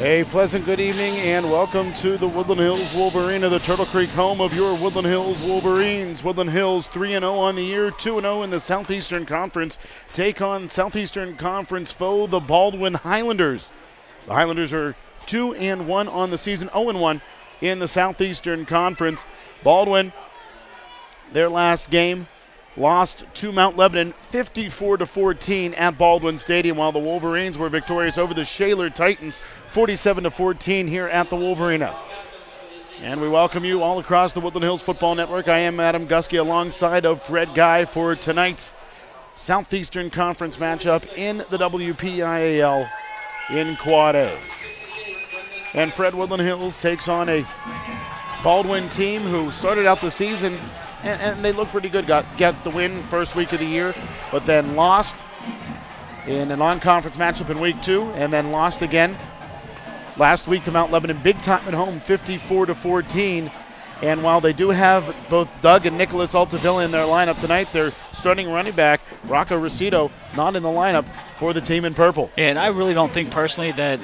A pleasant good evening and welcome to the Woodland Hills Wolverine of the Turtle Creek, home of your Woodland Hills Wolverines. Woodland Hills 3-0 on the year, 2-0 in the Southeastern Conference. Take on Southeastern Conference foe, the Baldwin Highlanders. The Highlanders are 2-1 on the season, 0-1 in the Southeastern Conference. Baldwin, their last game, lost to Mount Lebanon 54-14 at Baldwin Stadium, while the Wolverines were victorious over the Shaler Titans 47-14 here at the Wolverina. And we welcome you all across the Woodland Hills Football Network. I am Adam Gusky alongside of Fred Guy for tonight's Southeastern Conference matchup in the WPIAL in Quad A. And Fred, Woodland Hills takes on a Baldwin team who started out the season and they look pretty good. Got the win first week of the year, but then lost in a non-conference matchup in week 2, and then lost again last week to Mount Lebanon, big time at home, 54-14. And while they do have both Doug and Nicholas Altavilla in their lineup tonight, their starting running back, Rocco Rosito, not in the lineup for the team in purple. And I really don't think personally that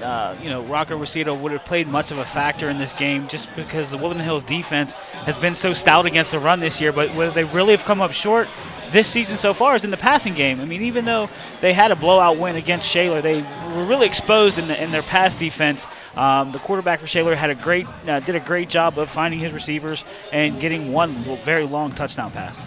Rocco Rosito would have played much of a factor in this game, just because the Woodland Hills defense has been so stout against the run this year. But where they really have come up short this season so far is in the passing game. I mean, even though they had a blowout win against Shaler, they were really exposed in their pass defense. The quarterback for Shaler did a great job of finding his receivers and getting one very long touchdown pass.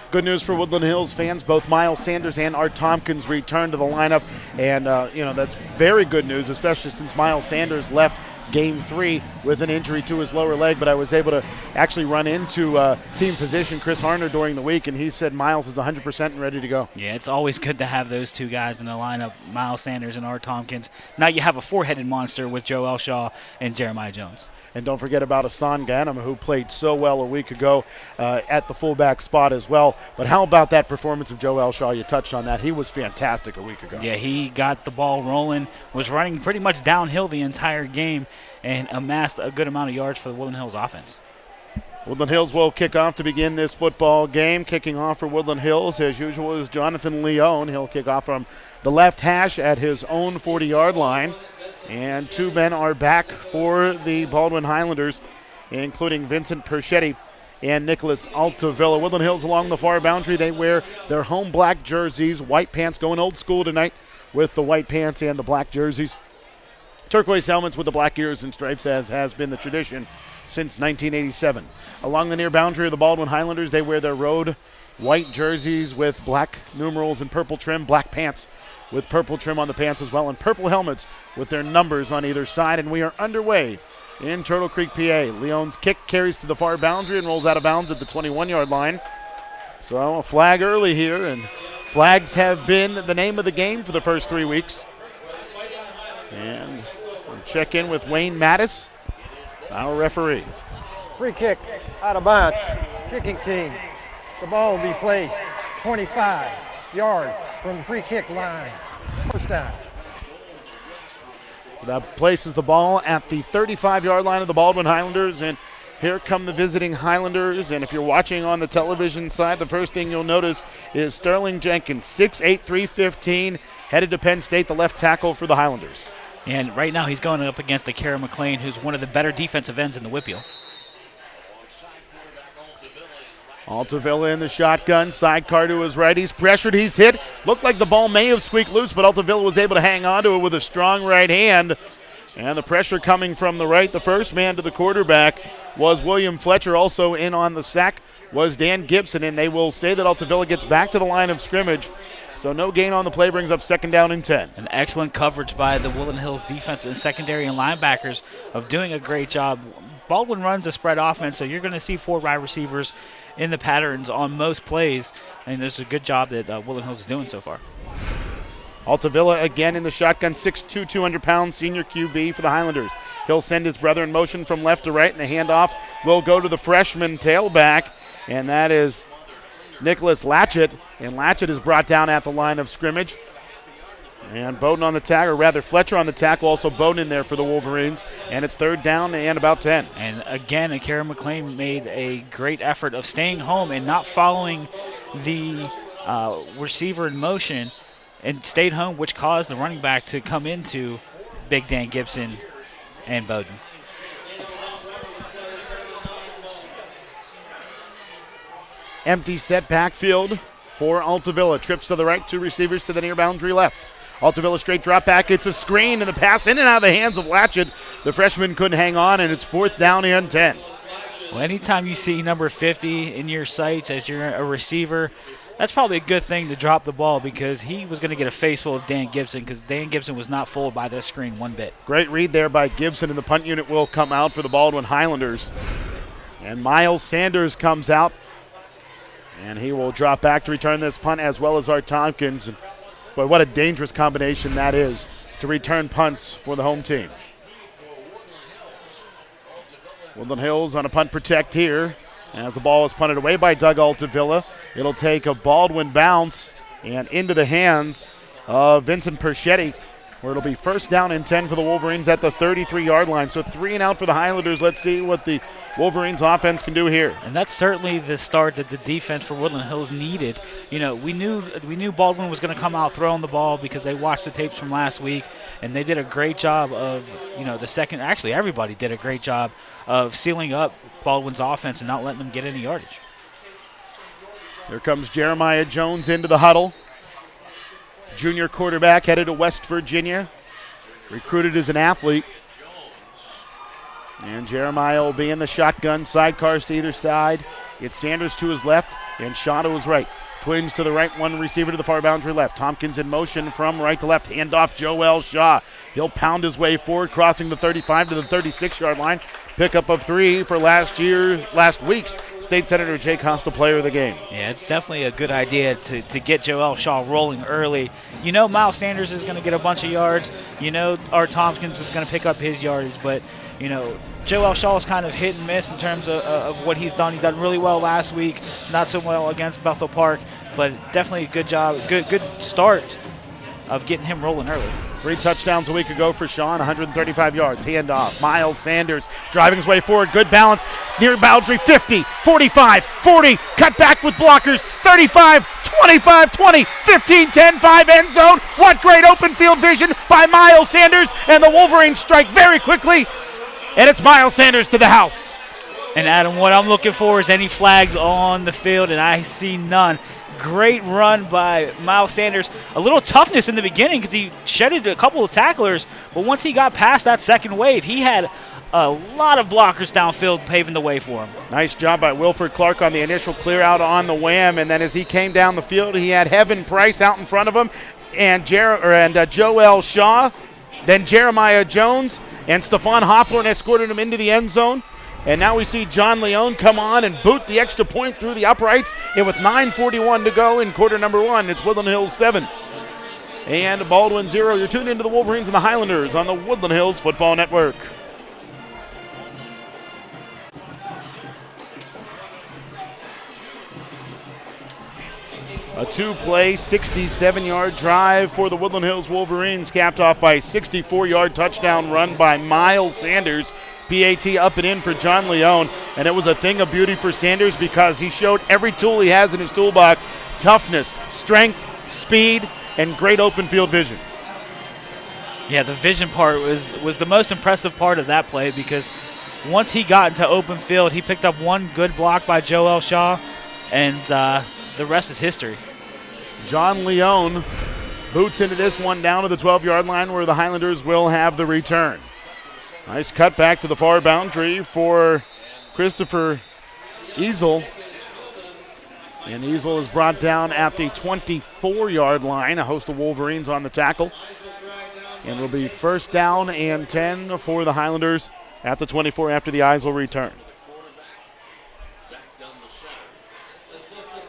Good news for Woodland Hills fans. Both Miles Sanders and Art Tompkins returned to the lineup, and that's very good news, especially since Miles Sanders left Game 3 with an injury to his lower leg, but I was able to actually run into team physician Chris Harner during the week, and he said Miles is 100% and ready to go. Yeah, it's always good to have those two guys in the lineup, Miles Sanders and Art Tompkins. Now you have a four-headed monster with Joe Elshaw and Jeremiah Jones. And don't forget about Asan Ganem, who played so well a week ago at the fullback spot as well. But how about that performance of Joe Elshaw? You touched on that. He was fantastic a week ago. Yeah, he got the ball rolling, was running pretty much downhill the entire game, and amassed a good amount of yards for the Woodland Hills offense. Woodland Hills will kick off to begin this football game. Kicking off for Woodland Hills, as usual, is Jonathan Leone. He'll kick off from the left hash at his own 40-yard line. And two men are back for the Baldwin Highlanders, including Vincent Perchetti and Nicholas Altavilla. Woodland Hills along the far boundary. They wear their home black jerseys, white pants, going old school tonight with the white pants and the black jerseys. Turquoise helmets with the black ears and stripes, as has been the tradition since 1987. Along the near boundary of the Baldwin Highlanders, they wear their road white jerseys with black numerals and purple trim, black pants with purple trim on the pants as well, and purple helmets with their numbers on either side. And we are underway in Turtle Creek, PA. Leone's kick carries to the far boundary and rolls out of bounds at the 21-yard line. So a flag early here, and flags have been the name of the game for the first 3 weeks. And we'll check in with Wayne Mattis, our referee. Free kick out of bounds. Kicking team. The ball will be placed 25 yards from the free kick line. First down. That places the ball at the 35-yard line of the Baldwin Highlanders, and here come the visiting Highlanders. And if you're watching on the television side, the first thing you'll notice is Sterling Jenkins, 6'8", 315, headed to Penn State, the left tackle for the Highlanders. And right now he's going up against Akira McLean, who's one of the better defensive ends in the Whippeal. Altavilla in the shotgun, sidecar to his right. He's pressured, he's hit. Looked like the ball may have squeaked loose, but Altavilla was able to hang on to it with a strong right hand. And the pressure coming from the right. The first man to the quarterback was William Fletcher. Also in on the sack was Dan Gibson, and they will say that Altavilla gets back to the line of scrimmage. So no gain on the play, brings up 2nd down and 10. An excellent coverage by the Woodland Hills defense and secondary and linebackers of doing a great job. Baldwin runs a spread offense, so you're going to see 4 wide receivers in the patterns on most plays, and there's a good job that Woodland Hills is doing so far. Altavilla again in the shotgun, 6'2", 200-pound senior QB for the Highlanders. He'll send his brother in motion from left to right, and the handoff will go to the freshman tailback, and that is Nicholas Latchett, and Latchett is brought down at the line of scrimmage. And Bowden on the tackle, or rather Fletcher on the tackle, also Bowden in there for the Wolverines. And it's 3rd down and about 10. And again, Akira McLean made a great effort of staying home and not following the receiver in motion, and stayed home, which caused the running back to come into Big Dan Gibson and Bowden. Empty set backfield for Altavilla. Trips to the right, 2 receivers to the near boundary left. Altavilla straight drop back. It's a screen, and the pass in and out of the hands of Latchett. The freshman couldn't hang on, and it's 4th down and 10. Well, anytime you see number 50 in your sights as you're a receiver, that's probably a good thing to drop the ball, because he was going to get a face full of Dan Gibson, because Dan Gibson was not fooled by this screen one bit. Great read there by Gibson, and the punt unit will come out for the Baldwin Highlanders. And Miles Sanders comes out, and he will drop back to return this punt, as well as Art Tompkins. And boy, what a dangerous combination that is to return punts for the home team. Woodland Hills on a punt protect here. As the ball is punted away by Doug Altavilla, it'll take a Baldwin bounce and into the hands of Vincent Perschetti, where it'll be 1st down and 10 for the Wolverines at the 33-yard line. So 3 and out for the Highlanders. Let's see what the Wolverines offense can do here. And that's certainly the start that the defense for Woodland Hills needed. You know, we knew Baldwin was going to come out throwing the ball, because they watched the tapes from last week, and they did a great job of, actually everybody did a great job of sealing up Baldwin's offense and not letting them get any yardage. Here comes Jeremiah Jones into the huddle. Junior quarterback headed to West Virginia, recruited as an athlete. And Jeremiah will be in the shotgun, sidecars to either side. It's Sanders to his left and Shaw to his right. Twins to the right, 1 receiver to the far boundary left. Tompkins in motion from right to left. Handoff Joel Shaw. He'll pound his way forward, crossing the 35 to the 36-yard line. Pickup of 3 for last week's State Senator Jay Costa player of the game. Yeah, it's definitely a good idea to get Joel Shaw rolling early. You know Miles Sanders is going to get a bunch of yards. You know Art Tompkins is going to pick up his yardage, but Joel Shaw is kind of hit and miss in terms of what he's done. He done really well last week, not so well against Bethel Park, but definitely a good job, good start of getting him rolling early. 3 touchdowns a week ago for Sean, 135 yards. Handoff. Miles Sanders driving his way forward. Good balance. Near boundary, 50, 45, 40. Cut back with blockers. 35, 25, 20, 15, 10, 5, end zone. What great open field vision by Miles Sanders. And the Wolverines strike very quickly. And it's Miles Sanders to the house. And Adam, what I'm looking for is any flags on the field, and I see none. Great run by Miles Sanders. A little toughness in the beginning because he shedded a couple of tacklers, but once he got past that second wave, he had a lot of blockers downfield paving the way for him. Nice job by Wilford Clark on the initial clear out on the wham, and then as he came down the field, he had Heaven Price out in front of him, and Joel Shaw, then Jeremiah Jones, and Stephon Hawthorne escorted him into the end zone. And now we see John Leone come on and boot the extra point through the uprights. And with 9:41 to go in quarter number 1, it's Woodland Hills 7 and Baldwin 0. You're tuned into the Wolverines and the Highlanders on the Woodland Hills Football Network. A 2-play, 67-yard drive for the Woodland Hills Wolverines, capped off by a 64-yard touchdown run by Miles Sanders. PAT up and in for John Leone, and it was a thing of beauty for Sanders because he showed every tool he has in his toolbox: toughness, strength, speed, and great open field vision. Yeah, the vision part was the most impressive part of that play, because once he got into open field, he picked up one good block by Joel Shaw, and the rest is history. John Leone boots into this one down to the 12-yard line where the Highlanders will have the return. Nice cut back to the far boundary for Christopher Easel. And Easel is brought down at the 24-yard line. A host of Wolverines on the tackle. And it'll be 1st down and 10 for the Highlanders at the 24 after the Eisel return.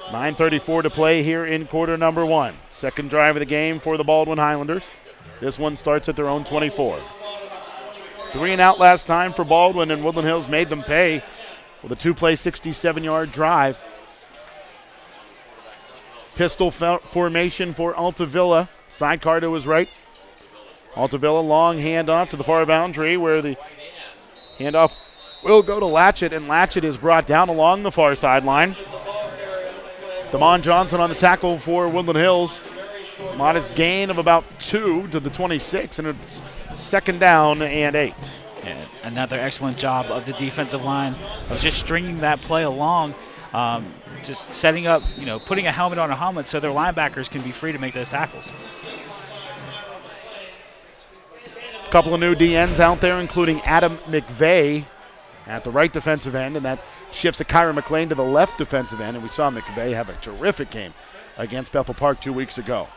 9:34 to play here in quarter number 1. Second drive of the game for the Baldwin Highlanders. This one starts at their own 24. 3 and out last time for Baldwin, and Woodland Hills made them pay with a 2-play, 67-yard drive. Pistol formation for Altavilla. Sidecar to his right. Altavilla, long handoff to the far boundary where the handoff will go to Latchett, and Latchett is brought down along the far sideline. Damon Johnson on the tackle for Woodland Hills. Modest gain of about 2 to the 26, and it's 2nd down and 8. And another excellent job of the defensive line of just stringing that play along, just setting up, putting a helmet on a helmet so their linebackers can be free to make those tackles. A couple of new DNs out there, including Adam McVeigh at the right defensive end, and that shifts to Kyra McLean to the left defensive end, and we saw McVeigh have a terrific game against Bethel Park 2 weeks ago.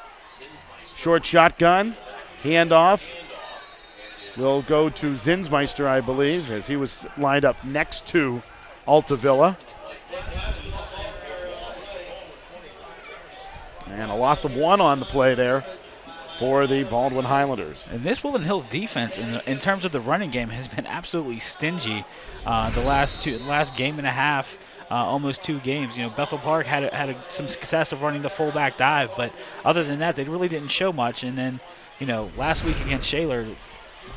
Short shotgun, handoff. Will go to Zinsmeister, I believe, as he was lined up next to Altavilla. And a loss of 1 on the play there for the Baldwin Highlanders. And this Woodland Hills defense, in terms of the running game, has been absolutely stingy the last game and a half, almost 2 games. Bethel Park had some success of running the fullback dive, but other than that, they really didn't show much. And then, last week against Shaler,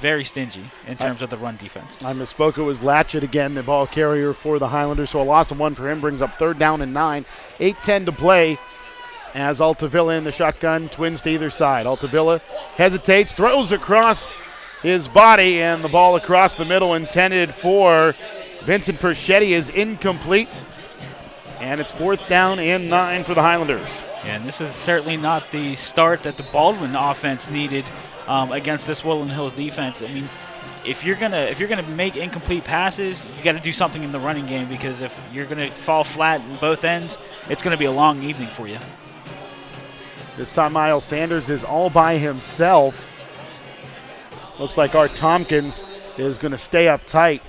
very stingy in terms of the run defense. I misspoke. It was Latchett again, the ball carrier for the Highlanders. So a loss of 1 for him brings up 3rd down and 9. 8:10 to play as Altavilla in the shotgun, twins to either side. Altavilla hesitates, throws across his body, and the ball across the middle intended for Vincent Perchetti is incomplete. And it's 4th down and 9 for the Highlanders. And this is certainly not the start that the Baldwin offense needed against this Woodland Hills defense. I mean, if you're gonna make incomplete passes, you got to do something in the running game, because if you're gonna fall flat in both ends, it's gonna be a long evening for you. This time Miles Sanders is all by himself. Looks like Art Tompkins is going to stay up tight,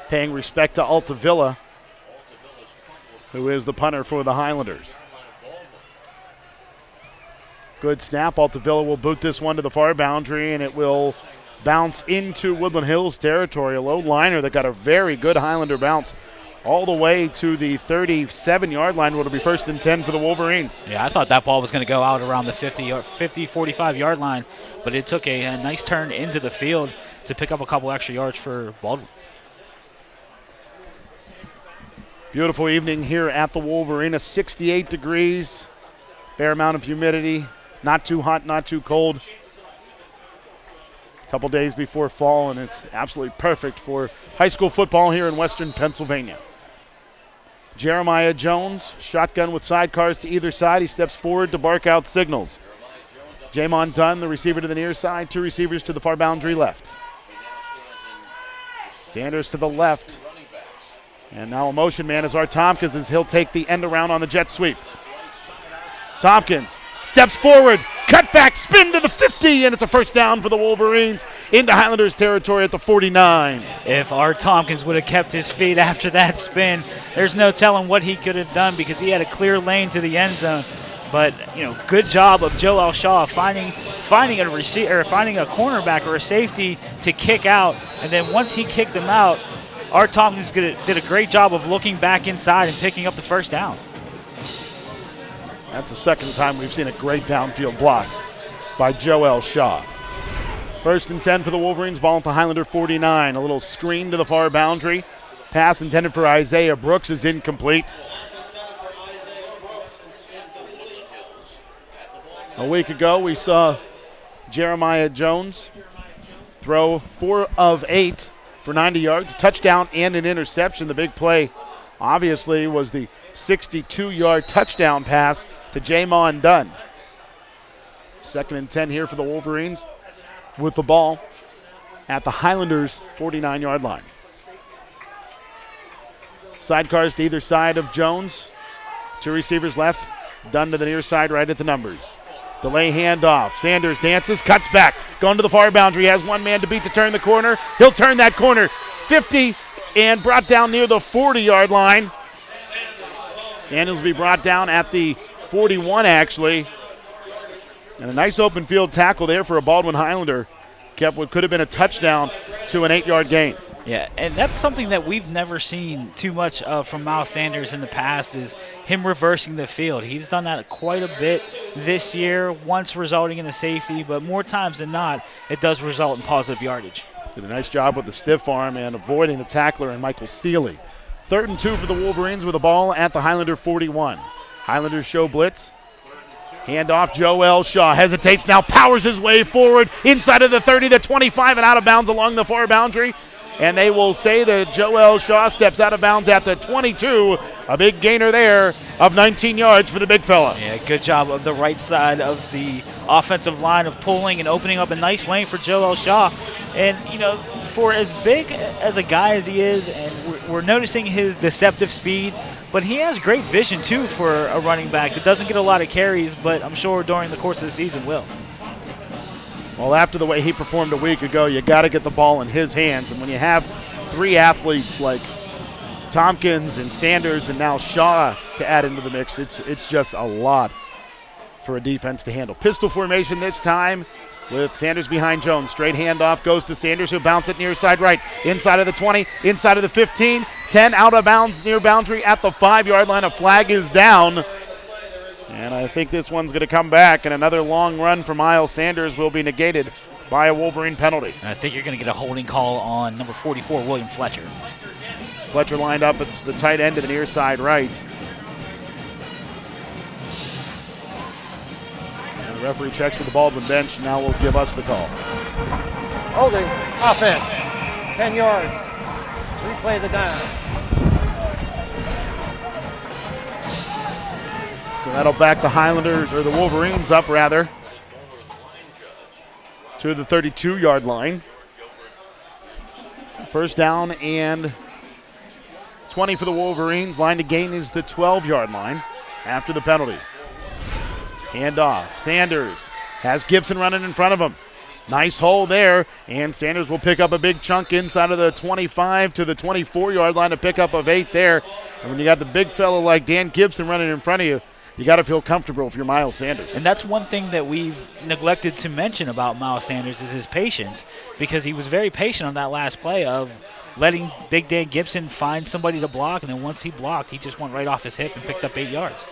paying respect to Altavilla, who is the punter for the Highlanders. Good snap. Altavilla will boot this one to the far boundary, and it will bounce into Woodland Hills territory. A low liner that got a very good Highlander bounce all the way to the 37-yard line. Will be 1st and 10 for the Wolverines. Yeah, I thought that ball was going to go out around the 45-yard line, but it took a nice turn into the field to pick up a couple extra yards for Baldwin. Beautiful evening here at the Wolverine. 68 degrees, fair amount of humidity, not too hot, not too cold. A couple days before fall, and it's absolutely perfect for high school football here in Western Pennsylvania. Jeremiah Jones, shotgun with sidecars to either side. He steps forward to bark out signals. Jamon Dunn, the receiver to the near side, 2 receivers to the far boundary left. Sanders to the left. And now a motion man is Art Tompkins, as he'll take the end around on the jet sweep. Tompkins steps forward, cut back, spin to the 50, and it's a 1st down for the Wolverines into Highlanders territory at the 49. If Art Tompkins would have kept his feet after that spin, there's no telling what he could have done, because he had a clear lane to the end zone. But, good job of Joel Shaw finding a receiver, finding a cornerback or a safety to kick out, and then once he kicked him out, Art Tompkins did a great job of looking back inside and picking up the 1st down. That's the 2nd time we've seen a great downfield block by Joel Shaw. 1st and 10 for the Wolverines, ball at the Highlander 49. A little screen to the far boundary. Pass intended for Isaiah Brooks is incomplete. A week ago, we saw Jeremiah Jones throw 4 of 8 for 90 yards, a touchdown and an interception. The big play, obviously, was the 62-yard touchdown pass to Jamon Dunn. 2nd and 10 here for the Wolverines with the ball at the Highlanders' 49-yard line. Sidecars to either side of Jones. 2 receivers left. Dunn to the near side, right at the numbers. Delay handoff. Sanders dances, cuts back. Going to the far boundary. Has 1 man to beat to turn the corner. He'll turn that corner. 50 and brought down near the 40-yard line. Sanders will be brought down at the 41, actually. And a nice open field tackle there for a Baldwin Highlander. Kept what could have been a touchdown to an 8-yard gain. Yeah, and that's something that we've never seen too much of from Miles Sanders in the past, is him reversing the field. He's done that quite a bit this year, once resulting in a safety, but more times than not, it does result in positive yardage. Did a nice job with the stiff arm and avoiding the tackler and Michael Seeley. 3rd and 2 for the Wolverines with the ball at the Highlander 41. Highlanders show blitz. Handoff, Joel Shaw hesitates now, powers his way forward inside of the 30, the 25, and out of bounds along the far boundary. And they will say that Joel Shaw steps out of bounds at the 22. A big gainer there of 19 yards for the big fella. Yeah, good job of the right side of the offensive line of pulling and opening up a nice lane for Joel Shaw. And, you know, for as big as a guy as he is, and we're noticing his deceptive speed, but he has great vision, too, for a running back that doesn't get a lot of carries, but I'm sure during the course of the season will. Well, after the way he performed a week ago, you got to get the ball in his hands. And when you have three athletes like Tompkins and Sanders and now Shaw to add into the mix, it's just a lot for a defense to handle. Pistol formation this time with Sanders behind Jones. Straight handoff goes to Sanders, who bounce it near side right. Inside of the 20, inside of the 15, 10 out of bounds near boundary at the 5-yard line. A flag is down. And I think this one's going to come back, and another long run for Miles Sanders will be negated by a Wolverine penalty. And I think you're going to get a holding call on number 44, William Fletcher. Fletcher lined up at the tight end to the near side right. And the referee checks with the Baldwin bench, and now will give us the call. Holding, offense, 10 yards. Replay the down. So that'll back the Highlanders, or the Wolverines up rather, to the 32-yard line. So first down and 20 for the Wolverines. Line to gain is the 12-yard line after the penalty. Handoff. Sanders has Gibson running in front of him. Nice hole there, and Sanders will pick up a big chunk inside of the 25 to the 24-yard line, a pickup of 8 there. And when you got the big fella like Dan Gibson running in front of you, you got to feel comfortable if you're Miles Sanders. And that's one thing that we've neglected to mention about Miles Sanders is his patience, because he was very patient on that last play of letting Big Dan Gibson find somebody to block, and then once he blocked, he just went right off his hip and picked up 8 yards.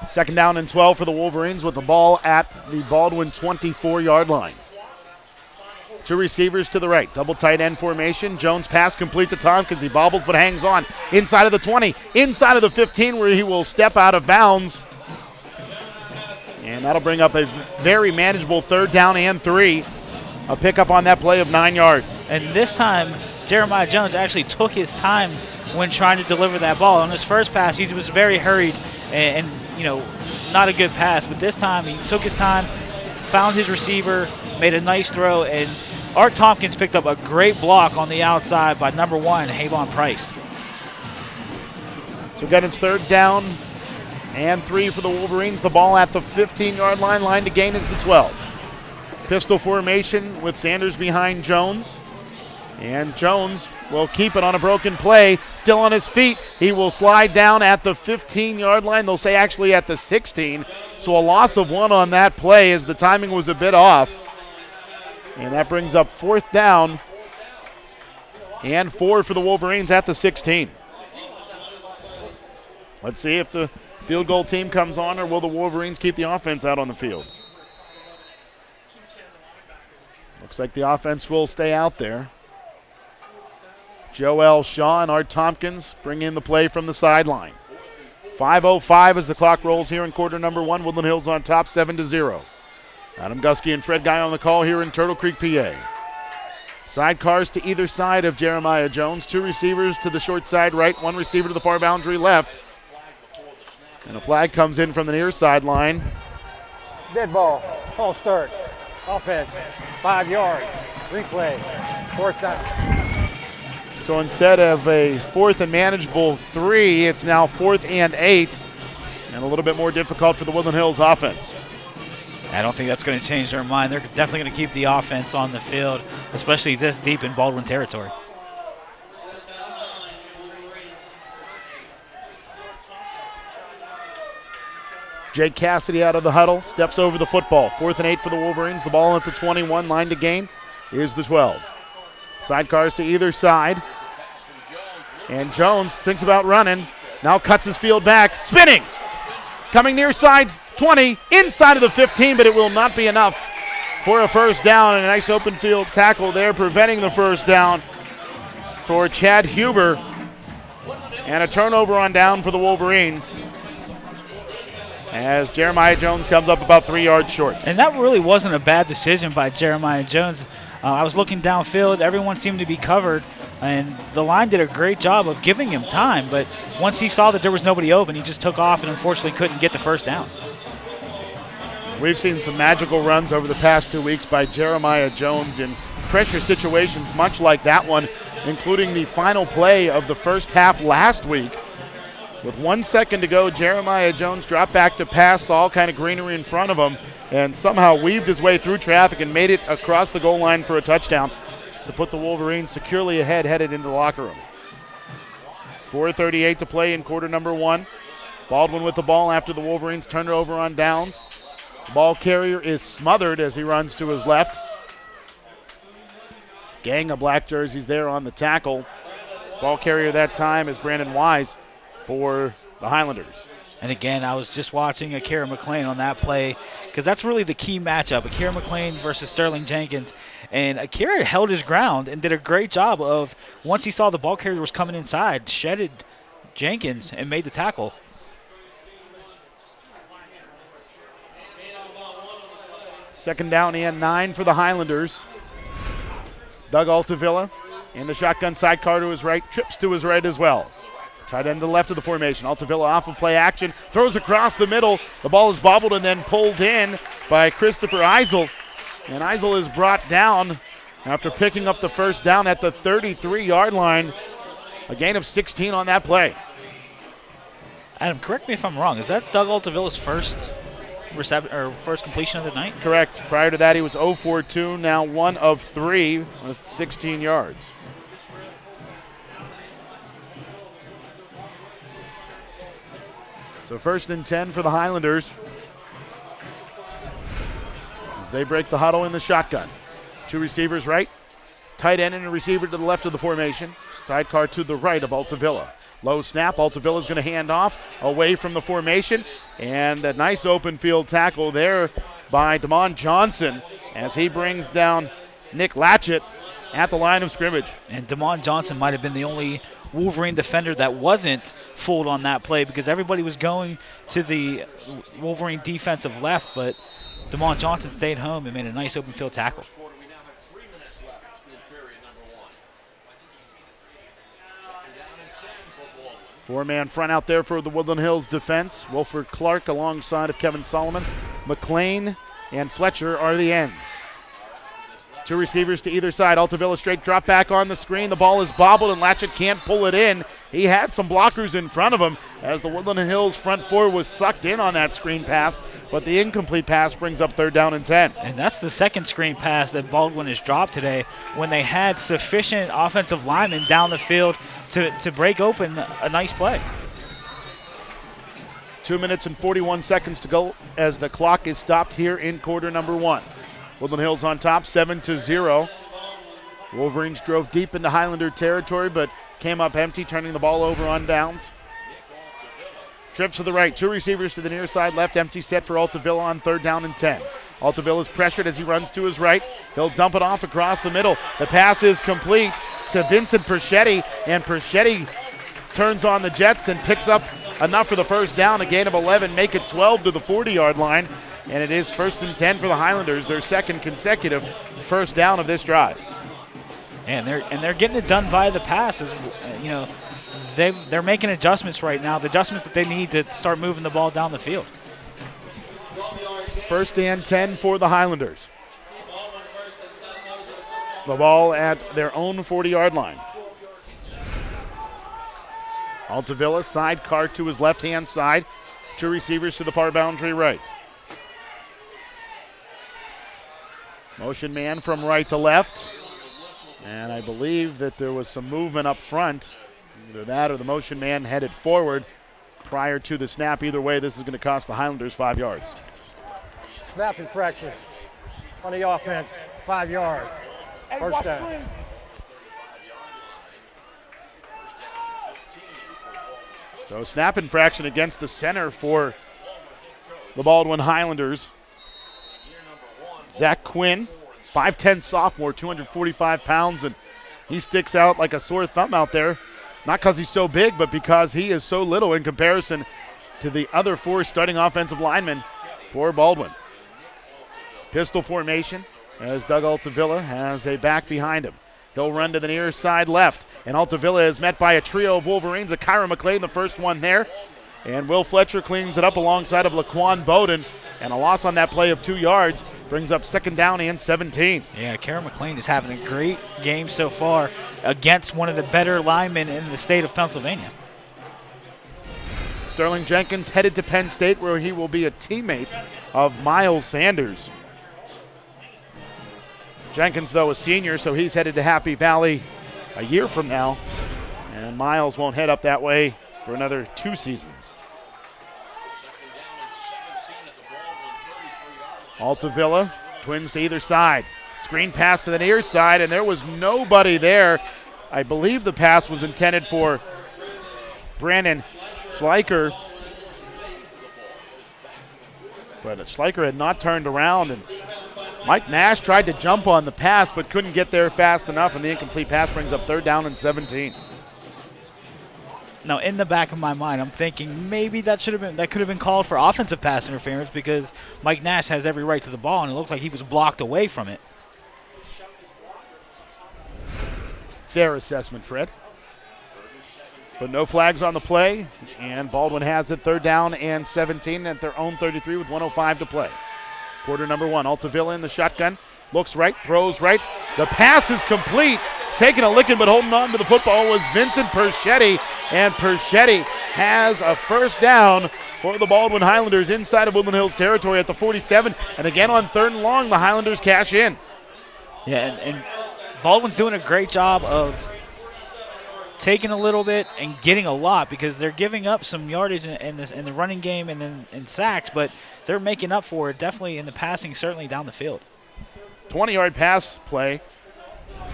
Second down and 12 for the Wolverines with the ball at the Baldwin 24-yard line. Two receivers to the right. Double tight end formation. Jones pass complete to Tompkins. He bobbles but hangs on. Inside of the 20. Inside of the 15 where he will step out of bounds. And that'll bring up a very manageable third down and 3. A pickup on that play of 9 yards. And this time, Jeremiah Jones actually took his time when trying to deliver that ball. On his first pass, he was very hurried and you know, not a good pass. But this time, he took his time, found his receiver, made a nice throw, and Art Tompkins picked up a great block on the outside by number 1, Havon Price. So again, it's third down and 3 for the Wolverines. The ball at the 15-yard line. Line to gain is the 12. Pistol formation with Sanders behind Jones. And Jones will keep it on a broken play. Still on his feet. He will slide down at the 15-yard line. They'll say actually at the 16. So a loss of 1 on that play as the timing was a bit off. And that brings up fourth down and 4 for the Wolverines at the 16. Let's see if the field goal team comes on, or will the Wolverines keep the offense out on the field? Looks like the offense will stay out there. Joel Shaw and Art Tompkins bring in the play from the sideline. 5:05 as the clock rolls here in quarter number 1. Woodland Hills on top, 7-0. Adam Gusky and Fred Guy on the call here in Turtle Creek, PA. Sidecars to either side of Jeremiah Jones. 2 receivers to the short side right, 1 receiver to the far boundary left. And a flag comes in from the near sideline. Dead ball, false start. Offense, 5 yards. Replay, fourth down. So instead of a fourth and manageable 3, it's now 4th and 8. And a little bit more difficult for the Woodland Hills offense. I don't think that's going to change their mind. They're definitely going to keep the offense on the field, especially this deep in Baldwin territory. Jake Cassidy out of the huddle, steps over the football. 4th and 8 for the Wolverines. The ball at the 21, line to gain. Here's the 12. Sidecars to either side. And Jones thinks about running. Now cuts his field back, spinning. Coming near side 20, inside of the 15, but it will not be enough for a first down. And a nice open field tackle there, preventing the first down for Chad Huber. And a turnover on down for the Wolverines. as Jeremiah Jones comes up about 3 yards short. And that really wasn't a bad decision by Jeremiah Jones. I was looking downfield. Everyone seemed to be covered, and the line did a great job of giving him time. But once he saw that there was nobody open, he just took off and unfortunately couldn't get the first down. We've seen some magical runs over the past 2 weeks by Jeremiah Jones in pressure situations much like that one, including the final play of the first half last week. With 1 second to go, Jeremiah Jones dropped back to pass, saw all kind of greenery in front of him, and somehow weaved his way through traffic and made it across the goal line for a touchdown to put the Wolverines securely ahead, headed into the locker room. 4:38 to play in quarter number 1. Baldwin with the ball after the Wolverines turn it over on downs. The ball carrier is smothered as he runs to his left. Gang of black jerseys there on the tackle. Ball carrier that time is Brandon Wise for the Highlanders. And again, I was just watching Akira McLean on that play because that's really the key matchup, Akira McLean versus Sterling Jenkins. And Akira held his ground and did a great job of, once he saw the ball carrier was coming inside, shedded Jenkins and made the tackle. Second down and 9 for the Highlanders. Doug Altavilla in the shotgun sidecar to his right, trips to his right as well. Tight end to the left of the formation. Altavilla off of play action, throws across the middle. The ball is bobbled and then pulled in by Christopher Eisel. And Eisel is brought down after picking up the first down at the 33-yard line. A gain of 16 on that play. Adam, correct me if I'm wrong. Is that Doug Altavilla's first completion of the night? Correct. Prior to that, he was 0 for 2, now 1 of 3 with 16 yards. So 1st and 10 for the Highlanders as they break the huddle in the shotgun. 2 receivers right, tight end and a receiver to the left of the formation. Sidecar to the right of Altavilla. Low snap, Altavilla's going to hand off away from the formation, and a nice open field tackle there by Damon Johnson as he brings down Nick Latchett at the line of scrimmage. And Damon Johnson might have been the only Wolverine defender that wasn't fooled on that play because everybody was going to the Wolverine defensive left, but Damon Johnson stayed home and made a nice open field tackle. Four-man front out there for the Woodland Hills defense. Wilford Clark alongside of Kevin Solomon. McLean and Fletcher are the ends. 2 receivers to either side. Altavilla straight drop back on the screen. The ball is bobbled and Latchett can't pull it in. He had some blockers in front of him as the Woodland Hills front four was sucked in on that screen pass, but the incomplete pass brings up 3rd down and 10. And that's the second screen pass that Baldwin has dropped today when they had sufficient offensive linemen down the field to break open a nice play. 2 minutes and 41 seconds to go as the clock is stopped here in quarter number 1. Woodland Hills on top, 7-0. Wolverines drove deep into Highlander territory, but came up empty, turning the ball over on downs. Trips to the right, 2 receivers to the near side, left empty set for Altavilla on 3rd down and 10. Altavilla is pressured as he runs to his right. He'll dump it off across the middle. The pass is complete to Vincent Perchetti, and Perchetti turns on the Jets and picks up enough for the first down, a gain of 11, make it 12 to the 40-yard line. And it is 1st and 10 for the Highlanders, their second consecutive first down of this drive. And they're getting it done via the passes. You know, they're making adjustments right now, the adjustments that they need to start moving the ball down the field. 1st and 10 for the Highlanders. The ball at their own 40-yard line. Altavilla sidecar to his left-hand side. 2 receivers to the far boundary right. Motion man from right to left. And I believe that there was some movement up front. Either that or the motion man headed forward prior to the snap. Either way, this is going to cost the Highlanders 5 yards. Snap infraction on the offense, 5 yards. First down. So snap infraction against the center for the Baldwin Highlanders. Zach Quinn, 5'10 sophomore, 245 pounds, and he sticks out like a sore thumb out there. Not because he's so big, but because he is so little in comparison to the other 4 starting offensive linemen for Baldwin. Pistol formation as Doug Altavilla has a back behind him. He'll run to the near side left, and Altavilla is met by a trio of Wolverines, a Kyra McLean, the first one there, and Will Fletcher cleans it up alongside of Laquan Bowden, and a loss on that play of 2 yards brings up 2nd down and 17. Yeah, Kyra McLean is having a great game so far against one of the better linemen in the state of Pennsylvania. Sterling Jenkins headed to Penn State, where he will be a teammate of Miles Sanders. Jenkins, though, a senior, so he's headed to Happy Valley a year from now. And Miles won't head up that way for another 2 seasons. Altavilla, twins to either side. Screen pass to the near side, and there was nobody there. I believe the pass was intended for Brandon Schleicher. But Schleicher had not turned around, and Mike Nash tried to jump on the pass but couldn't get there fast enough, and the incomplete pass brings up 3rd down and 17. Now, in the back of my mind, I'm thinking maybe that could have been called for offensive pass interference because Mike Nash has every right to the ball, and it looks like he was blocked away from it. Fair assessment, Fred. But no flags on the play, and Baldwin has it 3rd down and 17 at their own 33 with 1:05 to play. Quarter number 1, Altavilla in the shotgun. Looks right, throws right. The pass is complete. Taking a licking but holding on to the football was Vincent Perschetti. And Perschetti has a 1st down for the Baldwin Highlanders inside of Woodland Hills territory at the 47. And again on 3rd and long, the Highlanders cash in. Yeah, and Baldwin's doing a great job of taking a little bit and getting a lot because they're giving up some yardage in the running game and then in sacks, but they're making up for it definitely in the passing, certainly down the field. 20-yard pass play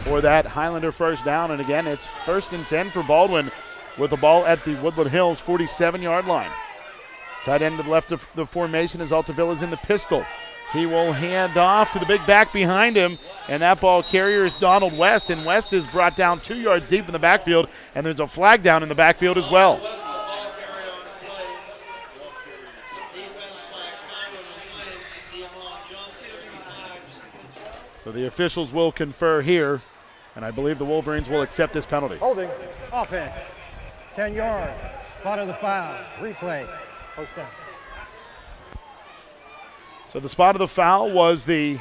for that Highlander 1st down, and again it's 1st and 10 for Baldwin with the ball at the Woodland Hills 47-yard line. Tight end to the left of the formation as Altavilla's in the pistol. He will hand off to the big back behind him, and that ball carrier is Donald West, and West is brought down 2 yards deep in the backfield, and there's a flag down in the backfield as well. So the officials will confer here, and I believe the Wolverines will accept this penalty. Holding, offense, 10 yards, spot of the foul, replay, 1st down. So the spot of the foul was the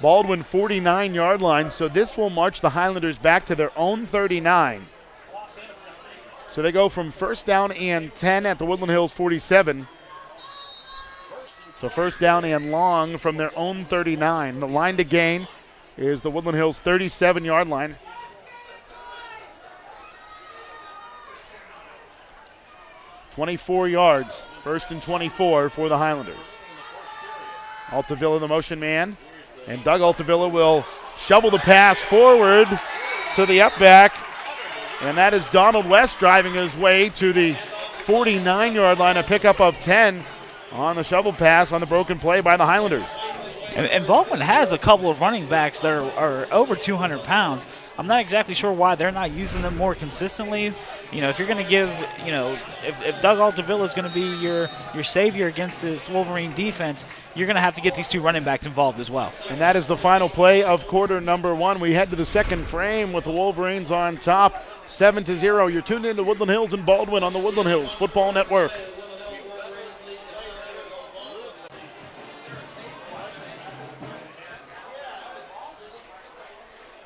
Baldwin 49-yard line, so this will march the Highlanders back to their own 39. So they go from 1st down and 10 at the Woodland Hills 47 to 1st down and long from their own 39. The line to gain is the Woodland Hills 37-yard line. .24 yards, 1st and 24 for the Highlanders. Altavilla the motion man, and Doug Altavilla will shovel the pass forward to the up back, and that is Donald West driving his way to the 49-yard line, a pickup of 10 on the shovel pass on the broken play by the Highlanders. And Baldwin has a couple of running backs that are over 200 pounds. I'm not exactly sure why they're not using them more consistently. You know, if you're going to give, you know, if Doug Altavilla is going to be your savior against this Wolverine defense, you're going to have to get these 2 running backs involved as well. And that is the final play of quarter number 1. We head to the 2nd frame with the Wolverines on top, 7-0. You're tuned into Woodland Hills and Baldwin on the Woodland Hills Football Network.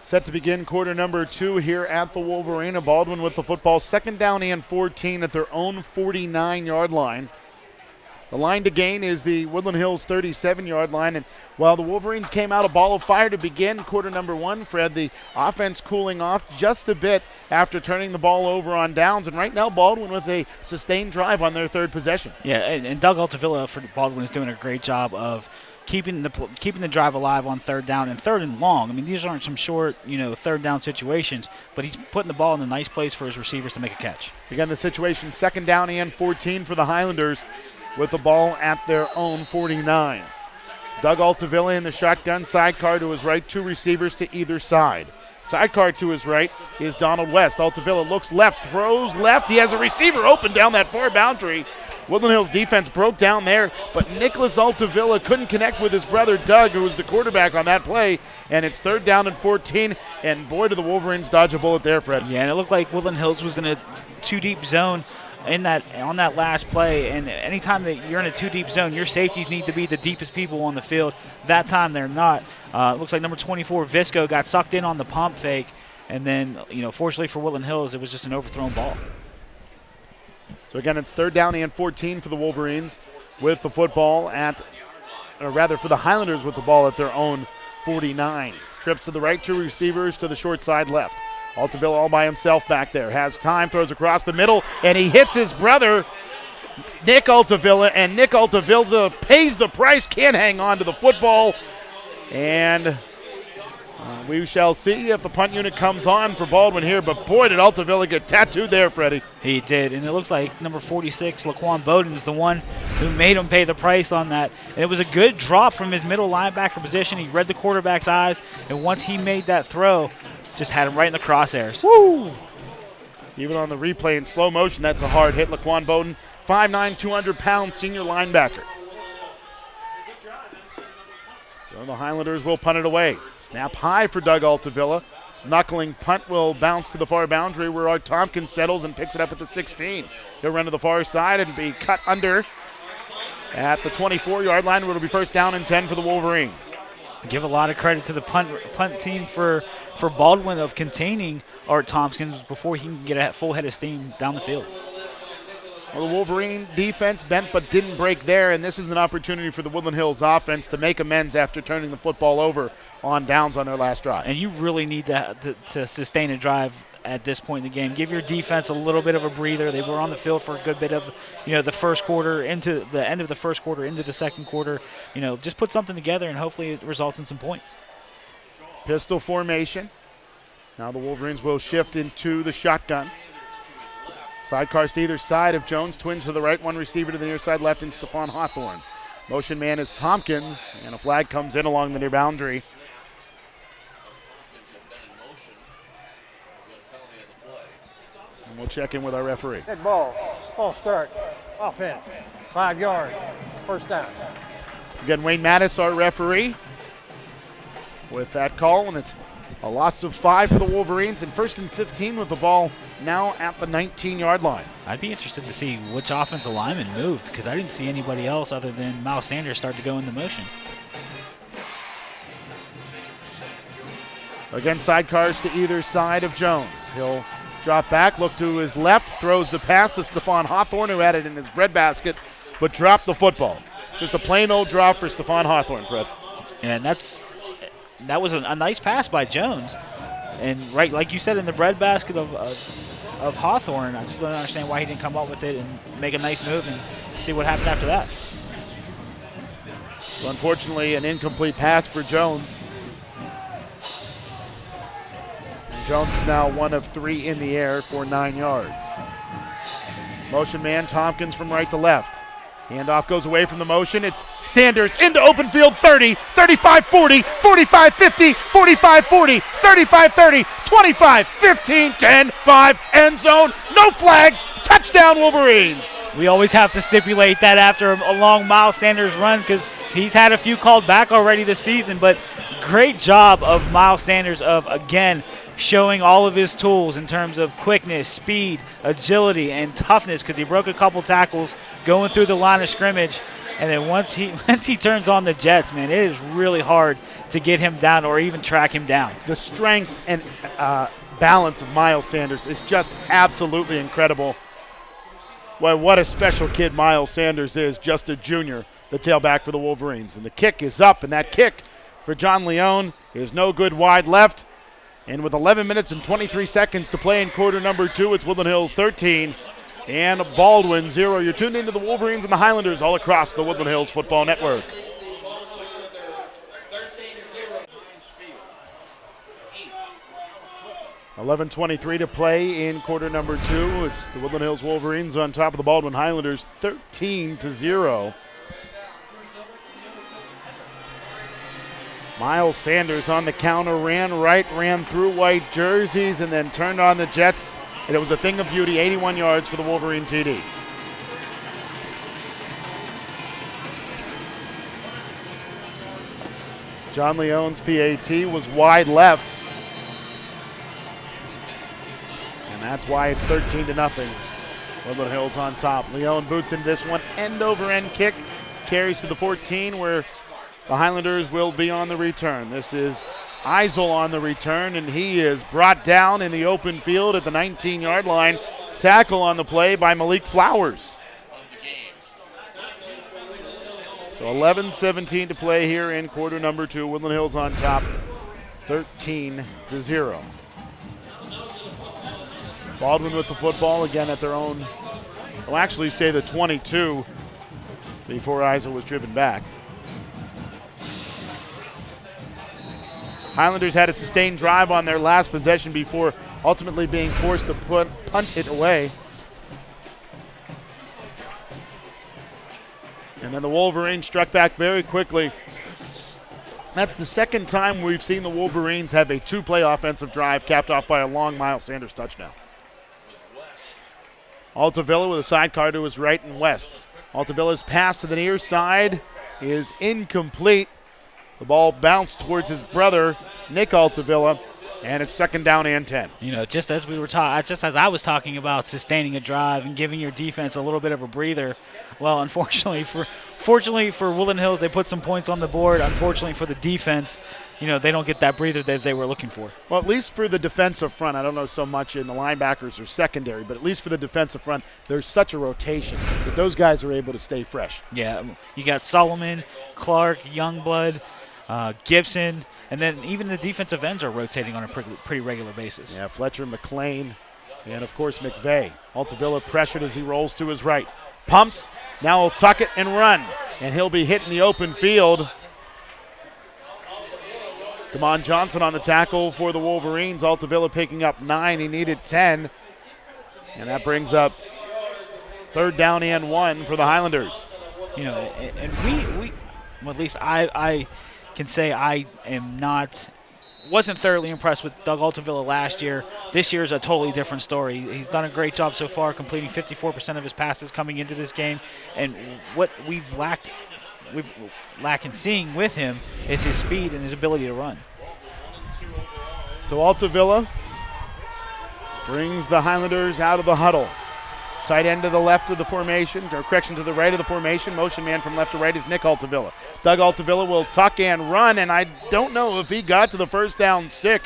Set to begin quarter number 2 here at the Wolverine. Baldwin with the football, 2nd down and 14 at their own 49-yard line. The line to gain is the Woodland Hills 37-yard line. And while the Wolverines came out a ball of fire to begin quarter number 1, Fred, the offense cooling off just a bit after turning the ball over on downs. And right now Baldwin with a sustained drive on their 3rd possession. Yeah, and Doug Altavilla for Baldwin is doing a great job of keeping the drive alive on 3rd down and 3rd and long. I mean, these aren't some short, 3rd down situations, but he's putting the ball in a nice place for his receivers to make a catch. Again, the situation 2nd down and 14 for the Highlanders with the ball at their own 49. Doug Altavilla in the shotgun, sidecar to his right, 2 receivers to either side. Sidecar to his right is Donald West. Altavilla looks left, throws left. He has a receiver open down that far boundary. Woodland Hills defense broke down there, but Nicholas Altavilla couldn't connect with his brother Doug, who was the quarterback on that play, and it's 3rd down and 14, and boy, do the Wolverines dodge a bullet there, Fred. Yeah, and it looked like Woodland Hills was in a too-deep zone on that last play, and anytime that you're in a too-deep zone, your safeties need to be the deepest people on the field. That time they're not. It looks like number 24, Visco, got sucked in on the pump fake, and then, fortunately for Woodland Hills, it was just an overthrown ball. So again, it's 3rd down and 14 for the Wolverines with the football for the Highlanders with the ball at their own 49. Trips to the right, 2 receivers to the short side left. Altavilla all by himself back there. Has time, throws across the middle, and he hits his brother, Nick Altavilla, and Nick Altavilla pays the price, can't hang on to the football. And we shall see if the punt unit comes on for Baldwin here, but boy, did Altavilla get tattooed there, Freddie. He did, and it looks like number 46, Laquan Bowden, is the one who made him pay the price on that. And it was a good drop from his middle linebacker position. He read the quarterback's eyes, and once he made that throw, just had him right in the crosshairs. Woo! Even on the replay in slow motion, that's a hard hit. Laquan Bowden, 5'9", 200-pound senior linebacker. So the Highlanders will punt it away. Snap high for Doug Altavilla. Knuckling punt will bounce to the far boundary where Art Tompkins settles and picks it up at the 16. He'll run to the far side and be cut under at the 24-yard line, where it'll be 1st down and 10 for the Wolverines. Give a lot of credit to the punt team for Baldwin of containing Art Tompkins before he can get a full head of steam down the field. Well, the Wolverine defense bent but didn't break there, and this is an opportunity for the Woodland Hills offense to make amends after turning the football over on downs on their last drive. And you really need to sustain a drive at this point in the game. Give your defense a little bit of a breather. They were on the field for a good bit of, the first quarter, into the end of the first quarter, into the second quarter. Just put something together, and hopefully it results in some points. Pistol formation. Now the Wolverines will shift into the shotgun. Sidecars to either side of Jones, twins to the right, one receiver to the near side left, and Stephon Hawthorne. Motion man is Tompkins, and a flag comes in along the near boundary. And we'll check in with our referee. Dead ball, false start, offense, 5 yards, 1st down. Again, Wayne Mattis, our referee, with that call, and it's a loss of 5 for the Wolverines, and 1st and 15 with the ball now at the 19-yard line. I'd be interested to see which offensive lineman moved, because I didn't see anybody else other than Miles Sanders start to go into motion. Again, sidecars to either side of Jones. He'll drop back, look to his left, throws the pass to Stephon Hawthorne, who had it in his breadbasket, but dropped the football. Just a plain old drop for Stephon Hawthorne, Fred. And that was a nice pass by Jones. And right, like you said, in the breadbasket of Hawthorne, I just don't understand why he didn't come up with it and make a nice move and see what happened after that. So unfortunately, an incomplete pass for Jones. And Jones is now 1 of 3 in the air for 9 yards. Motion man, Tompkins from right to left. Handoff goes away from the motion. It's Sanders into open field, 30, 35-40, 45-50, 45-40, 35-30, 25-15, 10-5, end zone, no flags, touchdown Wolverines. We always have to stipulate that after a long Miles Sanders run, because he's had a few called back already this season, but great job of Miles Sanders of, again, showing all of his tools in terms of quickness, speed, agility, and toughness, because he broke a couple tackles going through the line of scrimmage. And then once he turns on the Jets, man, it is really hard to get him down or even track him down. The strength and balance of Miles Sanders is just absolutely incredible. Well, what a special kid Miles Sanders is, just a junior, the tailback for the Wolverines. And the kick is up, and that kick for John Leone is no good wide left. And with 11 minutes and 23 seconds to play in quarter number 2, it's Woodland Hills 13 and Baldwin 0. You're tuned into the Wolverines and the Highlanders all across the Woodland Hills Football Network. $11:23 to play in quarter number 2. It's the Woodland Hills Wolverines on top of the Baldwin Highlanders 13-0. Miles Sanders on the counter, ran through white jerseys, and then turned on the Jets. And it was a thing of beauty, 81 yards for the Wolverine TD. John Leone's PAT was wide left. And that's why it's 13-0. Woodland Hills on top. Leone boots into this one. End-over-end kick. Carries to the 14 where the Highlanders will be on the return. This is Eisel on the return, and he is brought down in the open field at the 19-yard line. Tackle on the play by Malik Flowers. So 11:17 to play here in quarter number 2. Woodland Hills on top, 13-0. Baldwin with the football again at their own, I'll actually say the 22 before Eisel was driven back. Highlanders had a sustained drive on their last possession before ultimately being forced to punt it away. And then the Wolverines struck back very quickly. That's the second time we've seen the Wolverines have a 2-play offensive drive capped off by a long Miles Sanders touchdown. Altavilla with a sidecar to his right and West. Altavilla's pass to the near side is incomplete. The ball bounced towards his brother, Nick Altavilla, and it's 2nd down and 10. You know, just as I was talking about sustaining a drive and giving your defense a little bit of a breather, well, fortunately for Woodland Hills, they put some points on the board. Unfortunately for the defense, they don't get that breather that they were looking for. Well, at least for the defensive front, I don't know so much in the linebackers or secondary, but at least for the defensive front, there's such a rotation that those guys are able to stay fresh. Yeah, you got Solomon, Clark, Youngblood, Gibson, and then even the defensive ends are rotating on a pretty regular basis. Yeah, Fletcher, McLean, and of course McVeigh. Altavilla pressured as he rolls to his right. Pumps, now he'll tuck it and run, and he'll be hit in the open field. Damon Johnson on the tackle for the Wolverines. Altavilla picking up 9. He needed 10. And that brings up 3rd down and 1 for the Highlanders. And we well, at least I can say I wasn't thoroughly impressed with Doug Altavilla last year. This year is a totally different story. He's done a great job so far, completing 54% of his passes coming into this game. And what we've lacking seeing with him is his speed and his ability to run. So Altavilla brings the Highlanders out of the huddle. Tight end to the left of the formation, or correction, to the right of the formation. Motion man from left to right is Nick Altavilla. Doug Altavilla will tuck and run, and I don't know if he got to the first down stick.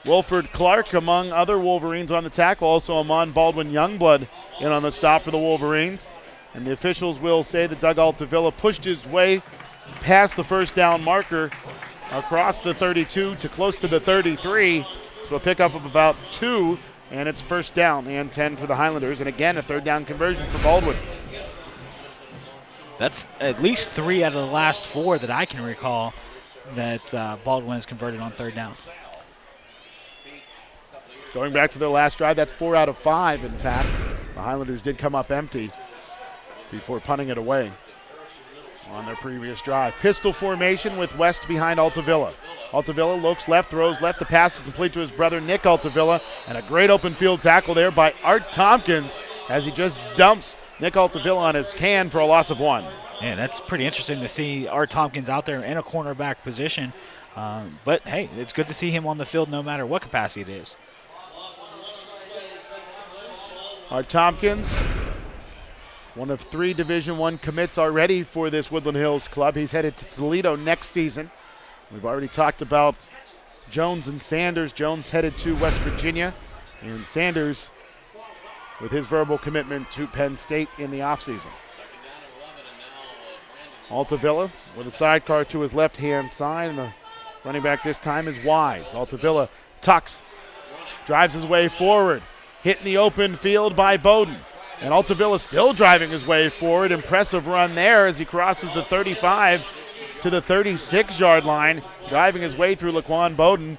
Wilford Clark among other Wolverines on the tackle. Also Amon Baldwin Youngblood in on the stop for the Wolverines. And the officials will say that Doug Altavilla pushed his way past the first down marker across the 32 to close to the 33. So a pickup of about 2, and it's 1st down and 10 for the Highlanders. And again, a 3rd down conversion for Baldwin. That's at least 3 out of the last 4 that I can recall that Baldwin has converted on 3rd down. Going back to their last drive, that's 4 out of 5, in fact. The Highlanders did come up empty before punting it away on their previous drive. Pistol formation with West behind Altavilla. Altavilla looks left, throws left. The pass is complete to his brother Nick Altavilla, and a great open field tackle there by Art Tompkins as he just dumps Nick Altavilla on his can for a loss of 1. Yeah, that's pretty interesting to see Art Tompkins out there in a cornerback position. But, hey, it's good to see him on the field no matter what capacity it is. Art Tompkins, one of 3 Division I commits already for this Woodland Hills club. He's headed to Toledo next season. We've already talked about Jones and Sanders. Jones headed to West Virginia, and Sanders with his verbal commitment to Penn State in the offseason. Altavilla with a sidecar to his left-hand side, and the running back this time is Wise. Altavilla tucks, drives his way forward, hit in the open field by Bowden. And Altavilla still driving his way forward. Impressive run there as he crosses the 35 to the 36-yard line, driving his way through Laquan Bowden.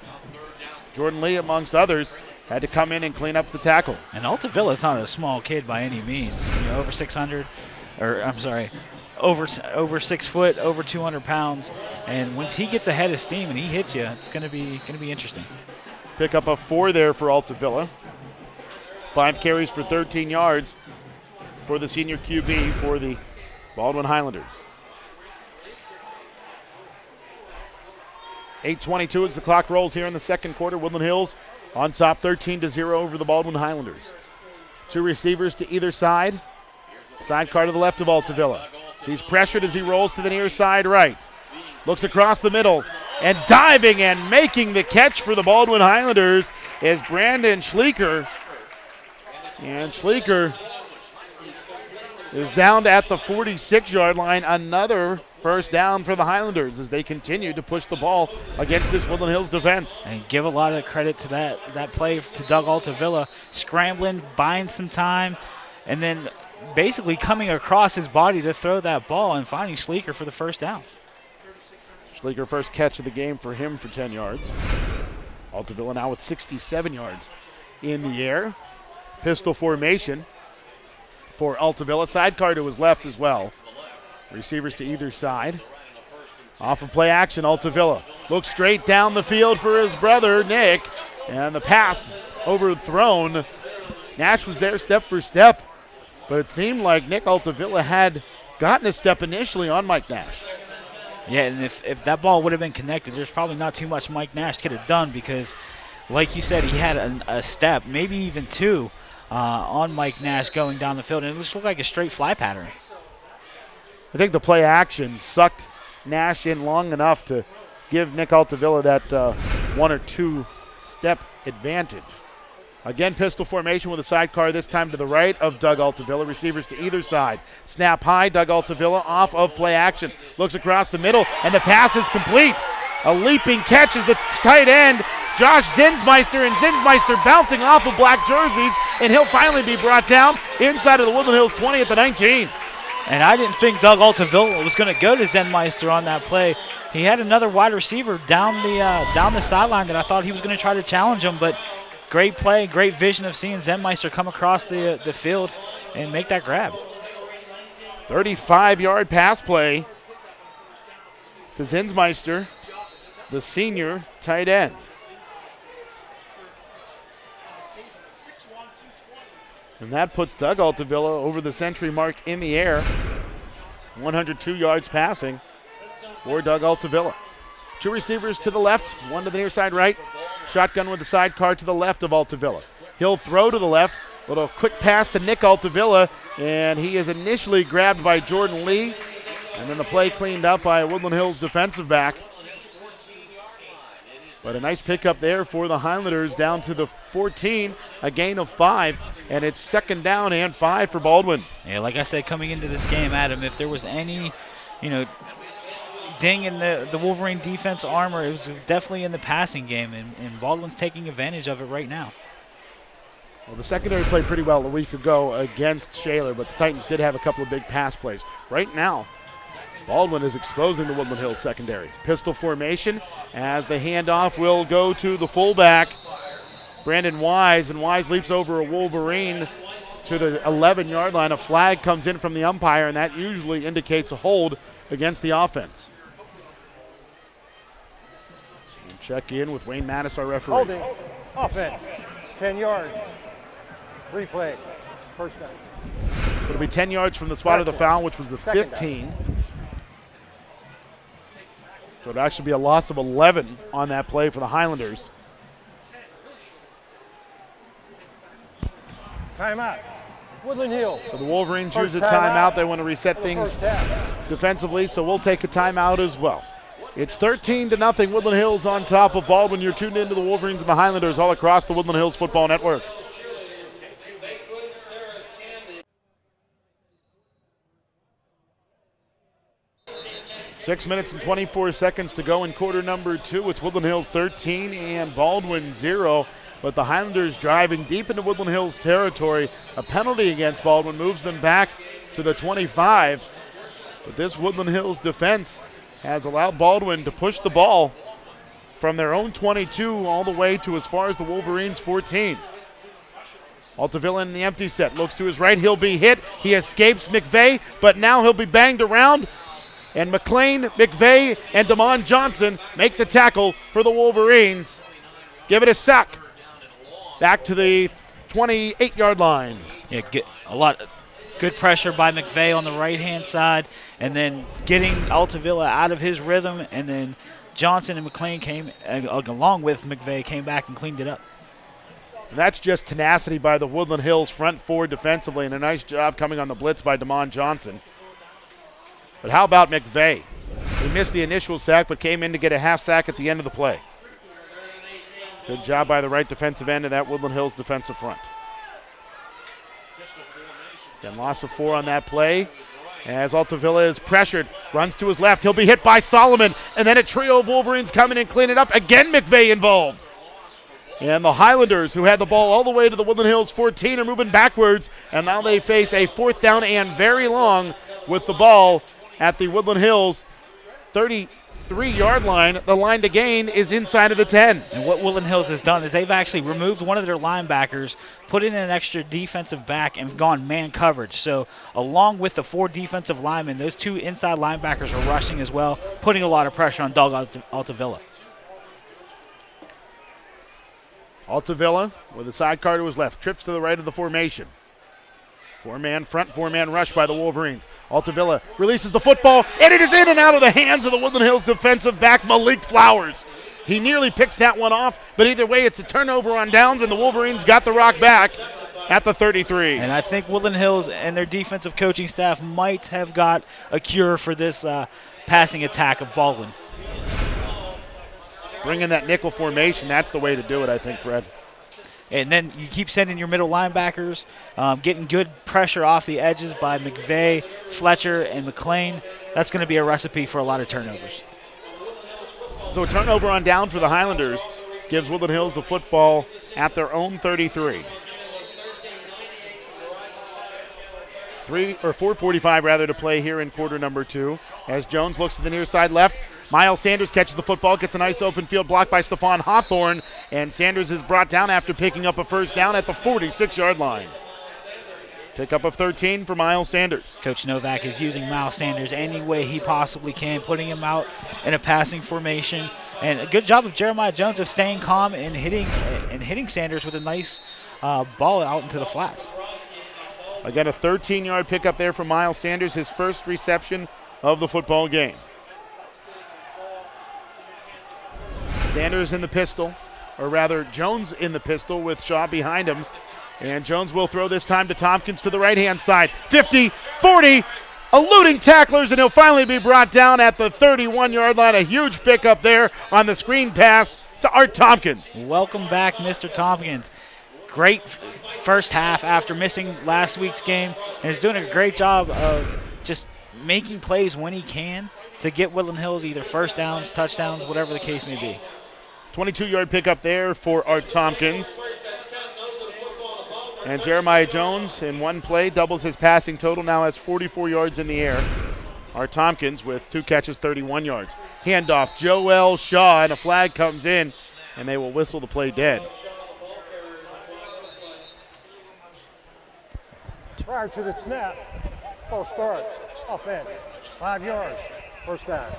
Jordan Lee, amongst others, had to come in and clean up the tackle. And Altavilla is not a small kid by any means. Over 600, over 6 foot, over 200 pounds. And once he gets ahead of steam and he hits you, it's going to be interesting. Pick up a 4 there for Altavilla. 5 carries for 13 yards for the senior QB for the Baldwin Highlanders. 8:22 as the clock rolls here in the second quarter. Woodland Hills on top 13-0 over the Baldwin Highlanders. Two receivers to either side. Sidecar to the left of Altavilla. He's pressured as he rolls to the near side right. Looks across the middle and diving and making the catch for the Baldwin Highlanders is Brandon Schleicher. And Schleicher is down at the 46-yard line. Another first down for the Highlanders as they continue to push the ball against this Woodland Hills defense. And give a lot of credit to that play to Doug Altavilla, scrambling, buying some time, and then basically coming across his body to throw that ball and finding Schleicher for the first down. Schleicher first catch of the game for him for 10 yards. Altavilla now with 67 yards in the air. Pistol formation for Altavilla. Sidecar to his left as well. Receivers to either side. Off of play action, Altavilla looks straight down the field for his brother, Nick. And the pass overthrown. Nash was there step for step. But it seemed like Nick Altavilla had gotten a step initially on Mike Nash. Yeah, and if that ball would have been connected, there's probably not too much Mike Nash could have done because, like you said, he had a step, maybe even two, on Mike Nash going down the field. And it just looked like a straight fly pattern. I think the play action sucked Nash in long enough to give Nick Altavilla that 1 or 2 step advantage. Again, pistol formation with a sidecar, this time to the right of Doug Altavilla. Receivers to either side. Snap high, Doug Altavilla off of play action. Looks across the middle, and the pass is complete. A leaping catch is the tight end, Josh Zinsmeister, and Zinsmeister bouncing off of black jerseys, and he'll finally be brought down inside of the Woodland Hills 20 at the 19. And I didn't think Doug Altavilla was going to go to Zinsmeister on that play. He had another wide receiver down the sideline that I thought he was going to try to challenge him, but great play, great vision of seeing Zenmeister come across the field and make that grab. 35-yard pass play to Zinsmeister, the senior tight end. And that puts Doug Altavilla over the century mark in the air. 102 yards passing for Doug Altavilla. Two receivers to the left, one to the near side right. Shotgun with the sidecar to the left of Altavilla. He'll throw to the left. Little quick pass to Nick Altavilla, and he is initially grabbed by Jordan Lee. And then the play cleaned up by a Woodland Hills defensive back. But a nice pickup there for the Highlanders down to the 14, a gain of 5, and it's second down and 5 for Baldwin. Yeah, like I said, coming into this game, Adam, if there was any, ding in the Wolverine defense armor, it was definitely in the passing game, and Baldwin's taking advantage of it right now. Well, the secondary played pretty well a week ago against Shaler, but the Titans did have a couple of big pass plays. Right now, Baldwin is exposing the Woodland Hills secondary. Pistol formation as the handoff will go to the fullback, Brandon Wise, and Wise leaps over a Wolverine to the 11-yard line. A flag comes in from the umpire, and that usually indicates a hold against the offense. We'll check in with Wayne Mattis, our referee. Holding, offense, 10 yards. Replay, first down. So it'll be 10 yards from the spot of the foul, which was the 15. So it'll actually be a loss of 11 on that play for the Highlanders. Timeout. Woodland Hills. So the Wolverines First use a timeout. They want to reset things defensively, so we'll take a timeout as well. It's 13-0, Woodland Hills on top of Baldwin. You're tuned into the Wolverines and the Highlanders all across the Woodland Hills Football Network. Six minutes and 24 seconds to go in quarter number 2. It's Woodland Hills 13 and Baldwin 0. But the Highlanders driving deep into Woodland Hills territory. A penalty against Baldwin moves them back to the 25. But this Woodland Hills defense has allowed Baldwin to push the ball from their own 22 all the way to as far as the Wolverines' 14. Altavilla in the empty set. Looks to his right. He'll be hit. He escapes McVeigh, but now he'll be banged around. And McLean, McVeigh, and Damon Johnson make the tackle for the Wolverines. Give it a sack. Back to the 28-yard line. Yeah, good pressure by McVeigh on the right-hand side, and then getting Altavilla out of his rhythm, and then Johnson and McLean came, along with McVeigh, came back and cleaned it up. And that's just tenacity by the Woodland Hills front four defensively, and a nice job coming on the blitz by Damon Johnson. But how about McVeigh? He missed the initial sack, but came in to get a half sack at the end of the play. Good job by the right defensive end of that Woodland Hills defensive front. Again, loss of 4 on that play. As Altavilla is pressured, runs to his left. He'll be hit by Solomon, and then a trio of Wolverines come in and clean it up. Again, McVeigh involved. And the Highlanders, who had the ball all the way to the Woodland Hills 14, are moving backwards, and now they face a 4th down and very long with the ball at the Woodland Hills 33-yard line. The line to gain is inside of the 10. And what Woodland Hills has done is they've actually removed one of their linebackers, put in an extra defensive back, and gone man coverage. So along with the 4 defensive linemen, those 2 inside linebackers are rushing as well, putting a lot of pressure on Doug Altavilla. Altavilla with a sidecar to his left, trips to the right of the formation. 4-man front, 4-man rush by the Wolverines. Altavilla releases the football, and it is in and out of the hands of the Woodland Hills defensive back, Malik Flowers. He nearly picks that one off, but either way, it's a turnover on downs, and the Wolverines got the rock back at the 33. And I think Woodland Hills and their defensive coaching staff might have got a cure for this passing attack of Baldwin. Bring in that nickel formation. That's the way to do it, I think, Fred. And then you keep sending your middle linebackers, getting good pressure off the edges by McVeigh, Fletcher, and McLean. That's going to be a recipe for a lot of turnovers. So a turnover on down for the Highlanders gives Woodland Hills the football at their own 33. 4:45 rather to play here in quarter number 2. As Jones looks to the near side left, Miles Sanders catches the football, gets a nice open field block by Stephon Hawthorne, and Sanders is brought down after picking up a first down at the 46-yard line. Pickup of 13 for Miles Sanders. Coach Novak is using Miles Sanders any way he possibly can, putting him out in a passing formation. And a good job of Jeremiah Jones of staying calm and hitting Sanders with a nice ball out into the flats. Again, a 13-yard pickup there for Miles Sanders, his first reception of the football game. Sanders in the pistol, or rather Jones in the pistol with Shaw behind him. And Jones will throw this time to Tompkins to the right-hand side. 50, 40, eluding tacklers, and he'll finally be brought down at the 31-yard line. A huge pickup there on the screen pass to Art Tompkins. Welcome back, Mr. Tompkins. Great first half after missing last week's game, and is doing a great job of just making plays when he can to get Woodland Hills either first downs, touchdowns, whatever the case may be. 22-yard pickup there for Art Tompkins. And Jeremiah Jones in one play doubles his passing total, now has 44 yards in the air. Art Tompkins with 2 catches, 31 yards. Handoff, Joel Shaw, and a flag comes in, and they will whistle the play dead. Prior to the snap, false start, offense, 5 yards, first down.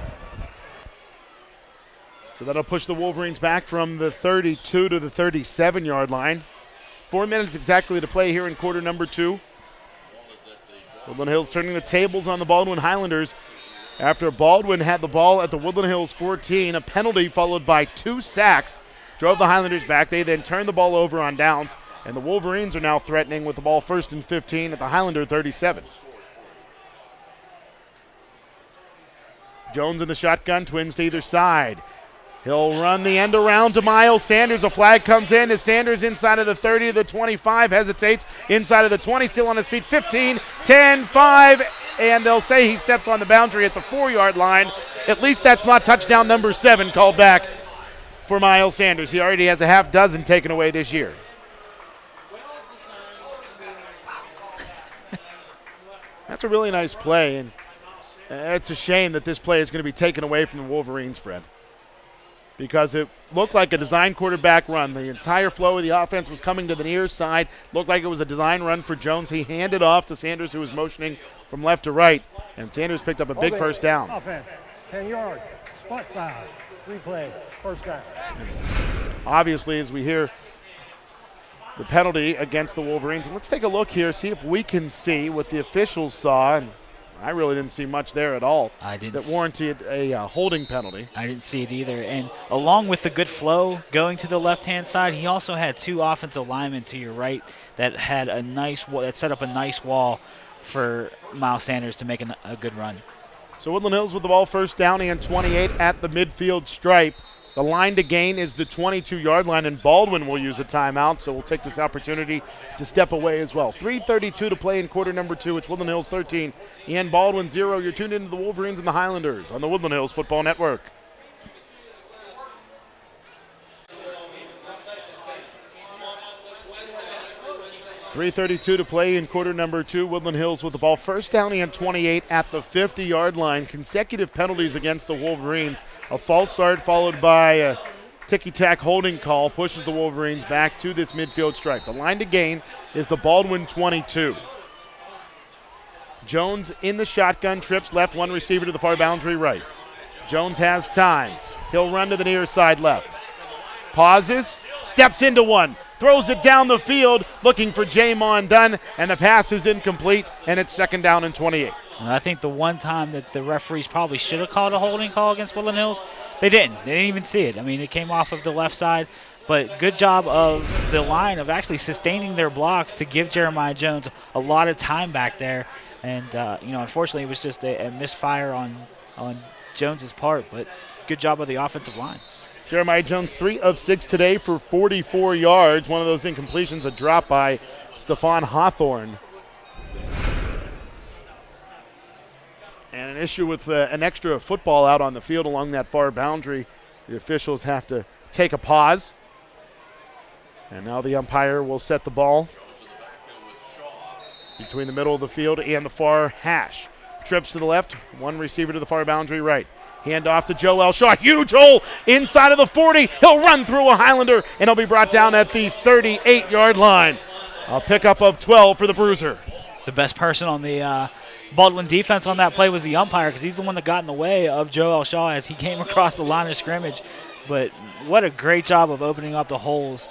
So that'll push the Wolverines back from the 32 to the 37-yard line. 4 minutes exactly to play here in quarter number 2. Woodland Hills turning the tables on the Baldwin Highlanders after Baldwin had the ball at the Woodland Hills 14. A penalty followed by 2 sacks drove the Highlanders back. They then turned the ball over on downs, and the Wolverines are now threatening with the ball 1st and 15 at the Highlander 37. Jones in the shotgun, twins to either side. He'll run the end around to Miles Sanders. A flag comes in as Sanders inside of the 30 to the 25, hesitates inside of the 20, still on his feet, 15, 10, 5, and they'll say he steps on the boundary at the 4-yard line. At least that's not touchdown number 7 called back for Miles Sanders. He already has a half dozen taken away this year. That's a really nice play, and it's a shame that this play is going to be taken away from the Wolverines, Fred, because it looked like a design quarterback run. The entire flow of the offense was coming to the near side. Looked like it was a design run for Jones. He handed off to Sanders, who was motioning from left to right, and Sanders picked up a big first down. Offense, 10 yards, spot foul, replay, first down. Obviously, as we hear the penalty against the Wolverines, and let's take a look here, see if we can see what the officials saw. And I really didn't see much there at all. I didn't. That warranted a holding penalty. I didn't see it either. And along with the good flow going to the left-hand side, he also had 2 offensive linemen to your right that had a nice that set up a nice wall for Miles Sanders to make a good run. So Woodland Hills with the ball, first down and 28 at the midfield stripe. The line to gain is the 22-yard line, and Baldwin will use a timeout, so we'll take this opportunity to step away as well. 3:32 to play in quarter number 2. It's Woodland Hills 13 and Baldwin 0. You're tuned into the Wolverines and the Highlanders on the Woodland Hills Football Network. .332 to play in quarter number 2. Woodland Hills with the ball, first down and 28 at the 50-yard line. Consecutive penalties against the Wolverines. A false start followed by a ticky-tack holding call pushes the Wolverines back to this midfield stripe. The line to gain is the Baldwin 22. Jones in the shotgun, trips left, one receiver to the far boundary right. Jones has time. He'll run to the near side left. Pauses, steps into one. Throws it down the field, looking for Jamon Dunn, and the pass is incomplete, and it's second down and 28. And I think the one time that the referees probably should have called a holding call against Woodland Hills, they didn't. They didn't even see it. I mean, it came off of the left side, but good job of the line of actually sustaining their blocks to give Jeremiah Jones a lot of time back there. And, unfortunately, it was just a misfire on Jones's part, but good job of the offensive line. Jeremiah Jones, 3 of 6 today for 44 yards. One of those incompletions, a drop by Stephon Hawthorne. And an issue with an extra football out on the field along that far boundary. The officials have to take a pause. And now the umpire will set the ball between the middle of the field and the far hash. Trips to the left, one receiver to the far boundary right. Hand off to Joel Shaw. Huge hole inside of the 40. He'll run through a Highlander, and he'll be brought down at the 38-yard line. A pickup of 12 for the Bruiser. The best person on the Baldwin defense on that play was the umpire, because he's the one that got in the way of Joel Shaw as he came across the line of scrimmage. But what a great job of opening up the holes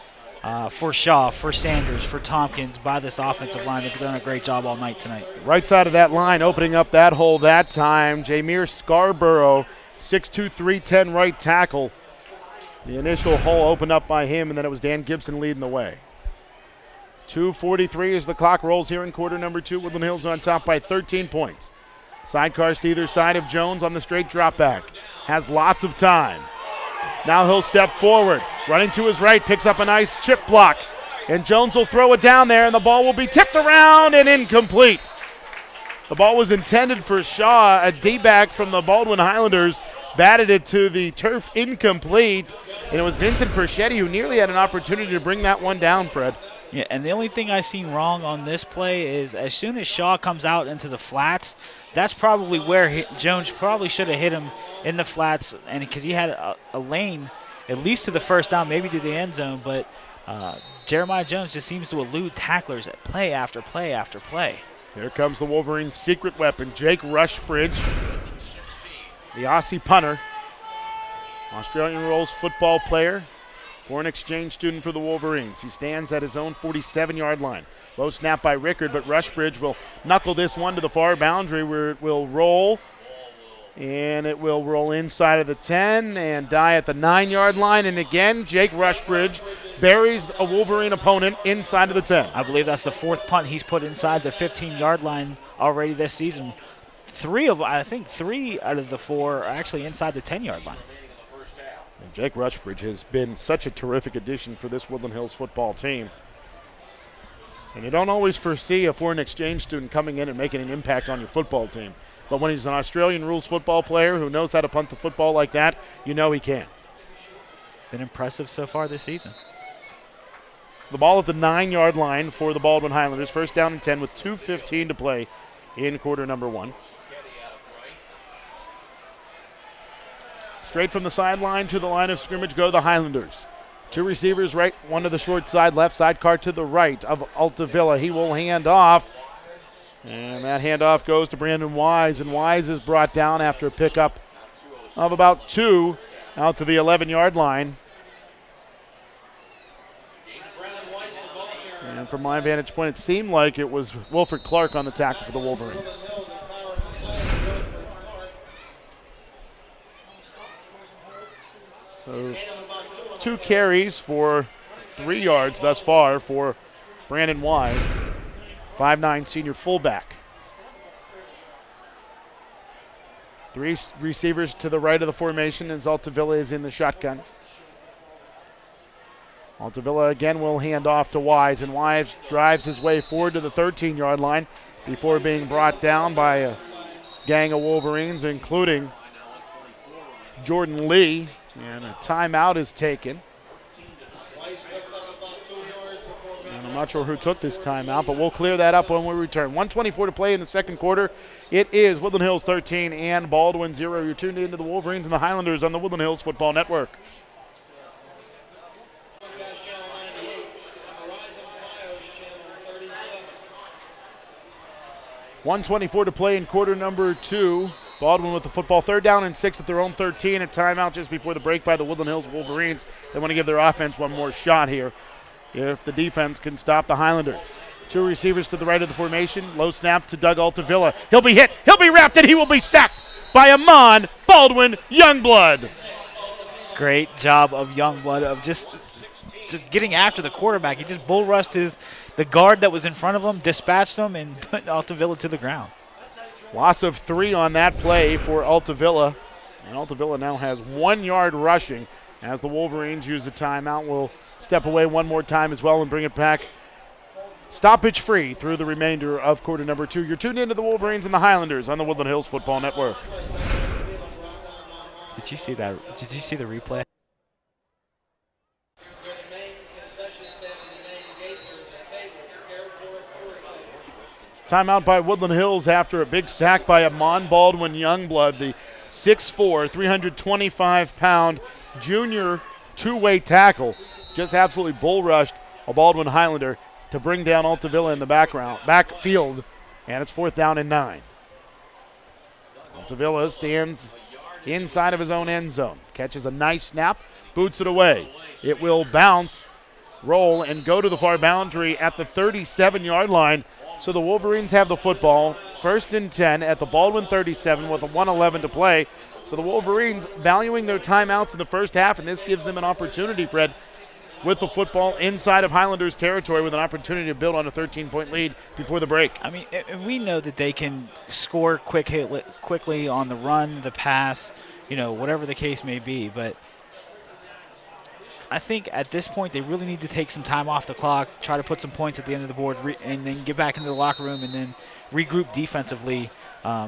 for Shaw, for Sanders, for Tompkins by this offensive line. They've done a great job all night tonight. Right side of that line, opening up that hole that time. Jameer Scarborough, 6'2", 310 right tackle. The initial hole opened up by him, and then it was Dan Gibson leading the way. 2:43 as the clock rolls here in quarter number 2. Woodland Hills on top by 13 points. Sidecars to either side of Jones on the straight drop back. Has lots of time. Now he'll step forward. Running to his right, picks up a nice chip block. And Jones will throw it down there, and the ball will be tipped around and incomplete. The ball was intended for Shaw. A D-back from the Baldwin Highlanders batted it to the turf, incomplete. And it was Vincent Perchetti who nearly had an opportunity to bring that one down, Fred. Yeah, and the only thing I seen wrong on this play is as soon as Shaw comes out into the flats, that's probably where Jones probably should have hit him in the flats, and because he had a lane at least to the first down, maybe to the end zone, but Jeremiah Jones just seems to elude tacklers at play after play after play. Here comes the Wolverines' secret weapon, Jake Rushbridge, the Aussie punter, Australian Rules football player, foreign exchange student for the Wolverines. He stands at his own 47-yard line. Low snap by Rickard, but Rushbridge will knuckle this one to the far boundary where it will roll. And it will roll inside of the 10 and die at the 9-yard line. And again, Jake Rushbridge buries a Wolverine opponent inside of the 10. I believe that's the 4th punt he's put inside the 15-yard line already this season. I think three out of the 4 are actually inside the 10-yard line. And Jake Rushbridge has been such a terrific addition for this Woodland Hills football team. And you don't always foresee a foreign exchange student coming in and making an impact on your football team. But when he's an Australian rules football player who knows how to punt the football like that, you know he can. Been impressive so far this season. The ball at the 9-yard line for the Baldwin Highlanders. First down and 10 with 2:15 to play in quarter number 1. Straight from the sideline to the line of scrimmage go the Highlanders. 2 receivers right, one to the short side, left side car to the right of Altavilla. He will hand off. And that handoff goes to Brandon Wise, and Wise is brought down after a pickup of about 2 out to the 11-yard line. And from my vantage point, it seemed like it was Wilfred Clark on the tackle for the Wolverines. So 2 carries for 3 yards thus far for Brandon Wise, 5'9" senior fullback. 3 receivers to the right of the formation as Altavilla is in the shotgun. Altavilla again will hand off to Wise, and Wise drives his way forward to the 13-yard line before being brought down by a gang of Wolverines, including Jordan Lee, and a timeout is taken. And I'm not sure who took this timeout, but we'll clear that up when we return. 1:24 to play in the second quarter. It is Woodland Hills 13 and Baldwin 0. You're tuned into the Wolverines and the Highlanders on the Woodland Hills Football Network. $1:24 to play in quarter number 2. Baldwin with the football, 3rd down and 6 at their own 13. A timeout just before the break by the Woodland Hills Wolverines. They want to give their offense one more shot here if the defense can stop the Highlanders. 2 receivers to the right of the formation. Low snap to Doug Altavilla. He'll be hit. He'll be wrapped, and he will be sacked by Amon Baldwin Youngblood. Great job of Youngblood of just getting after the quarterback. He just bull rushed the guard that was in front of him, dispatched him, and put Altavilla to the ground. Loss of 3 on that play for Altavilla. And Altavilla now has 1 yard rushing as the Wolverines use the timeout. We'll step away one more time as well and bring it back stoppage free through the remainder of quarter number 2. You're tuned into the Wolverines and the Highlanders on the Woodland Hills Football Network. Did you see that? Did you see the replay? Timeout by Woodland Hills after a big sack by Amon Baldwin Youngblood, the 6'4", 325-pound junior two-way tackle. Just absolutely bull rushed a Baldwin Highlander to bring down Altavilla in the backfield, and it's 4th down and 9. Altavilla stands inside of his own end zone, catches a nice snap, boots it away. It will bounce, roll, and go to the far boundary at the 37-yard line. So the Wolverines have the football, 1st and 10 at the Baldwin 37 with a 1:11 to play. So the Wolverines valuing their timeouts in the first half, and this gives them an opportunity, Fred, with the football inside of Highlanders territory with an opportunity to build on a 13-point lead before the break. I mean, we know that they can score quickly on the run, the pass, whatever the case may be, but I think at this point they really need to take some time off the clock, try to put some points at the end of the board, and then get back into the locker room and then regroup defensively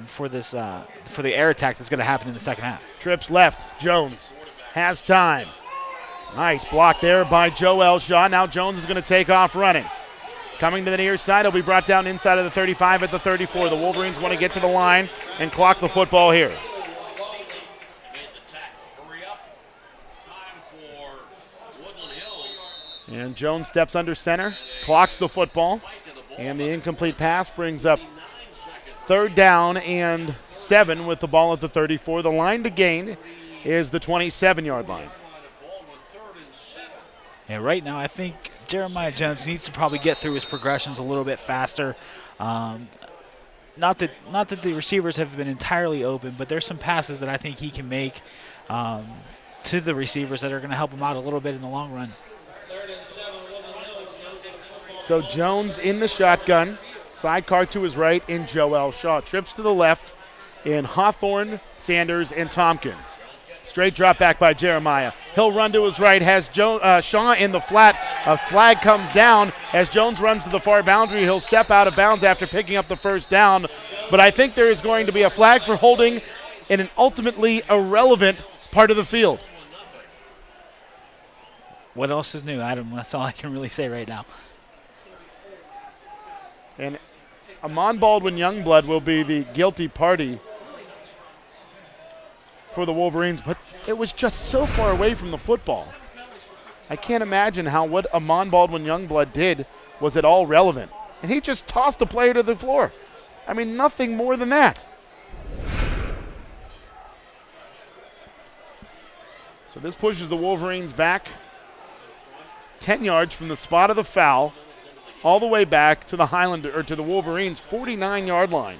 for the air attack that's going to happen in the second half. Trips left. Jones has time. Nice block there by Joel Shaw. Now Jones is going to take off running. Coming to the near side, he'll be brought down inside of the 35 at the 34. The Wolverines want to get to the line and clock the football here. And Jones steps under center, clocks the football, and the incomplete pass brings up 3rd down and 7 with the ball at the 34. The line to gain is the 27-yard line. And right now I think Jeremiah Jones needs to probably get through his progressions a little bit faster. Not that the receivers have been entirely open, but there's some passes that I think he can make to the receivers that are going to help him out a little bit in the long run. So Jones in the shotgun, sidecar to his right in Joel Shaw. Trips to the left in Hawthorne, Sanders, and Tompkins. Straight drop back by Jeremiah. He'll run to his right, has Shaw in the flat. A flag comes down as Jones runs to the far boundary. He'll step out of bounds after picking up the 1st down. But I think there is going to be a flag for holding in an ultimately irrelevant part of the field. What else is new, Adam? That's all I can really say right now. And Amon Baldwin Youngblood will be the guilty party for the Wolverines, but it was just so far away from the football. I can't imagine how what Amon Baldwin Youngblood did was at all relevant. And he just tossed the player to the floor. I mean, nothing more than that. So this pushes the Wolverines back 10 yards from the spot of the foul, all the way back to the Wolverines' 49-yard line.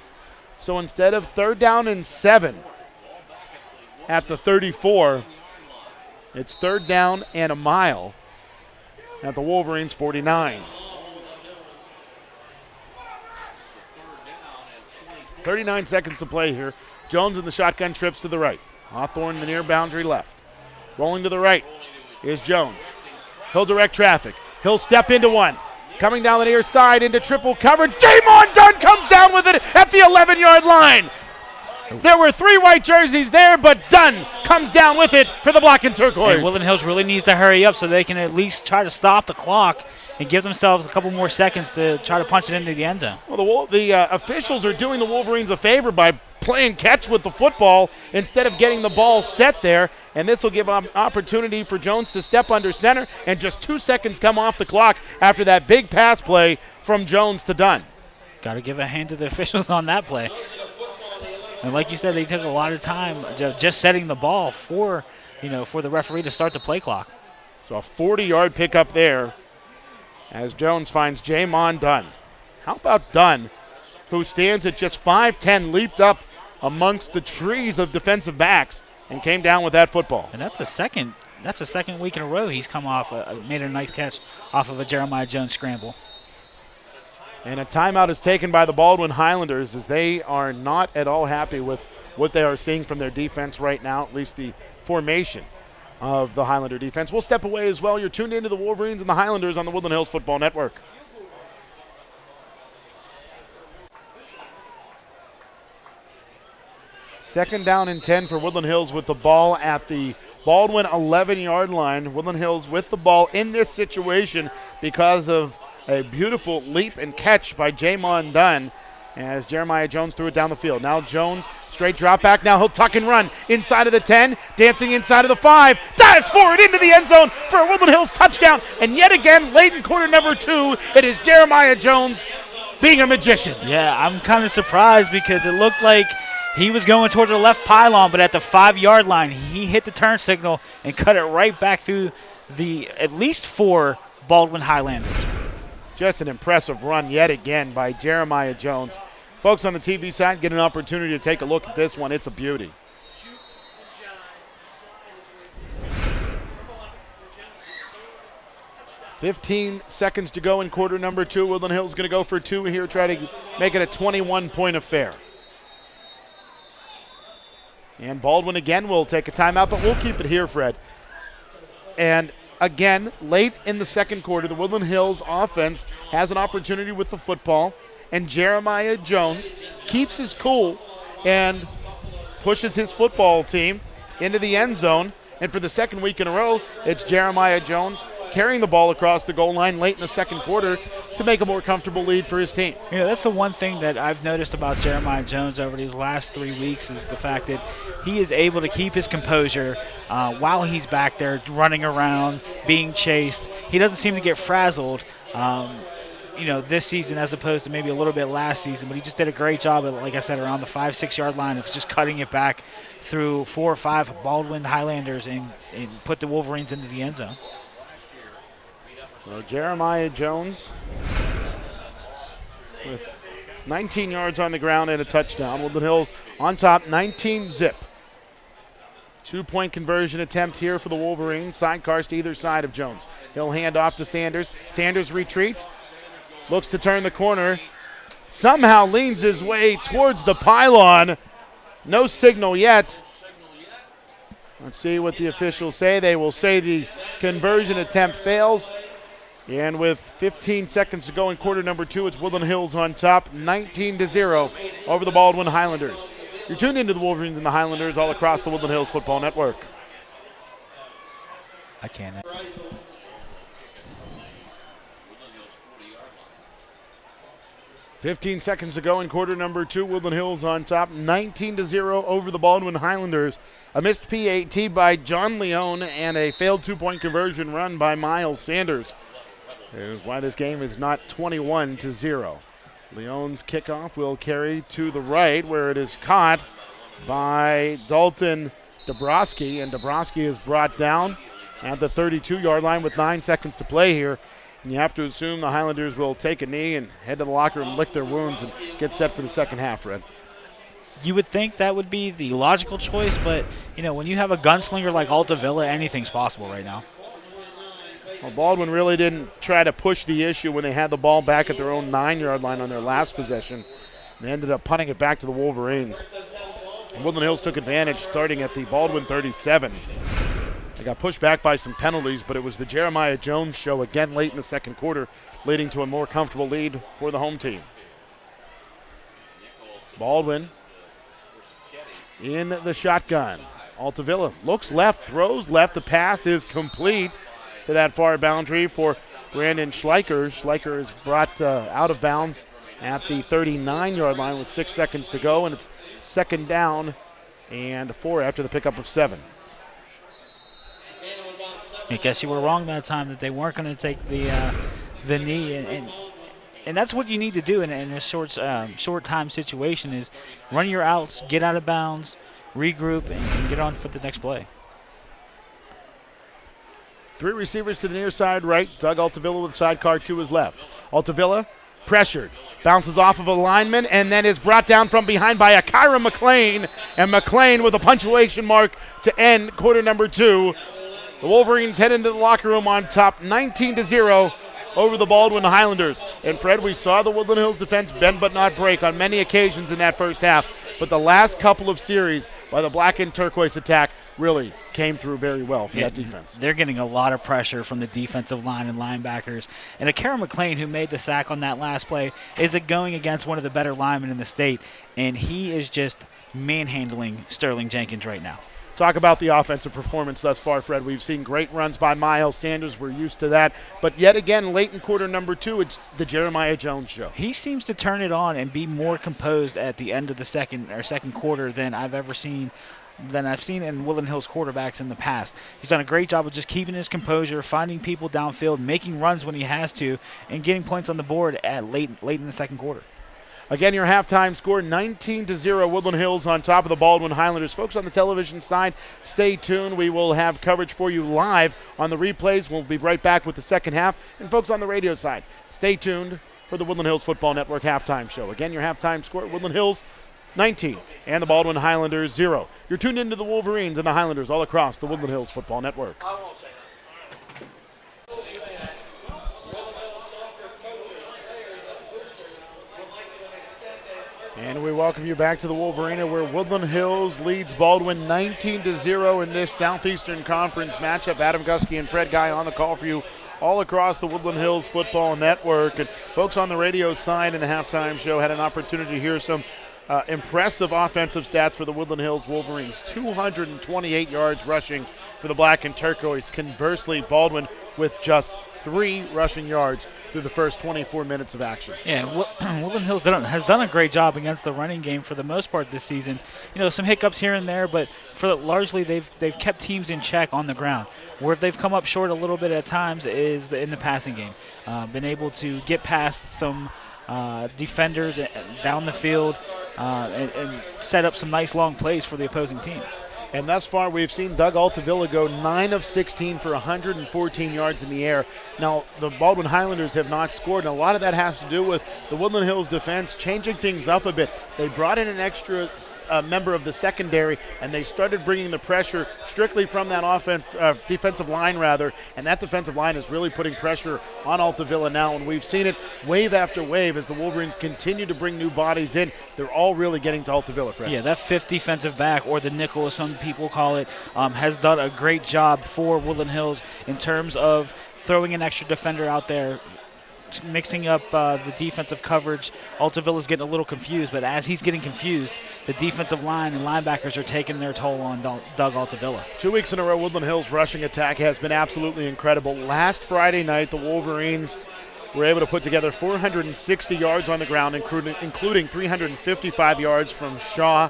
So instead of 3rd down and 7 at the 34, It's 3rd down and a mile at the Wolverines 49. 39 seconds to play here. Jones in the shotgun trips to the right. Hawthorne the near boundary left. Rolling to the right is Jones. He'll direct traffic. He'll step into one. Coming down the near side into triple coverage. Jamon Dunn comes down with it at the 11-yard line. There were 3 white jerseys there, but Dunn comes down with it for the black and turquoise. And Woodland Hills really needs to hurry up so they can at least try to stop the clock and give themselves a couple more seconds to try to punch it into the end zone. Well, the officials are doing the Wolverines a favor by playing catch with the football instead of getting the ball set there, and this will give an opportunity for Jones to step under center, and just 2 seconds come off the clock after that big pass play from Jones to Dunn. Got to give a hand to the officials on that play. And like you said, they took a lot of time just setting the ball for the referee to start the play clock. So a 40-yard pickup there as Jones finds Jamon Dunn. How about Dunn, who stands at just 5'10", leaped up amongst the trees of defensive backs and came down with that football. And that's a second week in a row he's come off, made a nice catch off of a Jeremiah Jones scramble. And a timeout is taken by the Baldwin Highlanders as they are not at all happy with what they are seeing from their defense right now, at least the formation of the Highlander defense. We'll step away as well. You're tuned into the Wolverines and the Highlanders on the Woodland Hills Football Network. Second down and 10 for Woodland Hills with the ball at the Baldwin 11-yard line. Woodland Hills with the ball in this situation because of a beautiful leap and catch by Jamon Dunn as Jeremiah Jones threw it down the field. Now Jones, straight drop back. Now he'll tuck and run inside of the 10, dancing inside of the 5, dives forward into the end zone for a Woodland Hills touchdown. And yet again, late in quarter number 2, it is Jeremiah Jones being a magician. Yeah, I'm kind of surprised because it looked like he was going toward the left pylon, but at the 5-yard line, he hit the turn signal and cut it right back through the at least 4 Baldwin Highlanders. Just an impressive run yet again by Jeremiah Jones. Folks on the TV side get an opportunity to take a look at this one. It's a beauty. .15 seconds to go in quarter number 2. Woodland Hills going to go for 2 here, try to make it a 21-point affair. And Baldwin again will take a timeout, but we'll keep it here, Fred. And again, late in the second quarter, the Woodland Hills offense has an opportunity with the football, and Jeremiah Jones keeps his cool and pushes his football team into the end zone. And for the second week in a row, it's Jeremiah Jones carrying the ball across the goal line late in the second quarter to make a more comfortable lead for his team. You know, that's the one thing that I've noticed about Jeremiah Jones over these last 3 weeks is the fact that he is able to keep his composure while he's back there running around, being chased. He doesn't seem to get frazzled, this season as opposed to maybe a little bit last season, but he just did a great job, like I said, around the 5-6 yard line of just cutting it back through 4 or 5 Baldwin Highlanders and put the Wolverines into the end zone. So Jeremiah Jones with 19 yards on the ground and a touchdown. Woodland Hills on top, 19-zip. 2-point conversion attempt here for the Wolverines. Sidecars to either side of Jones. He'll hand off to Sanders. Sanders retreats, looks to turn the corner, somehow leans his way towards the pylon. No signal yet. Let's see what the officials say. They will say the conversion attempt fails. And with 15 seconds to go in quarter number 2, it's Woodland Hills on top, 19-0 over the Baldwin Highlanders. You're tuned into the Wolverines and the Highlanders all across the Woodland Hills Football Network. I can't. 15 seconds to go in quarter number 2. Woodland Hills on top, 19-0 over the Baldwin Highlanders. A missed PAT by John Leone and a failed 2-point conversion run by Miles Sanders. Here's why this game is not 21-0. Leone's kickoff will carry to the right where it is caught by Dalton Dabrowski, and Dabrowski is brought down at the 32-yard line with 9 seconds to play here. And you have to assume the Highlanders will take a knee and head to the locker room, lick their wounds, and get set for the second half, Red. You would think that would be the logical choice, but, when you have a gunslinger like Altavilla, anything's possible right now. Well, Baldwin really didn't try to push the issue when they had the ball back at their own 9-yard line on their last possession. They ended up punting it back to the Wolverines. Woodland Hills took advantage starting at the Baldwin 37. They got pushed back by some penalties, but it was the Jeremiah Jones show again late in the second quarter, leading to a more comfortable lead for the home team. Baldwin in the shotgun. Altavilla looks left, throws left. The pass is complete to that far boundary for Brandon Schleicher. Schleicher is brought out of bounds at the 39-yard line with 6 seconds to go, and it's second down and 4 after the pickup of 7. I guess you were wrong that time that they weren't going to take the knee, and that's what you need to do in a short time situation is run your outs, get out of bounds, regroup, and get on for the next play. 3 receivers to the near side right. Doug Altavilla with sidecar to his left. Altavilla pressured, bounces off of a lineman, and then is brought down from behind by Akira McLean. And McLean with a punctuation mark to end quarter number 2. The Wolverines head into the locker room on top 19-0 over the Baldwin Highlanders. And Fred, we saw the Woodland Hills defense bend but not break on many occasions in that first half. But the last couple of series by the black and turquoise attack really came through very well for that defense. They're getting a lot of pressure from the defensive line and linebackers. And Akira McLean, who made the sack on that last play, is going against one of the better linemen in the state. And he is just manhandling Sterling Jenkins right now. Talk about the offensive performance thus far, Fred. We've seen great runs by Miles Sanders. We're used to that. But yet again, late in quarter number 2, it's the Jeremiah Jones show. He seems to turn it on and be more composed at the end of the second quarter than I've seen in Woodland Hills quarterbacks in the past. He's done a great job of just keeping his composure, finding people downfield, making runs when he has to, and getting points on the board at late in the second quarter. Again, your halftime score, 19-0, Woodland Hills on top of the Baldwin Highlanders. Folks on the television side, stay tuned. We will have coverage for you live on the replays. We'll be right back with the second half. And folks on the radio side, stay tuned for the Woodland Hills Football Network halftime show. Again, your halftime score, Woodland Hills 19 and the Baldwin Highlanders 0. You're tuned into the Wolverines and the Highlanders all across the Woodland Hills Football Network. And we welcome you back to the Wolverina, where Woodland Hills leads Baldwin 19-0 in this Southeastern Conference matchup. Adam Gusky and Fred Guy on the call for you all across the Woodland Hills Football Network. And folks on the radio side in the halftime show had an opportunity to hear some impressive offensive stats for the Woodland Hills Wolverines. 228 yards rushing for the black and turquoise. Conversely, Baldwin with just 3 rushing yards through the first 24 minutes of action. Yeah, Woodland Hills has done a great job against the running game for the most part this season. Some hiccups here and there, but largely they've kept teams in check on the ground. Where they've come up short a little bit at times is in the passing game. Been able to get past some defenders down the field and set up some nice long plays for the opposing team. And thus far, we've seen Doug Altavilla go 9 of 16 for 114 yards in the air. Now, the Baldwin Highlanders have not scored, and a lot of that has to do with the Woodland Hills defense changing things up a bit. They brought in an extra member of the secondary, and they started bringing the pressure strictly from that defensive line, and that defensive line is really putting pressure on Altavilla now, and we've seen it wave after wave as the Wolverines continue to bring new bodies in. They're all really getting to Altavilla, Fred. Yeah, that fifth defensive back, or the nickel as some people call it, has done a great job for Woodland Hills in terms of throwing an extra defender out there, mixing up the defensive coverage. Altavilla's getting a little confused, but as he's getting confused, the defensive line and linebackers are taking their toll on Doug Altavilla. 2 weeks in a row, Woodland Hills' rushing attack has been absolutely incredible. Last Friday night, the Wolverines were able to put together 460 yards on the ground, including 355 yards from Shaw,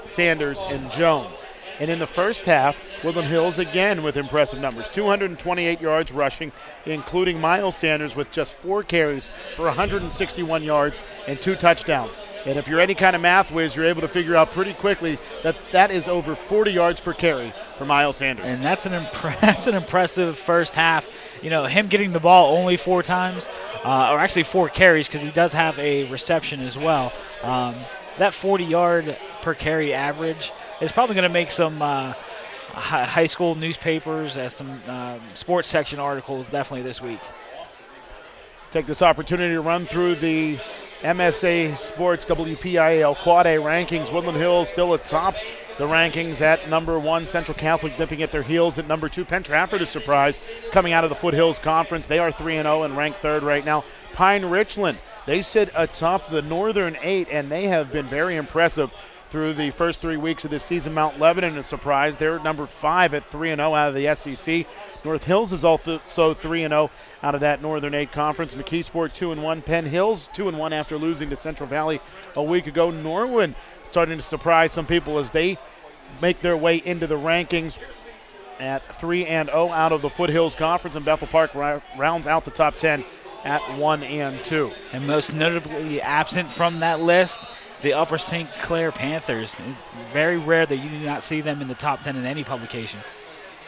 Sanders, and Jones. And in the first half, Woodland Hills again with impressive numbers. 228 yards rushing, including Miles Sanders with just 4 carries for 161 yards and 2 touchdowns. And if you're any kind of math whiz, you're able to figure out pretty quickly that is over 40 yards per carry for Miles Sanders. And that's an impressive first half. Him getting the ball only 4 times, or actually 4 carries, because he does have a reception as well. that 40-yard per carry average is probably going to make some high school newspapers, some sports section articles definitely this week. Take this opportunity to run through the MSA Sports WPIAL Quad A rankings. Woodland Hills still atop the rankings at number 1. Central Catholic nipping at their heels at number 2. Penn Trafford is surprised coming out of the Foothills Conference. They are 3-0 and ranked 3rd right now. Pine Richland, they sit atop the Northern 8, and they have been very impressive through the first 3 weeks of this season. Mount Lebanon is surprised. They're number 5 at 3-0 out of the SEC. North Hills is also 3-0 out of that Northern 8 conference. McKeesport 2-1. Penn Hills 2-1 after losing to Central Valley a week ago. Norwin starting to surprise some people as they make their way into the rankings at 3-0 out of the Foothills Conference, and Bethel Park rounds out the top 10 at 1-2. And most notably absent from that list, the Upper St. Clair Panthers. It's very rare that you do not see them in the top 10 in any publication.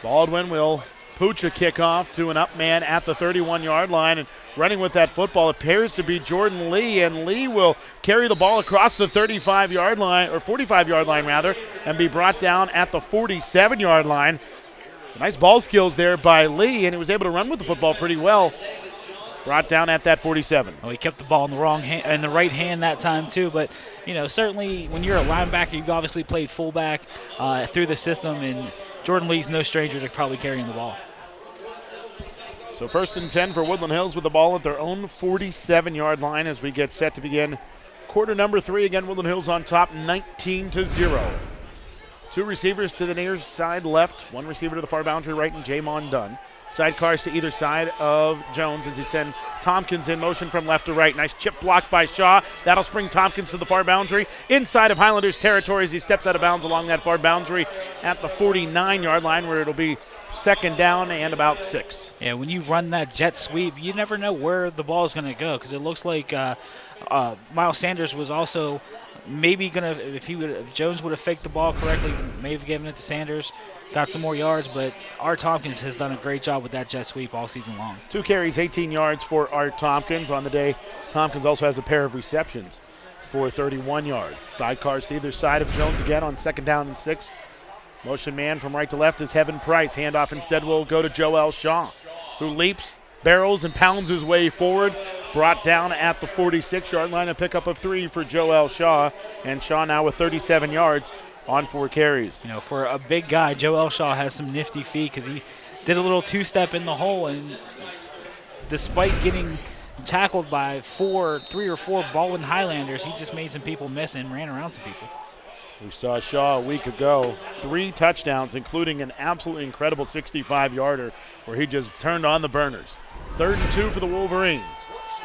Baldwin will pooch a kickoff to an up man at the 31-yard line, and running with that football appears to be Jordan Lee, and Lee will carry the ball across the 35-yard line, or 45-yard line rather, and be brought down at the 47-yard line. Nice ball skills there by Lee, and he was able to run with the football pretty well. Brought down at that 47. Oh, he kept the ball in the wrong hand, in the right hand that time too. But certainly when you're a linebacker, you've obviously played fullback through the system, and Jordan Lee's no stranger to probably carrying the ball. So 1st and 10 for Woodland Hills with the ball at their own 47-yard line as we get set to begin quarter number 3. Again, Woodland Hills on top, 19-0. 2 receivers to the near side left, 1 receiver to the far boundary right, and Jamon Dunn. Sidecars to either side of Jones as he sends Tompkins in motion from left to right. Nice chip block by Shaw. That'll spring Tompkins to the far boundary. Inside of Highlanders territory as he steps out of bounds along that far boundary at the 49-yard line, where it'll be 2nd down and about 6. Yeah, when you run that jet sweep, you never know where the ball is going to go, because it looks like Miles Sanders was also maybe going to, if Jones would have faked the ball correctly, may have given it to Sanders, got some more yards, but Art Tompkins has done a great job with that jet sweep all season long. 2 carries, 18 yards for Art Tompkins. On the day, Tompkins also has a pair of receptions for 31 yards. Sidecars to either side of Jones again on 2nd down and 6. Motion man from right to left is Heaven Price. Handoff instead will go to Joel Shaw, who leaps, barrels, and pounds his way forward. Brought down at the 46-yard line, a pickup of 3 for Joel Shaw, and Shaw now with 37 yards on 4 carries. For a big guy, Joel Shaw has some nifty feet because he did a little 2-step in the hole, and despite getting tackled by 3 or 4 Baldwin Highlanders, he just made some people miss and ran around some people. We saw Shaw a week ago, 3 touchdowns, including an absolutely incredible 65-yarder where he just turned on the burners. 3rd and 2 for the Wolverines.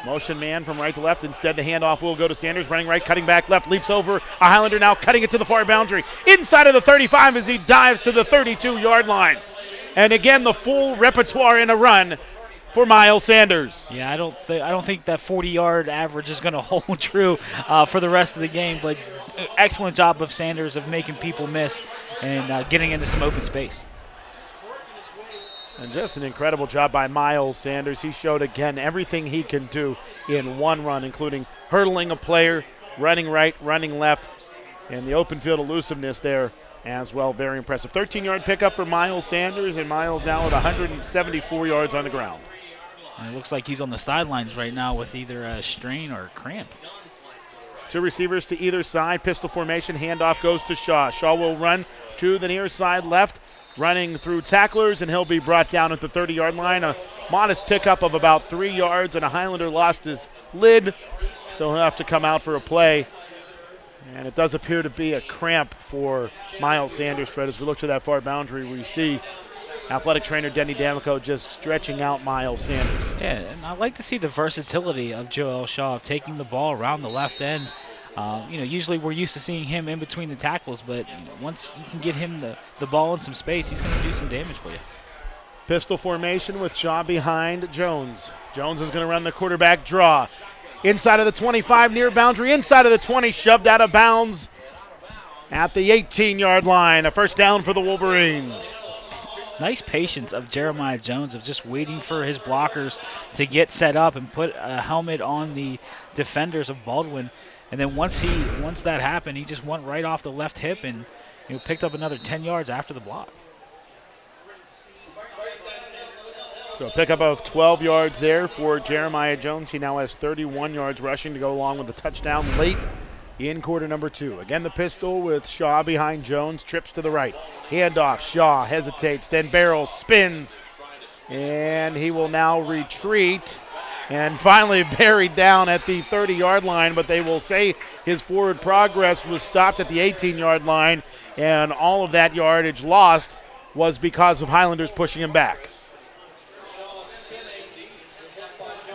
Motion man from right to left. Instead, the handoff will go to Sanders, running right, cutting back left, leaps over a Highlander now, cutting it to the far boundary. Inside of the 35 as he dives to the 32-yard line. And again, the full repertoire in a run for Miles Sanders. Yeah, I don't think that 40-yard average is going to hold true for the rest of the game, but excellent job of Sanders of making people miss and getting into some open space. And just an incredible job by Miles Sanders. He showed again everything he can do in one run, including hurdling a player, running right, running left, and the open field elusiveness there as well. Very impressive. 13-yard pickup for Miles Sanders, and Miles now with 174 yards on the ground. And it looks like he's on the sidelines right now with either a strain or a cramp. 2 receivers to either side. Pistol formation. Handoff goes to Shaw. Shaw will run to the near side left, running through tacklers, and he'll be brought down at the 30-yard line. A modest pickup of about 3 yards, and a Highlander lost his lid, so he'll have to come out for a play. And it does appear to be a cramp for Miles Sanders, Fred, as we look to that far boundary where you see athletic trainer Denny D'Amico just stretching out Miles Sanders. Yeah, and I like to see the versatility of Joel Shaw of taking the ball around the left end. Usually we're used to seeing him in between the tackles, but once you can get him the ball in some space, he's going to do some damage for you. Pistol formation with Shaw behind Jones. Jones is going to run the quarterback draw. Inside of the 25, near boundary, inside of the 20, shoved out of bounds at the 18-yard line. A first down for the Wolverines. Nice patience of Jeremiah Jones of just waiting for his blockers to get set up and put a helmet on the defenders of Baldwin. And then once that happened, he just went right off the left hip and picked up another 10 yards after the block. So a pickup of 12 yards there for Jeremiah Jones. He now has 31 yards rushing to go along with the touchdown late in quarter number 2. Again, the pistol with Shaw behind Jones. Trips to the right. Handoff. Shaw hesitates, then barrels, spins. And he will now retreat. And finally buried down at the 30-yard line, but they will say his forward progress was stopped at the 18-yard line, and all of that yardage lost was because of Highlanders pushing him back.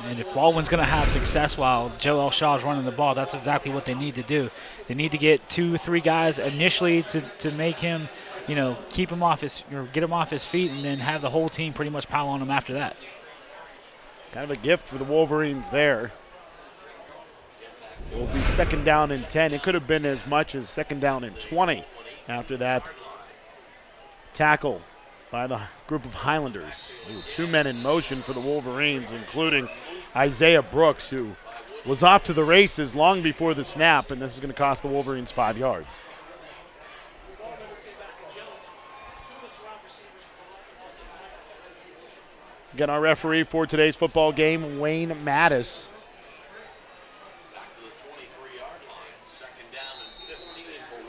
And if Baldwin's going to have success while Joel Shaw is running the ball, that's exactly what they need to do. They need to get 2-3 guys initially to make him, keep him off get him off his feet, and then have the whole team pretty much pile on him after that. Kind of a gift for the Wolverines there. It will be 2nd down and 10. It could have been as much as 2nd down and 20 after that tackle by the group of Highlanders. 2 men in motion for the Wolverines, including Isaiah Brooks, who was off to the races long before the snap, and this is going to cost the Wolverines 5 yards. Again, our referee for today's football game, Wayne Mattis.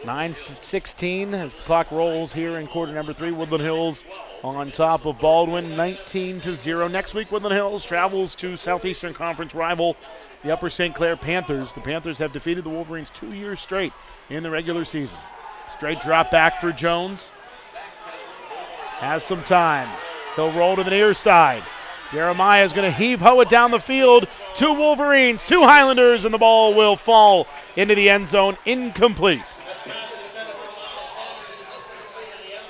9:16 as the clock rolls here in quarter number 3. Woodland Hills on top of Baldwin, 19-0. Next week, Woodland Hills travels to Southeastern Conference rival, the Upper St. Clair Panthers. The Panthers have defeated the Wolverines 2 years straight in the regular season. Straight drop back for Jones. Has some time. He'll roll to the near side. Jeremiah is going to heave-ho it down the field. 2 Wolverines, 2 Highlanders, and the ball will fall into the end zone, incomplete.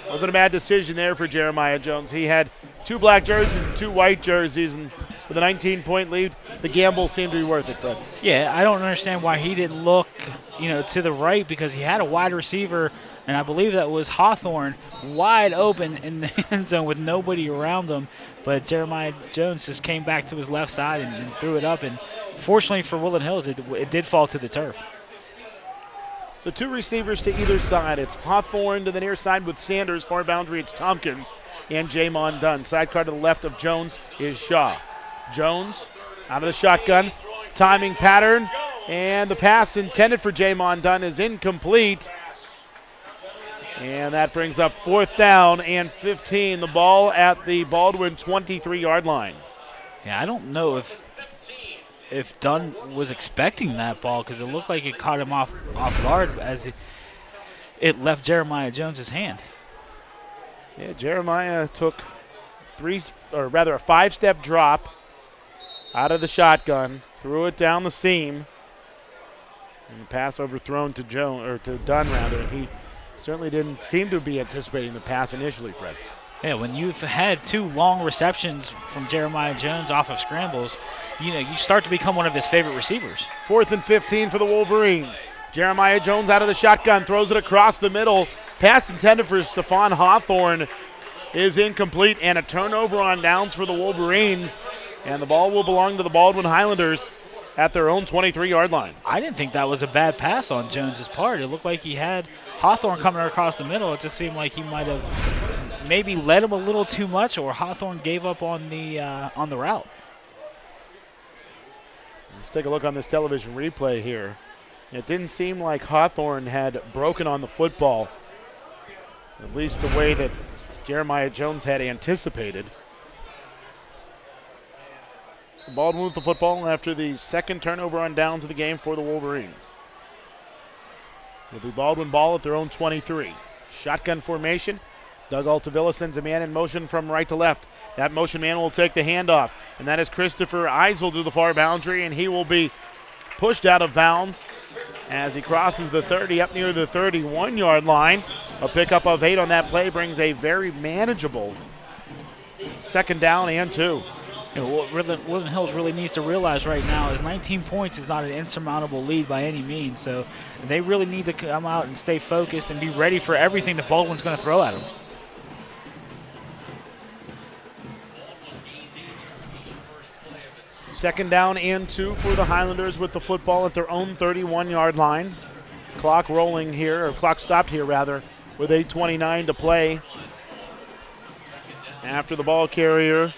Wasn't a bad decision there for Jeremiah Jones. He had 2 black jerseys and 2 white jerseys, and with a 19-point lead, the gamble seemed to be worth it, Fred. Yeah, I don't understand why he didn't look, to the right, because he had a wide receiver, and I believe that was Hawthorne, wide open in the end zone with nobody around him. But Jeremiah Jones just came back to his left side and threw it up, and fortunately for Woodland Hills, it did fall to the turf. So 2 receivers to either side. It's Hawthorne to the near side with Sanders. Far boundary, it's Tompkins and Jamon Dunn. Sidecar to the left of Jones is Shaw. Jones out of the shotgun. Timing pattern. And the pass intended for Jamon Dunn is incomplete. And that brings up 4th down and 15. The ball at the Baldwin 23-yard line. Yeah, I don't know if Dunn was expecting that ball, because it looked like it caught him off guard as it left Jeremiah Jones' hand. Yeah, Jeremiah took a 5-step drop out of the shotgun, threw it down the seam, and the pass overthrown to Dunn rather. He certainly didn't seem to be anticipating the pass initially, Fred. Yeah, when you've had 2 long receptions from Jeremiah Jones off of scrambles, you start to become one of his favorite receivers. 4th and 15 for the Wolverines. Jeremiah Jones out of the shotgun, throws it across the middle. Pass intended for Stephon Hawthorne is incomplete, and a turnover on downs for the Wolverines. And the ball will belong to the Baldwin Highlanders at their own 23-yard line. I didn't think that was a bad pass on Jones' part. It looked like he had Hawthorne coming across the middle. It just seemed like he might have maybe led him a little too much, or Hawthorne gave up on the route. Let's take a look on this television replay here. It didn't seem like Hawthorne had broken on the football, at least the way that Jeremiah Jones had anticipated. Baldwin with the football after the 2nd turnover on downs of the game for the Wolverines. It'll be Baldwin ball at their own 23. Shotgun formation. Doug Altavilla sends a man in motion from right to left. That motion man will take the handoff, and that is Christopher Eisel to the far boundary, and he will be pushed out of bounds as he crosses the 30 up near the 31-yard line. A pickup of 8 on that play brings a very manageable 2nd down and 2. What Woodland Hills really needs to realize right now is 19 points is not an insurmountable lead by any means. So they really need to come out and stay focused and be ready for everything that Baldwin's going to throw at them. Second down and 2 for the Highlanders with the football at their own 31-yard line. Clock rolling here, or clock stopped here rather, with 8:29 to play. After the ball carrier,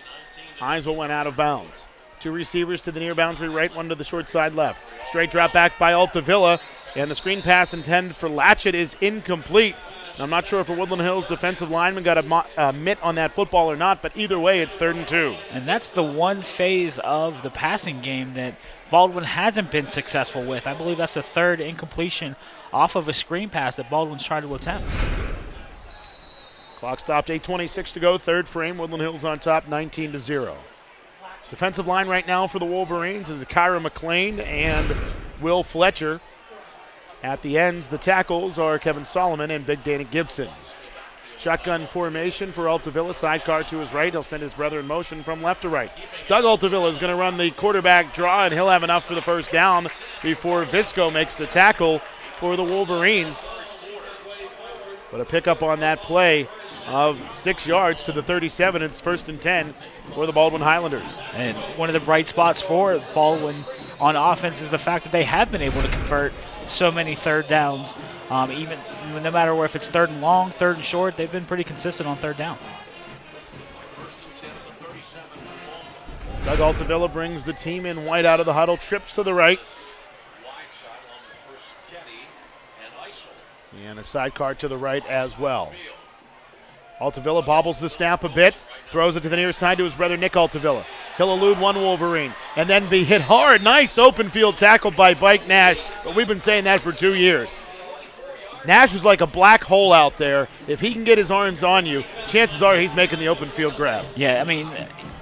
Heisel went out of bounds. 2 receivers to the near boundary right, 1 to the short side left. Straight drop back by Altavilla, and the screen pass intended for Latchett is incomplete. I'm not sure if a Woodland Hills defensive lineman got a mitt on that football or not, but either way, it's 3rd and 2. And that's the one phase of the passing game that Baldwin hasn't been successful with. I believe that's the 3rd incompletion off of a screen pass that Baldwin's trying to attempt. Clock stopped, 8:26 to go, 3rd frame. Woodland Hills on top, 19-0. Defensive line right now for the Wolverines is Kyra McLean and Will Fletcher. At the ends, the tackles are Kevin Solomon and Big Dana Gibson. Shotgun formation for Altavilla. Sidecar to his right. He'll send his brother in motion from left to right. Doug Altavilla is going to run the quarterback draw, and he'll have enough for the first down before Visco makes the tackle for the Wolverines. But a pickup on that play of 6 yards to the 37. It's 1st and 10 for the Baldwin Highlanders. And one of the bright spots for Baldwin on offense is the fact that they have been able to convert so many 3rd downs. Even no matter if it's 3rd and long, 3rd and short, they've been pretty consistent on 3rd down. Doug Altavilla brings the team in white out of the huddle, trips to the right. And a sidecar to the right as well. Altavilla bobbles the snap a bit, throws it to the near side to his brother Nick Altavilla. He'll elude one Wolverine and then be hit hard. Nice open field tackle by Bike Nash, but we've been saying that for 2 years. Nash was like a black hole out there. If he can get his arms on you, chances are he's making the open field grab. Yeah, I mean,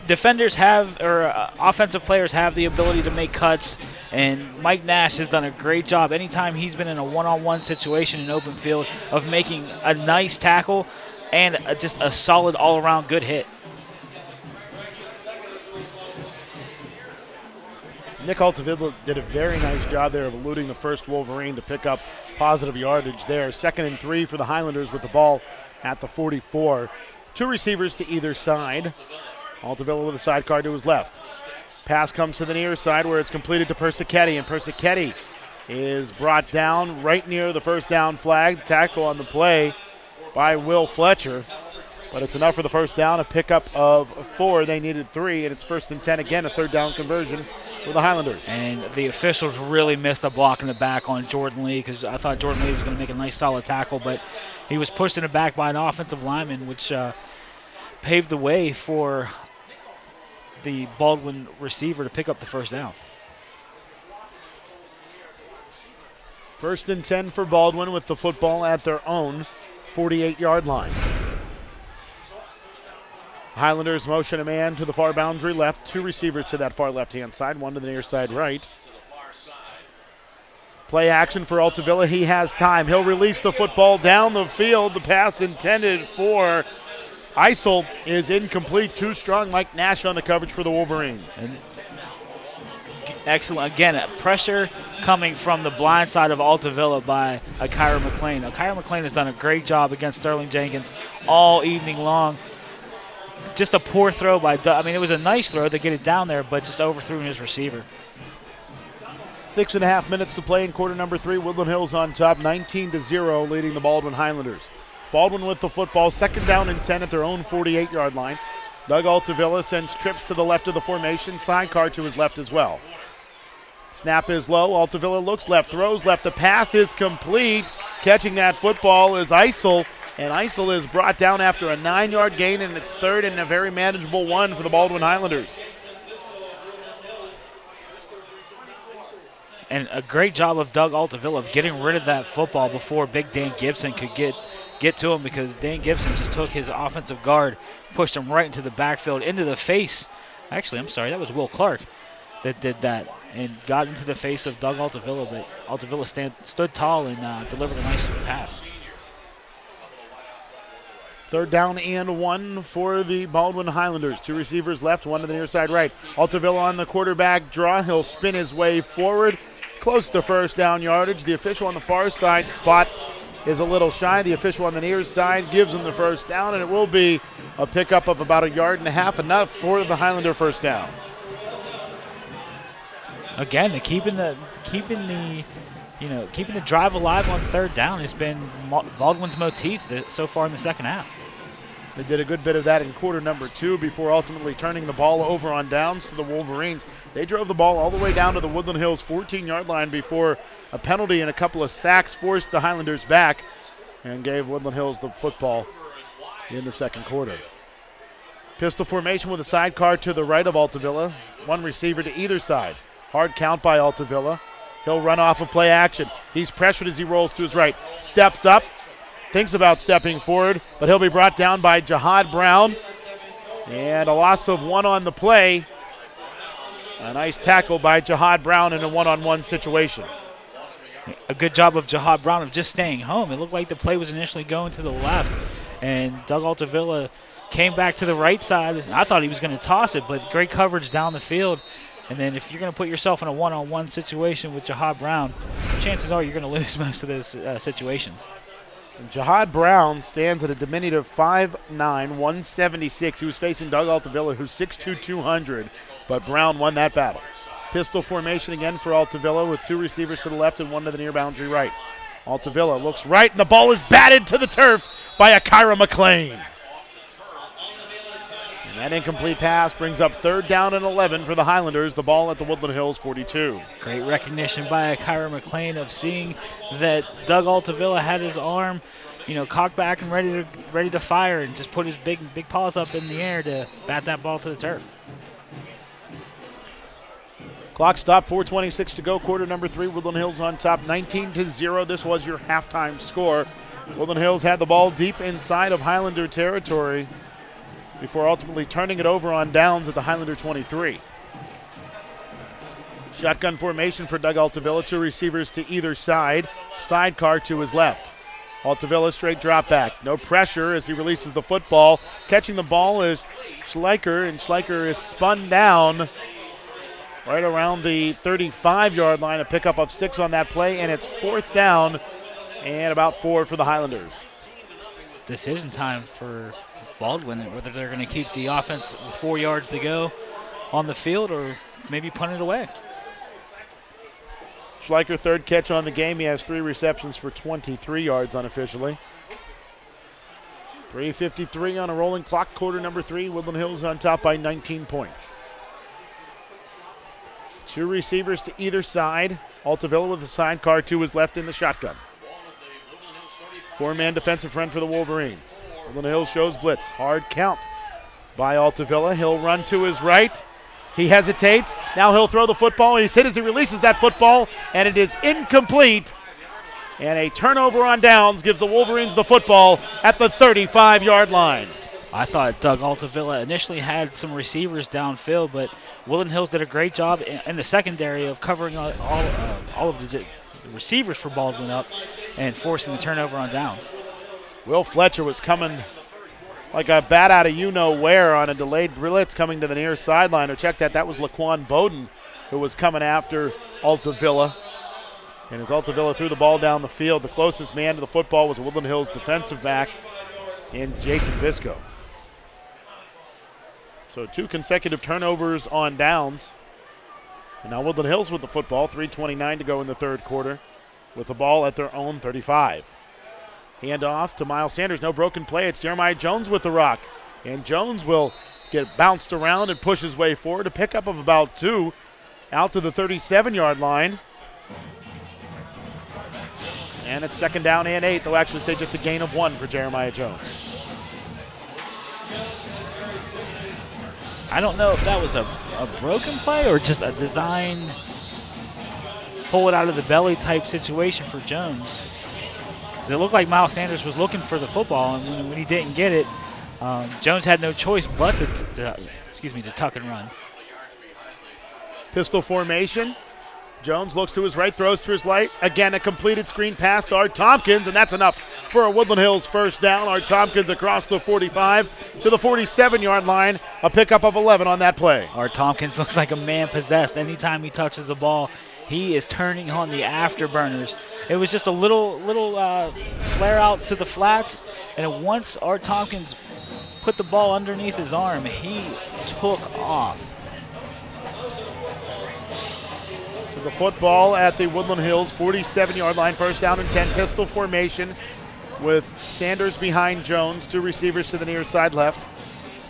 defenders have, or offensive players have the ability to make cuts, and Mike Nash has done a great job anytime he's been in a one-on-one situation in open field of making a nice tackle and just a solid all-around good hit. Nick Altavilla did a very nice job there of eluding the first Wolverine to pick up positive yardage there. 2nd and 3 for the Highlanders with the ball at the 44. 2 receivers to either side. Altavilla with a sidecar to his left. Pass comes to the near side where it's completed to Persichetti, and Persichetti is brought down right near the first down flag. Tackle on the play by Will Fletcher, but it's enough for the first down, a pickup of 4. They needed 3, and it's 1st and 10 again, a 3rd down conversion for the Highlanders. And the officials really missed a block in the back on Jordan Lee, because I thought Jordan Lee was going to make a nice solid tackle, but he was pushed in the back by an offensive lineman, which paved the way for the Baldwin receiver to pick up the first down. 1st and 10 for Baldwin with the football at their own 48-yard line. Highlanders motion a man to the far boundary left. 2 receivers to that far left-hand side, 1 to the near side right. Play action for Altavilla. He has time. He'll release the football down the field. The pass intended for Eisel is incomplete. Too strong. Mike Nash on the coverage for the Wolverines. And excellent. Again, pressure coming from the blind side of Altavilla by Kyra McLean. Kyra McLean has done a great job against Sterling Jenkins all evening long. Just a poor throw by Doug. I mean, it was a nice throw to get it down there, but just overthrew his receiver. 6.5 minutes to play in quarter number 3. Woodland Hills on top, 19-0, leading the Baldwin Highlanders. Baldwin with the football, 2nd down and 10 at their own 48-yard line. Doug Altavilla sends trips to the left of the formation, sidecar to his left as well. Snap is low. Altavilla looks left, throws left. The pass is complete. Catching that football is Eisel, and Eisel is brought down after a 9-yard gain, and it's 3rd and a very manageable 1 for the Baldwin Highlanders. And a great job of Doug Altavilla of getting rid of that football before Big Dan Gibson could get to him, because Dan Gibson just took his offensive guard, pushed him right into the backfield, into the face. Actually, I'm sorry, that was Will Clark that did that and got into the face of Doug Altavilla, but Altavilla stood tall and delivered a nice pass. 3rd down and 1 for the Baldwin Highlanders. 2 receivers left, 1 to the near side right. Altavilla on the quarterback draw. He'll spin his way forward, close to first down yardage. The official on the far side spot is a little shy. The official on the near side gives him the first down, and it will be a pickup of about 1.5 yards, enough for the Highlander first down. Again, keeping the drive alive on third down has been Baldwin's motif so far in the second half. They did a good bit of that in quarter number 2 before ultimately turning the ball over on downs to the Wolverines. They drove the ball all the way down to the Woodland Hills 14-yard line before a penalty and a couple of sacks forced the Highlanders back and gave Woodland Hills the football in the second quarter. Pistol formation with a sidecar to the right of Altavilla. One receiver to either side. Hard count by Altavilla. He'll run off of play action. He's pressured as he rolls to his right. Steps up. Thinks about stepping forward, but he'll be brought down by Jihad Brown. And a loss of 1 on the play. A nice tackle by Jihad Brown in a one-on-one situation. A good job of Jihad Brown of just staying home. It looked like the play was initially going to the left, and Doug Altavilla came back to the right side. I thought he was going to toss it, but great coverage down the field. And then if you're going to put yourself in a one-on-one situation with Jihad Brown, chances are you're going to lose most of those situations. Jihad Brown stands at a diminutive 5'9", 176. He was facing Doug Altavilla, who's 6'2", 200, but Brown won that battle. Pistol formation again for Altavilla with 2 receivers to the left and 1 to the near boundary right. Altavilla looks right, and the ball is batted to the turf by Akira McLean. And that incomplete pass brings up 3rd down and 11 for the Highlanders. The ball at the Woodland Hills 42. Great recognition by Akira McLean of seeing that Doug Altavilla had his arm, cocked back and ready to fire, and just put his big paws up in the air to bat that ball to the turf. Clock stopped, 4:26 to go, quarter number 3. Woodland Hills on top, 19-0. This was your halftime score. Woodland Hills had the ball deep inside of Highlander territory before ultimately turning it over on downs at the Highlander 23. Shotgun formation for Doug Altavilla, 2 receivers to either side, sidecar to his left. Altavilla straight drop back, no pressure as he releases the football. Catching the ball is Schleicher, and Schleicher is spun down right around the 35-yard line, a pickup of 6 on that play, and it's 4th down and about 4 for the Highlanders. Decision time for Baldwin, whether they're going to keep the offense with 4 yards to go on the field or maybe punt it away. Schleicher, 3rd catch on the game. He has 3 receptions for 23 yards unofficially. 3:53 on a rolling clock, quarter number 3. Woodland Hills on top by 19 points. 2 receivers to either side. Altavilla with a sidecar to his left in the shotgun. 4-man defensive front for the Wolverines. Woodland Hills shows blitz. Hard count by Altavilla. He'll run to his right. He hesitates. Now he'll throw the football. He's hit as he releases that football, and it is incomplete. And a turnover on downs gives the Wolverines the football at the 35-yard line. I thought Doug Altavilla initially had some receivers downfield, but Woodland Hills did a great job in the secondary of covering all of the receivers for Baldwin up and forcing the turnover on downs. Will Fletcher was coming like a bat out of you-know-where on a delayed blitz coming to the near sideline. Or check that. That was Laquan Bowden who was coming after Altavilla. And as Altavilla threw the ball down the field, the closest man to the football was a Woodland Hills defensive back in Jason Visco. So 2 consecutive turnovers on downs. And now Woodland Hills with the football, 3:29 to go in the 3rd quarter, with the ball at their own 35. Hand off to Miles Sanders. No broken play. It's Jeremiah Jones with the rock. And Jones will get bounced around and push his way forward. A pickup of about 2 out to the 37-yard line. And it's 2nd down and 8. They'll actually say just a gain of 1 for Jeremiah Jones. I don't know if that was a broken play or just a design pull it out of the belly type situation for Jones. It looked like Miles Sanders was looking for the football, and when he didn't get it, Jones had no choice but to tuck and run. Pistol formation. Jones looks to his right, throws to his right. Again, a completed screen pass to Art Tompkins, and that's enough for a Woodland Hills 1st down. Art Tompkins across the 45 to the 47-yard line. A pickup of 11 on that play. Art Tompkins looks like a man possessed. Anytime he touches the ball, he is turning on the afterburners. It was just a little flare out to the flats, and once Art Tompkins put the ball underneath his arm, he took off. The football at the Woodland Hills 47-yard line, first down and 10, pistol formation with Sanders behind Jones, 2 receivers to the near side left,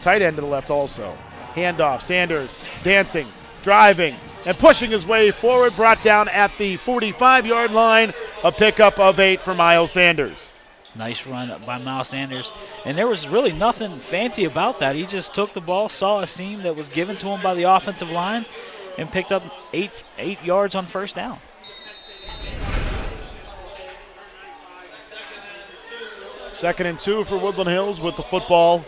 tight end to the left also. Handoff, Sanders dancing, driving, and pushing his way forward, brought down at the 45-yard line, a pickup of 8 for Miles Sanders. Nice run by Miles Sanders. And there was really nothing fancy about that. He just took the ball, saw a seam that was given to him by the offensive line, and picked up 8 yards on first down. Second and 2 for Woodland Hills with the football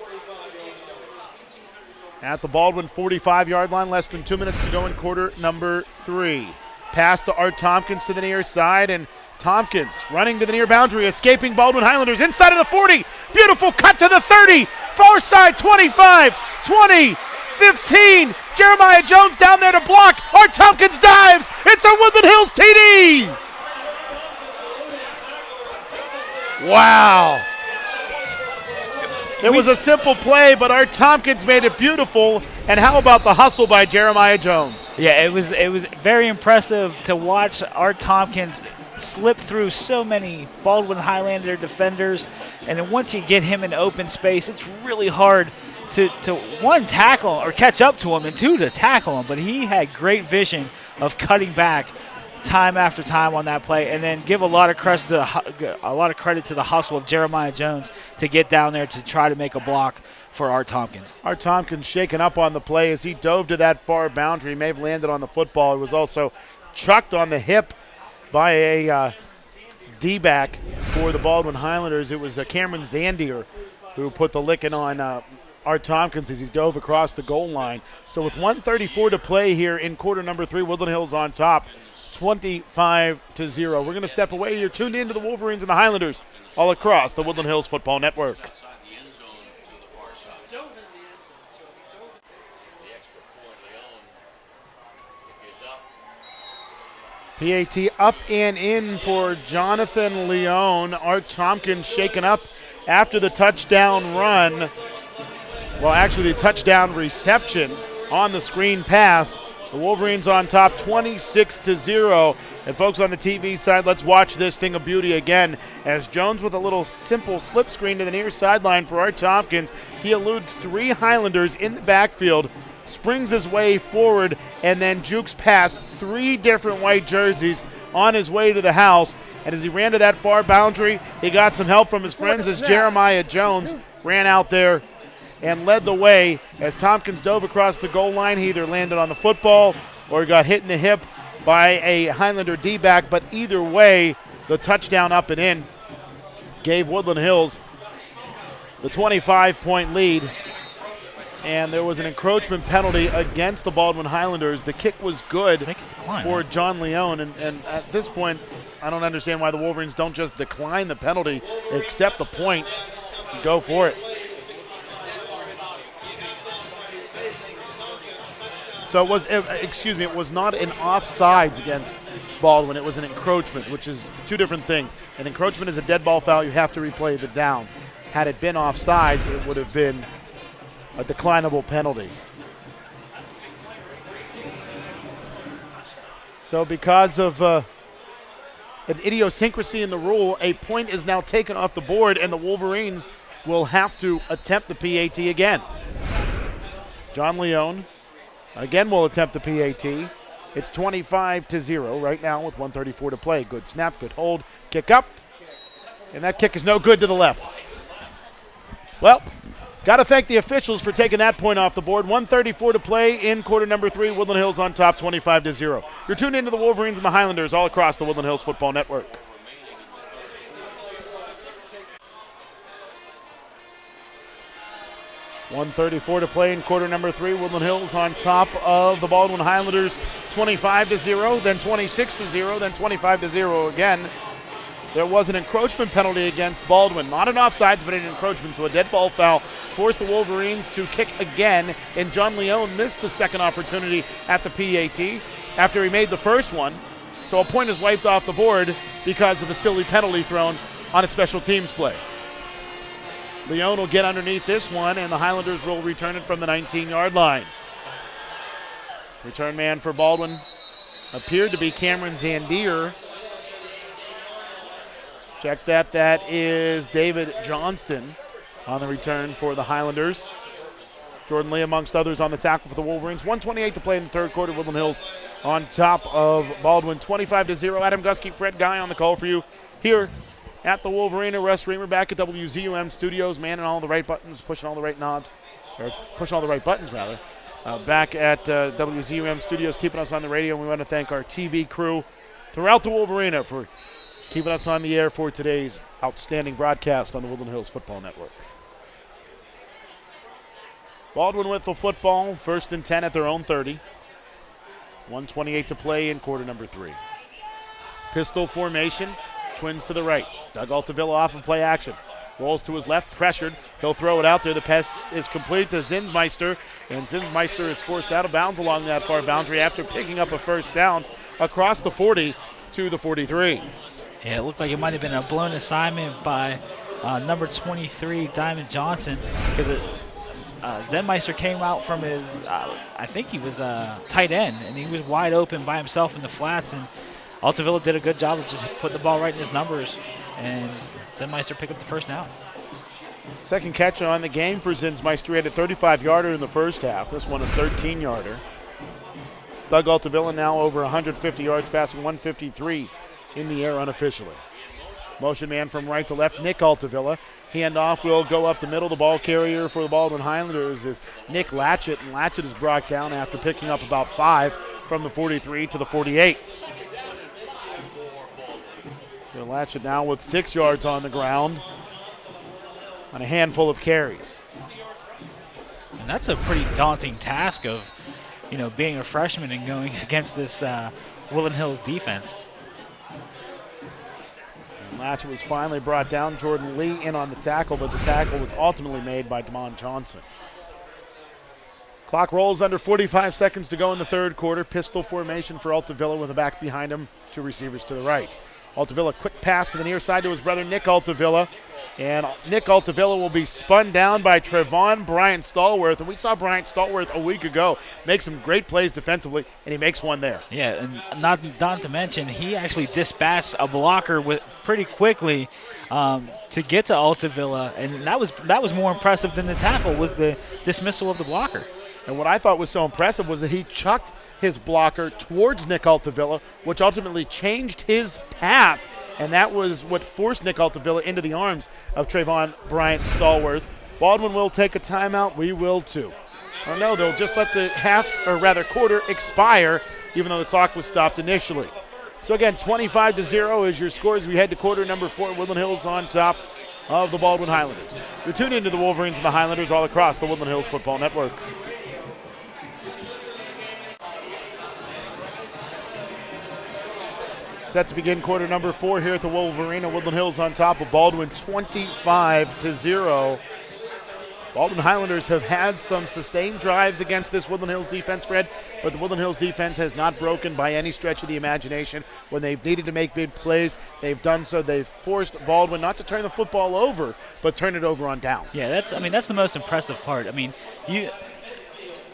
at the Baldwin 45-yard line. Less than 2 minutes to go in quarter number 3. Pass to Art Tompkins to the near side, and Tompkins running to the near boundary, escaping Baldwin Highlanders inside of the 40. Beautiful cut to the 30. Far side 25, 20, 15. Jeremiah Jones down there to block. Art Tompkins dives. It's a Woodland Hills TD. Wow. It was a simple play, but Art Tompkins made it beautiful. And how about the hustle by Jeremiah Jones? Yeah, it was very impressive to watch Art Tompkins slip through so many Baldwin Highlander defenders. And then once you get him in open space, it's really hard to one, tackle or catch up to him, and 2, to tackle him. But he had great vision of cutting back time after time on that play, and then give a lot of credit to the hustle of Jeremiah Jones to get down there to try to make a block for Art Tompkins. Art Tompkins shaken up on the play as he dove to that far boundary. He may have landed on the football. He was also chucked on the hip by a D-back for the Baldwin Highlanders. It was Cameron Zandier who put the licking on Art Tompkins as he dove across the goal line. So with 1:34 to play here in quarter number 3, Woodland Hills on top, 25-0. We're going to step away. You're tuned in to the Wolverines and the Highlanders all across the Woodland Hills Football Network. PAT up and in for Jonathan Leone. Art Tompkins shaken up after the touchdown run. Well, actually the touchdown reception on the screen pass. The Wolverines on top 26-0. And folks on the TV side, let's watch this thing of beauty again as Jones with a little simple slip screen to the near sideline for Art Tompkins. He eludes 3 Highlanders in the backfield, springs his way forward, and then jukes past 3 different white jerseys on his way to the house. And as he ran to that far boundary, he got some help from his friends as Jeremiah Jones ran out there and led the way. As Tompkins dove across the goal line, he either landed on the football or got hit in the hip by a Highlander D-back. But either way, the touchdown up and in gave Woodland Hills the 25-point lead. And there was an encroachment penalty against the Baldwin Highlanders. The kick was good for John Leone. And at this point, I don't understand why the Wolverines don't just decline the penalty, accept the point, and go for it. So it was, it was not an offsides against Baldwin. It was an encroachment, which is 2 different things. An encroachment is a dead ball foul. You have to replay the down. Had it been offsides, it would have been a declinable penalty. So because of an idiosyncrasy in the rule, a point is now taken off the board, and the Wolverines will have to attempt the PAT again. John Leone again will attempt the PAT. It's 25-0 right now with 1:34 to play. Good snap, good hold, kick up, and that kick is no good to the left. Well, got to thank the officials for taking that point off the board. 1:34 to play in quarter number 3. Woodland Hills on top, 25-0. You're tuned into the Wolverines and the Highlanders all across the Woodland Hills Football Network. .134 to play in quarter number 3. Woodland Hills on top of the Baldwin Highlanders, 25-0, then 26-0, then 25-0 again. There was an encroachment penalty against Baldwin. Not an offsides, but an encroachment. So a dead ball foul forced the Wolverines to kick again. And John Leone missed the second opportunity at the PAT after he made the first one. So a point is wiped off the board because of a silly penalty thrown on a special teams play. Leone will get underneath this one, and the Highlanders will return it from the 19-yard line. Return man for Baldwin appeared to be Cameron Zandier. Check that. That is David Johnston on the return for the Highlanders. Jordan Lee amongst others on the tackle for the Wolverines. 1:28 to play in the third quarter. Woodland Hills on top of Baldwin 25-0. Adam Gusky, Fred Guy on the call for you here at the Wolverine. Russ Reamer back at WZUM Studios, manning all the right buttons, pushing all the right knobs, or pushing all the right buttons rather. Back at WZUM Studios, keeping us on the radio. We want to thank our TV crew throughout the Wolverine for keeping us on the air for today's outstanding broadcast on the Woodland Hills Football Network. Baldwin with the football, 1st and 10 at their own 30. 1:28 to play in quarter number 3. Pistol formation, Twins to the right. Doug Altavilla off of play action. Rolls to his left, pressured. He'll throw it out there. The pass is complete to Zinsmeister, and Zinsmeister is forced out of bounds along that far boundary after picking up a first down across the 40 to the 43. Yeah, it looked like it might have been a blown assignment by number 23, Diamond Johnson, because Zenmeister came out from his, I think he was tight end, and he was wide open by himself in the flats, and Altavilla did a good job of just putting the ball right in his numbers, and Zenmeister picked up the first down. Second catch on the game for Zinsmeister. He had a 35-yarder in the first half. This one a 13-yarder. Doug Altavilla now over 150 yards, passing 153 in the air unofficially. Motion man from right to left, Nick Altavilla. Handoff will go up the middle. The ball carrier for the Baldwin Highlanders is Nick Latchett, and Latchett is brought down after picking up about 5 from the 43 to the 48. So Latchett now with 6 yards on the ground on a handful of carries. And that's a pretty daunting task of, being a freshman and going against this Woodland Hills defense. Latchett was finally brought down. Jordan Lee in on the tackle, but the tackle was ultimately made by Damon Johnson. Clock rolls under 45 seconds to go in the third quarter. Pistol formation for Altavilla with a back behind him, 2 receivers to the right. Altavilla, quick pass to the near side to his brother Nick Altavilla. And Nick Altavilla will be spun down by Trevon Bryant Stallworth. And we saw Bryant Stallworth a week ago make some great plays defensively, and he makes one there. Yeah, and not to mention, he actually dispatched a blocker pretty quickly to get to Altavilla. And that was more impressive than the tackle, was the dismissal of the blocker. And what I thought was so impressive was that he chucked his blocker towards Nick Altavilla, which ultimately changed his path. And that was what forced Nick Altavilla into the arms of Trevon Bryant Stallworth. Baldwin will take a timeout. We will too. Or no, they'll just let the quarter expire, even though the clock was stopped initially. So again, 25-0 is your score as we head to quarter number 4. Woodland Hills on top of the Baldwin Highlanders. You're tuned into the Wolverines and the Highlanders all across the Woodland Hills Football Network. Set to begin quarter number 4 here at the Wolverine. Woodland Hills on top of Baldwin 25-0. Baldwin Highlanders have had some sustained drives against this Woodland Hills defense, Fred, but the Woodland Hills defense has not broken by any stretch of the imagination. When they've needed to make big plays, they've done so. They've forced Baldwin not to turn the football over, but turn it over on downs. Yeah, that's the most impressive part.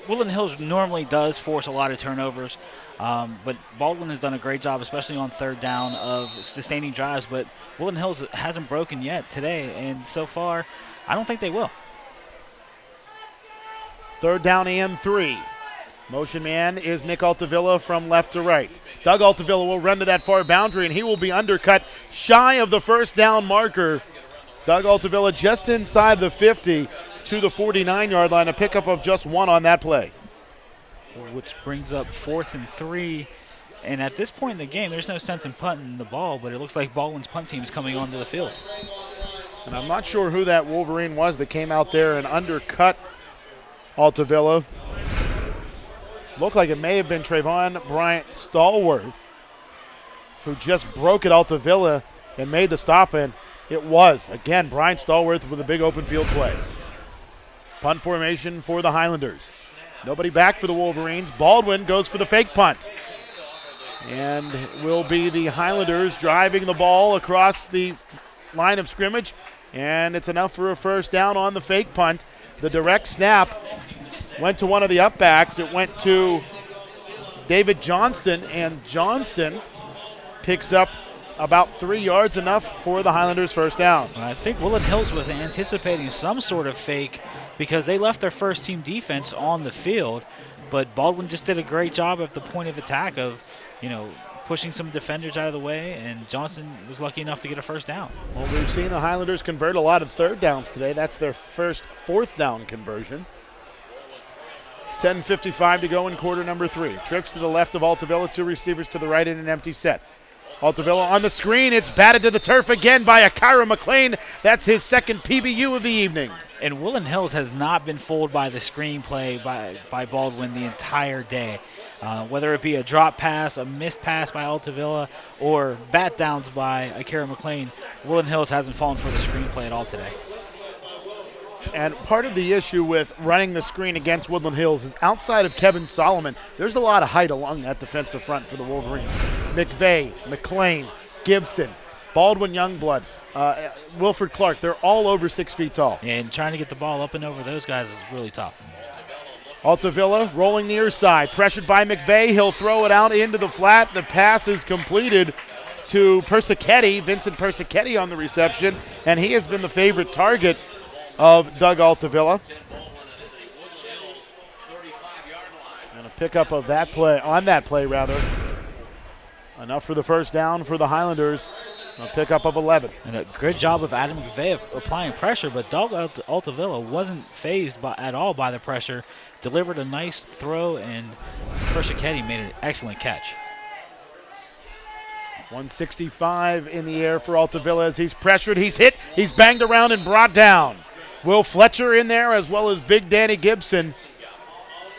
Woodland Hills normally does force a lot of turnovers, but Baldwin has done a great job, especially on third down, of sustaining drives. But Woodland Hills hasn't broken yet today, and so far, I don't think they will. Third down and 3. Motion man is Nick Altavilla from left to right. Doug Altavilla will run to that far boundary, and he will be undercut shy of the first down marker. Doug Altavilla just inside the 50 to the 49-yard line, a pickup of just 1 on that play. Which brings up 4th and 3. And at this point in the game, there's no sense in punting the ball, but it looks like Baldwin's punt team is coming onto the field. And I'm not sure who that Wolverine was that came out there and undercut Altavilla. Looked like it may have been Trevon Bryant Stallworth, who just broke at Altavilla and made the stop, and it was, again, Bryant Stallworth with a big open field play. Punt formation for the Highlanders. Nobody back for the Wolverines. Baldwin goes for the fake punt. And will be the Highlanders driving the ball across the line of scrimmage. And it's enough for a first down on the fake punt. The direct snap went to one of the upbacks. It went to David Johnston, and Johnston picks up about 3 yards, enough for the Highlanders' first down. I think Woodland Hills was anticipating some sort of fake because they left their first team defense on the field, but Baldwin just did a great job at the point of attack of, pushing some defenders out of the way, and Johnson was lucky enough to get a first down. Well, we've seen the Highlanders convert a lot of third downs today. That's their first fourth down conversion. 10:55 to go in quarter number 3. Trips to the left of Altavilla, 2 receivers to the right in an empty set. Altavilla on the screen. It's batted to the turf again by Akira McLean. That's his second PBU of the evening. And Woodland Hills has not been fooled by the screenplay by Baldwin the entire day. Whether it be a drop pass, a missed pass by Altavilla, or bat downs by Akira McLean, Woodland Hills hasn't fallen for the screenplay at all today. And part of the issue with running the screen against Woodland Hills is outside of Kevin Solomon, there's a lot of height along that defensive front for the Wolverines. McVeigh, McLean, Gibson, Baldwin Youngblood, Wilford Clark, they're all over 6 feet tall. Yeah, and trying to get the ball up and over those guys is really tough. Altavilla rolling near side, pressured by McVeigh. He'll throw it out into the flat. The pass is completed to Persichetti, Vincent Persichetti on the reception, and he has been the favorite target of Doug Altavilla. And a pickup of that play, enough for the first down for the Highlanders. A pickup of 11. And a good job of Adam McVeigh applying pressure, but Doug Altavilla wasn't fazed at all by the pressure. Delivered a nice throw, and Persichetti made an excellent catch. 165 in the air for Altavilla as he's pressured. He's hit. He's banged around and brought down. Will Fletcher in there as well as Big Danny Gibson.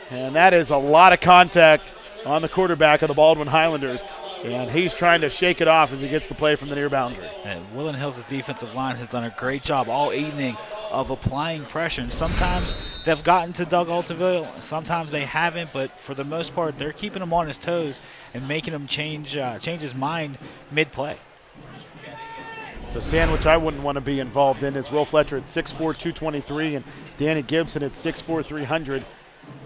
And that is a lot of contact on the quarterback of the Baldwin Highlanders. And he's trying to shake it off as he gets the play from the near boundary. And Woodland Hills' defensive line has done a great job all evening of applying pressure. And sometimes they've gotten to Doug Altavilla, sometimes they haven't, but for the most part, they're keeping him on his toes and making him change his mind mid-play. It's a sandwich I wouldn't want to be involved in, as Will Fletcher at 6'4", 223, and Danny Gibson at 6'4", 300,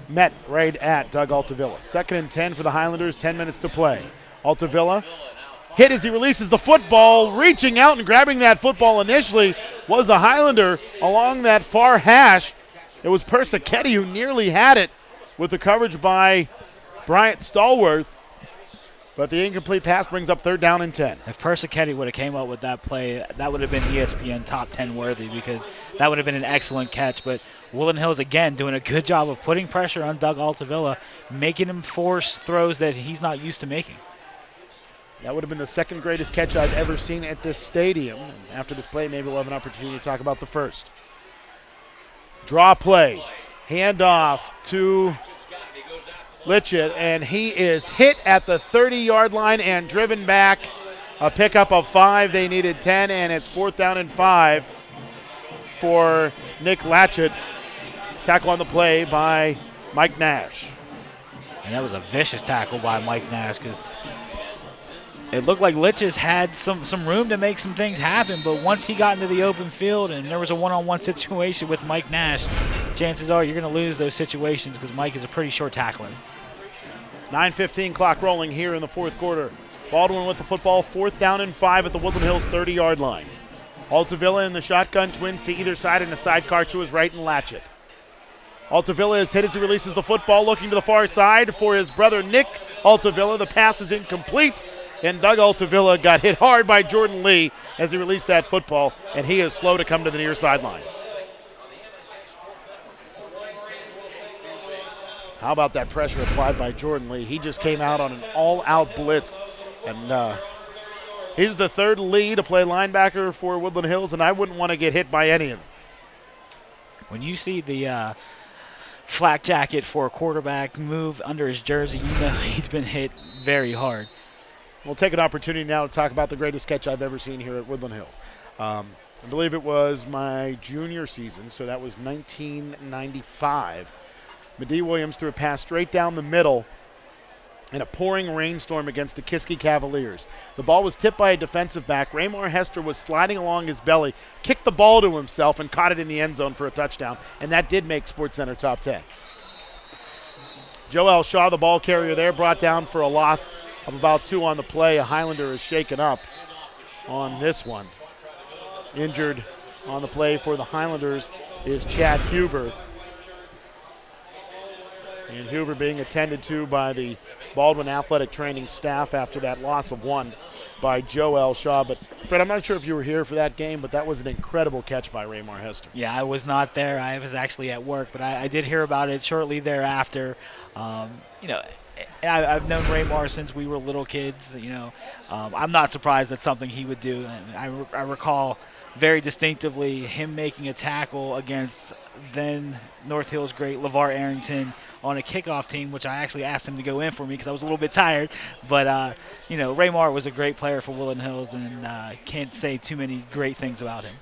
met right at Doug Altavilla. 2nd and 10 for the Highlanders, 10 minutes to play. Altavilla hit as he releases the football. Reaching out and grabbing that football initially was the Highlander along that far hash. It was Persichetti who nearly had it with the coverage by Bryant Stallworth. But the incomplete pass brings up 3rd down and 10. If Persichetti would have came up with that play, that would have been ESPN top 10 worthy, because that would have been an excellent catch. But Woodland Hills, again, doing a good job of putting pressure on Doug Altavilla, making him force throws that he's not used to making. That would have been the 2nd greatest catch I've ever seen at this stadium. And after this play, maybe we'll have an opportunity to talk about the first. Draw play. Handoff to Litchett, and he is hit at the 30-yard line and driven back. A pickup of 5. They needed 10, and it's 4th down and 5 for Nick Latchett. Tackle on the play by Mike Nash. And that was a vicious tackle by Mike Nash, because it looked like Litchett had some room to make some things happen, but once he got into the open field and there was a one-on-one situation with Mike Nash, chances are you're going to lose those situations because Mike is a pretty short tackler. 9:15 clock rolling here in the 4th quarter. Baldwin with the football, 4th down and 5 at the Woodland Hills 30-yard line. Altavilla in the shotgun, twins to either side and a sidecar to his right and Latchett. Altavilla is hit as he releases the football, looking to the far side for his brother Nick Altavilla. The pass is incomplete. And Doug Altavilla got hit hard by Jordan Lee as he released that football, and he is slow to come to the near sideline. How about that pressure applied by Jordan Lee? He just came out on an all-out blitz, and he's the 3rd Lee to play linebacker for Woodland Hills, and I wouldn't want to get hit by any of them. When you see the flak jacket for a quarterback move under his jersey, you know he's been hit very hard. We'll take an opportunity now to talk about the greatest catch I've ever seen here at Woodland Hills. I believe it was my junior season, so that was 1995. Medee Williams threw a pass straight down the middle in a pouring rainstorm against the Kiski Cavaliers. The ball was tipped by a defensive back. Raymar Hester was sliding along his belly, kicked the ball to himself, and caught it in the end zone for a touchdown, and that did make SportsCenter top 10. Joel Shaw, the ball carrier there, brought down for a loss of about 2 on the play. A Highlander is shaken up on this one. Injured on the play for the Highlanders is Chad Huber. And Huber being attended to by the Baldwin athletic training staff after that loss of 1 by Joel Shaw. But, Fred, I'm not sure if you were here for that game, but that was an incredible catch by Raymar Hester. Yeah, I was not there. I was actually at work, but I did hear about it shortly thereafter. I've known Raymar since we were little kids. I'm not surprised that's something he would do. And I recall very distinctively him making a tackle against then North Hills great LeVar Arrington on a kickoff team, which I actually asked him to go in for me because I was a little bit tired. But, Raymar was a great player for Woodland Hills, and can't say too many great things about him.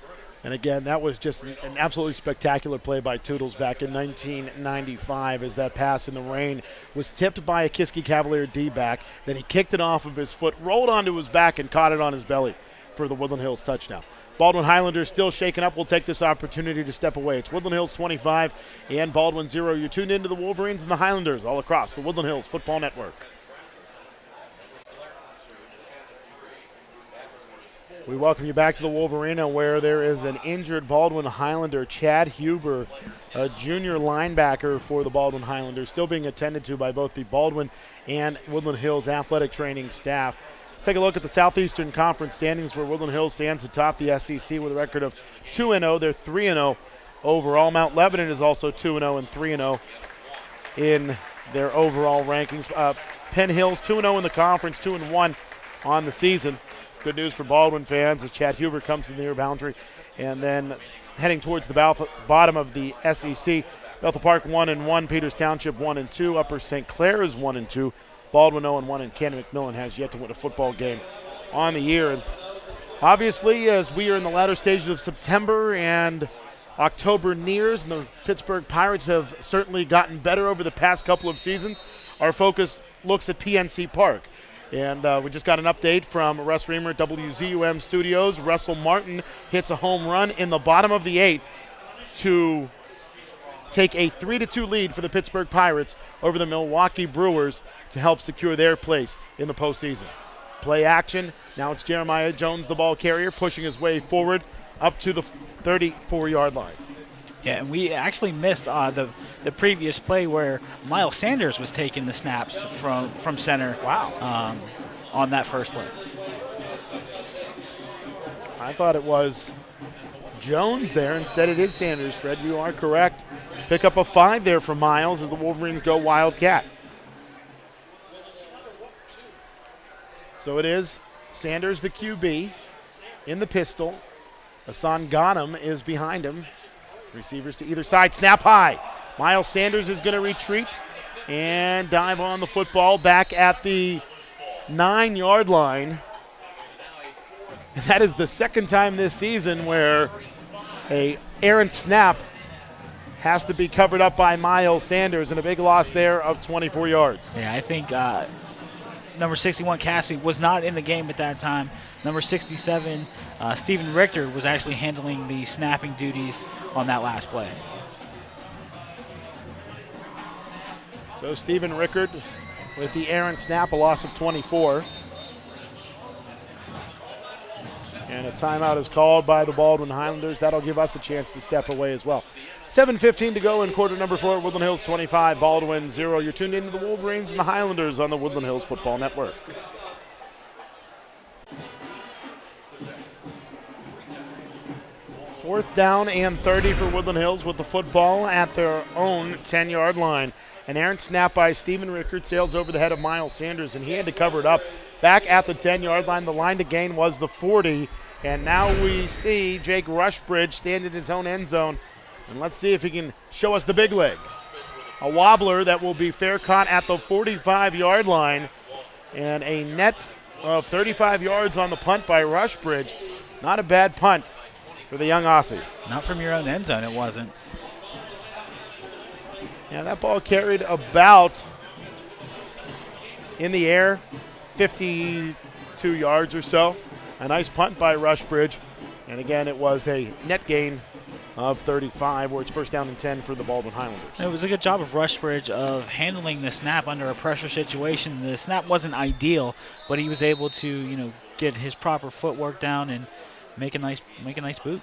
And again, that was just an absolutely spectacular play by Toodles back in 1995 as that pass in the rain was tipped by a Kiski Cavalier D-back. Then he kicked it off of his foot, rolled onto his back, and caught it on his belly for the Woodland Hills touchdown. Baldwin Highlanders still shaken up. We'll take this opportunity to step away. It's Woodland Hills 25 and Baldwin 0. You're tuned into the Wolverines and the Highlanders all across the Woodland Hills Football Network. We welcome you back to the Wolverina, where there is an injured Baldwin Highlander, Chad Huber, a junior linebacker for the Baldwin Highlanders, still being attended to by both the Baldwin and Woodland Hills athletic training staff. Take a look at the Southeastern Conference standings, where Woodland Hills stands atop the SEC with a record of 2-0. They're 3-0 overall. Mount Lebanon is also 2-0 and 3-0 in their overall rankings. Penn Hills 2-0 in the conference, 2-1 on the season. Good news for Baldwin fans as Chad Huber comes to the near boundary. And then heading towards the bottom of the SEC, Bethel Park 1-1, Peters Township 1-2, Upper St. Clair is 1-2. Baldwin 0-1, and Cannon McMillan has yet to win a football game on the year. And obviously, as we are in the latter stages of September and October nears, and the Pittsburgh Pirates have certainly gotten better over the past couple of seasons, our focus looks at PNC Park. And we just got an update from Russ Reamer at WZUM Studios. Russell Martin hits a home run in the bottom of the 8th to take a 3-2 lead for the Pittsburgh Pirates over the Milwaukee Brewers to help secure their place in the postseason. Play action. Now it's Jeremiah Jones, the ball carrier, pushing his way forward up to the 34-yard line. Yeah, and we actually missed the previous play where Miles Sanders was taking the snaps from center. Wow. On that first play. I thought it was Jones there. Instead it is Sanders, Fred. You are correct. Pick up a 5 there for Miles as the Wolverines go Wildcat. So it is Sanders, the QB, in the pistol. Hassan Ghanem is behind him. Receivers to either side. Snap high. Miles Sanders is going to retreat and dive on the football back at the 9-yard line. And that is the second time this season where a errant snap has to be covered up by Miles Sanders, and a big loss there of 24 yards. Yeah, I think number 61, Cassie, was not in the game at that time. Number 67, Stephen Richter, was actually handling the snapping duties on that last play. So Stephen Rickard with the errant snap, a loss of 24. And a timeout is called by the Baldwin Highlanders. That'll give us a chance to step away as well. 7:15 to go in quarter number 4. Woodland Hills 25, Baldwin 0. You're tuned into the Wolverines and the Highlanders on the Woodland Hills Football Network. Fourth down and 30 for Woodland Hills with the football at their own 10-yard line. An errant snap by Stephen Rickard sails over the head of Miles Sanders, and he had to cover it up. Back at the 10-yard line, the line to gain was the 40. And now we see Jake Rushbridge stand in his own end zone. And let's see if he can show us the big leg. A wobbler that will be fair caught at the 45-yard line. And a net of 35 yards on the punt by Rushbridge. Not a bad punt for the young Aussie. Not from your own end zone, it wasn't. Yeah, that ball carried about in the air, 52 yards or so. A nice punt by Rushbridge. And again, it was a net gain of 35, where it's first down and 10 for the Baldwin Highlanders. It was a good job of Rushbridge of handling the snap under a pressure situation. The snap wasn't ideal, but he was able to, get his proper footwork down and make a nice boot.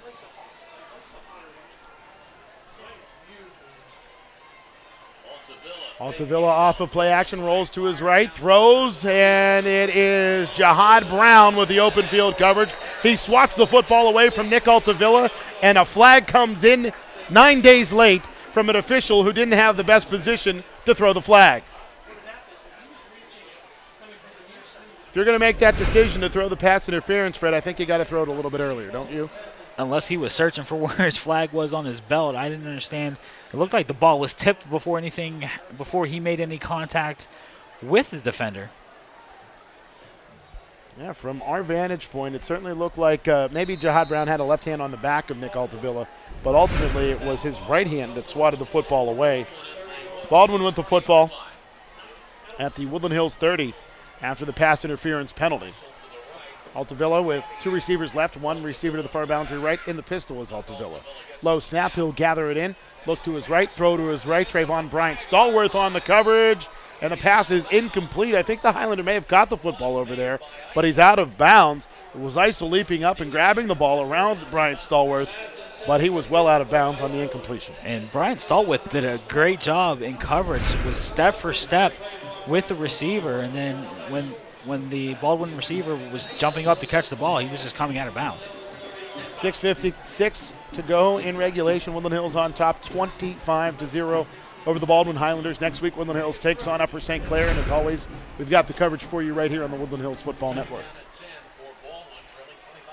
Altavilla off of play action, rolls to his right, throws, and it is Jihad Brown with the open field coverage. He swats the football away from Nick Altavilla, and a flag comes in 9 days late from an official who didn't have the best position to throw the flag. If you're going to make that decision to throw the pass interference, Fred, I think you got to throw it a little bit earlier, don't you? Unless he was searching for where his flag was on his belt. I didn't understand. It looked like the ball was tipped before he made any contact with the defender. Yeah, from our vantage point, it certainly looked like maybe Jihad Brown had a left hand on the back of Nick Altavilla, but ultimately it was his right hand that swatted the football away. Baldwin with the football at the Woodland Hills 30 after the pass interference penalty. Altavilla with 2 receivers left, 1 receiver to the far boundary right. In the pistol is Altavilla. Low snap, he'll gather it in. Look to his right, throw to his right. Trayvon Bryant Stallworth on the coverage, and the pass is incomplete. I think the Highlander may have got the football over there, but he's out of bounds. It was Isel leaping up and grabbing the ball around Bryant Stallworth, but he was well out of bounds on the incompletion. And Bryant Stallworth did a great job in coverage, was step for step with the receiver, and then when the Baldwin receiver was jumping up to catch the ball, he was just coming out of bounds. 6:56 to go in regulation. Woodland Hills on top 25-0 over the Baldwin Highlanders. Next week, Woodland Hills takes on Upper St. Clair, and as always, we've got the coverage for you right here on the Woodland Hills Football Network.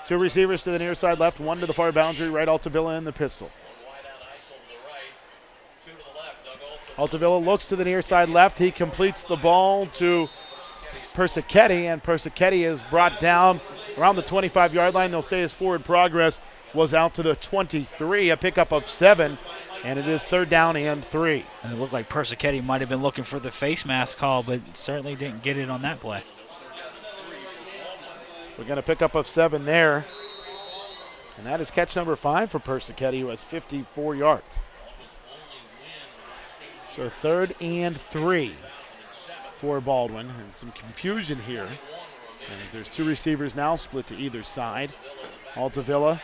2 receivers to the near side left, 1 to the far boundary right. Altavilla in the pistol. Altavilla looks to the near side left. He completes the ball to Persichetti, and Persichetti is brought down around the 25-yard line. They'll say his forward progress was out to the 23, a pickup of 7, and it is 3rd down and 3. And it looked like Persichetti might have been looking for the face mask call, but certainly didn't get it on that play. We're going to pick up of 7 there, and that is catch number 5 for Persichetti, who has 54 yards. So 3rd and 3. For Baldwin, and some confusion here as there's 2 receivers now split to either side. Altavilla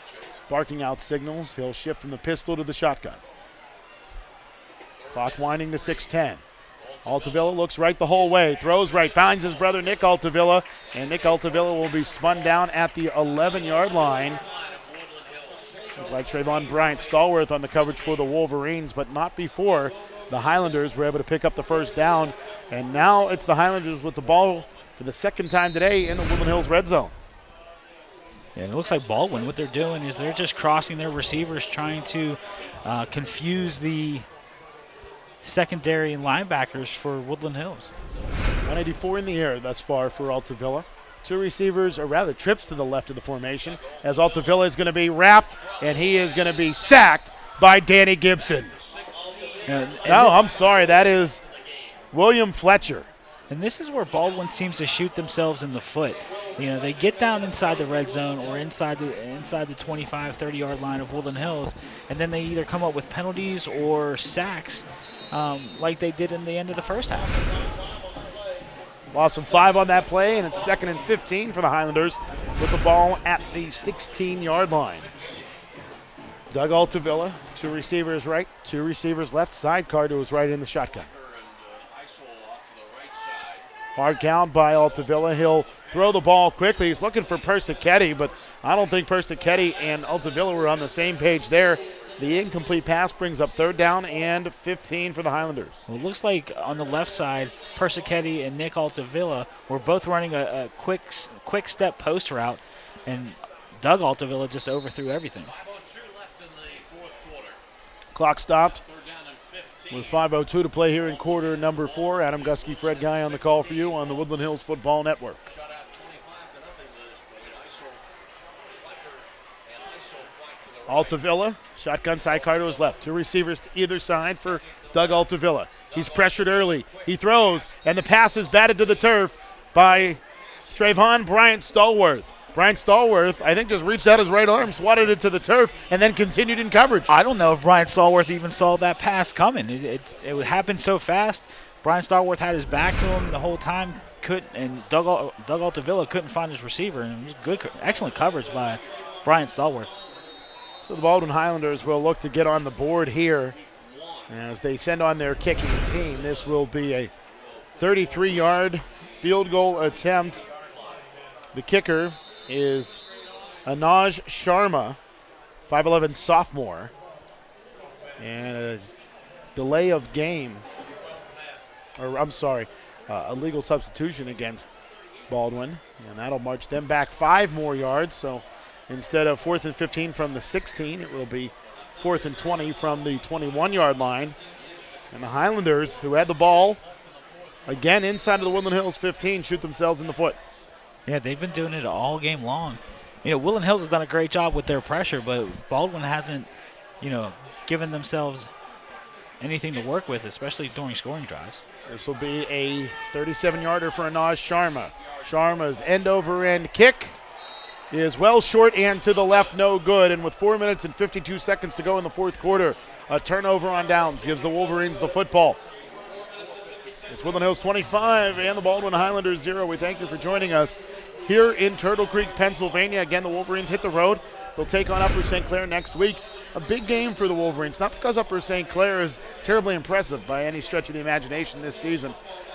barking out signals. He'll shift from the pistol to the shotgun. Clock winding to 6:10. Altavilla looks right the whole way, throws right, finds his brother Nick Altavilla, and Nick Altavilla will be spun down at the 11-yard line. Looked like Trayvon Bryant Stallworth on the coverage for the Wolverines, but not before the Highlanders were able to pick up the 1st down, and now it's the Highlanders with the ball for the 2nd time today in the Woodland Hills red zone. Yeah, it looks like Baldwin, what they're doing is they're just crossing their receivers, trying to confuse the secondary linebackers for Woodland Hills. 184 in the air thus far for Altavilla. 2 receivers, or rather trips to the left of the formation, as Altavilla is going to be wrapped, and he is going to be sacked by Danny Gibson. I'm sorry, that is William Fletcher. And this is where Baldwin seems to shoot themselves in the foot. They get down inside the red zone or inside the 25, 30-yard line of Woodland Hills, and then they either come up with penalties or sacks like they did in the end of the first half. Lost some 5 on that play, and it's 2nd and 15 for the Highlanders with the ball at the 16-yard line. Doug Altavilla, 2 receivers right, 2 receivers left, sidecar to his right in the shotgun. Hard count by Altavilla. He'll throw the ball quickly. He's looking for Persichetti, but I don't think Persichetti and Altavilla were on the same page there. The incomplete pass brings up 3rd down and 15 for the Highlanders. Well, it looks like on the left side, Persichetti and Nick Altavilla were both running a quick step post route, and Doug Altavilla just overthrew everything. Clock stopped with 5:02 to play here in quarter number 4. Adam Gusky, Fred Guy on the call for you on the Woodland Hills Football Network. Altavilla, shotgun sidecar to his left. 2 receivers to either side for Doug Altavilla. He's pressured early. He throws, and the pass is batted to the turf by Trayvon Bryant Stallworth. Brian Stallworth, I think, just reached out his right arm, swatted it to the turf, and then continued in coverage. I don't know if Brian Stallworth even saw that pass coming. It happened so fast. Brian Stallworth had his back to him the whole time, and Doug Altavilla couldn't find his receiver, and it was excellent coverage by Brian Stallworth. So the Baldwin Highlanders will look to get on the board here as they send on their kicking team. This will be a 33-yard field goal attempt. The kicker is Anaj Sharma, 5'11" sophomore. And a delay of game, a legal substitution against Baldwin. And that'll march them back 5 more yards. So instead of 4th and 15 from the 16, it will be 4th and 20 from the 21-yard line. And the Highlanders, who had the ball, again inside of the Woodland Hills 15, shoot themselves in the foot. Yeah, they've been doing it all game long. Woodland Hills has done a great job with their pressure, but Baldwin hasn't, given themselves anything to work with, especially during scoring drives. This will be a 37-yarder for Anaj Sharma. Sharma's end-over-end kick is well short and to the left, no good. And with 4 minutes and 52 seconds to go in the fourth quarter, a turnover on downs gives the Wolverines the football. It's Woodland Hills 25 and the Baldwin Highlanders 0. We thank you for joining us here in Turtle Creek, Pennsylvania. Again, the Wolverines hit the road. They'll take on Upper St. Clair next week. A big game for the Wolverines, not because Upper St. Clair is terribly impressive by any stretch of the imagination this season,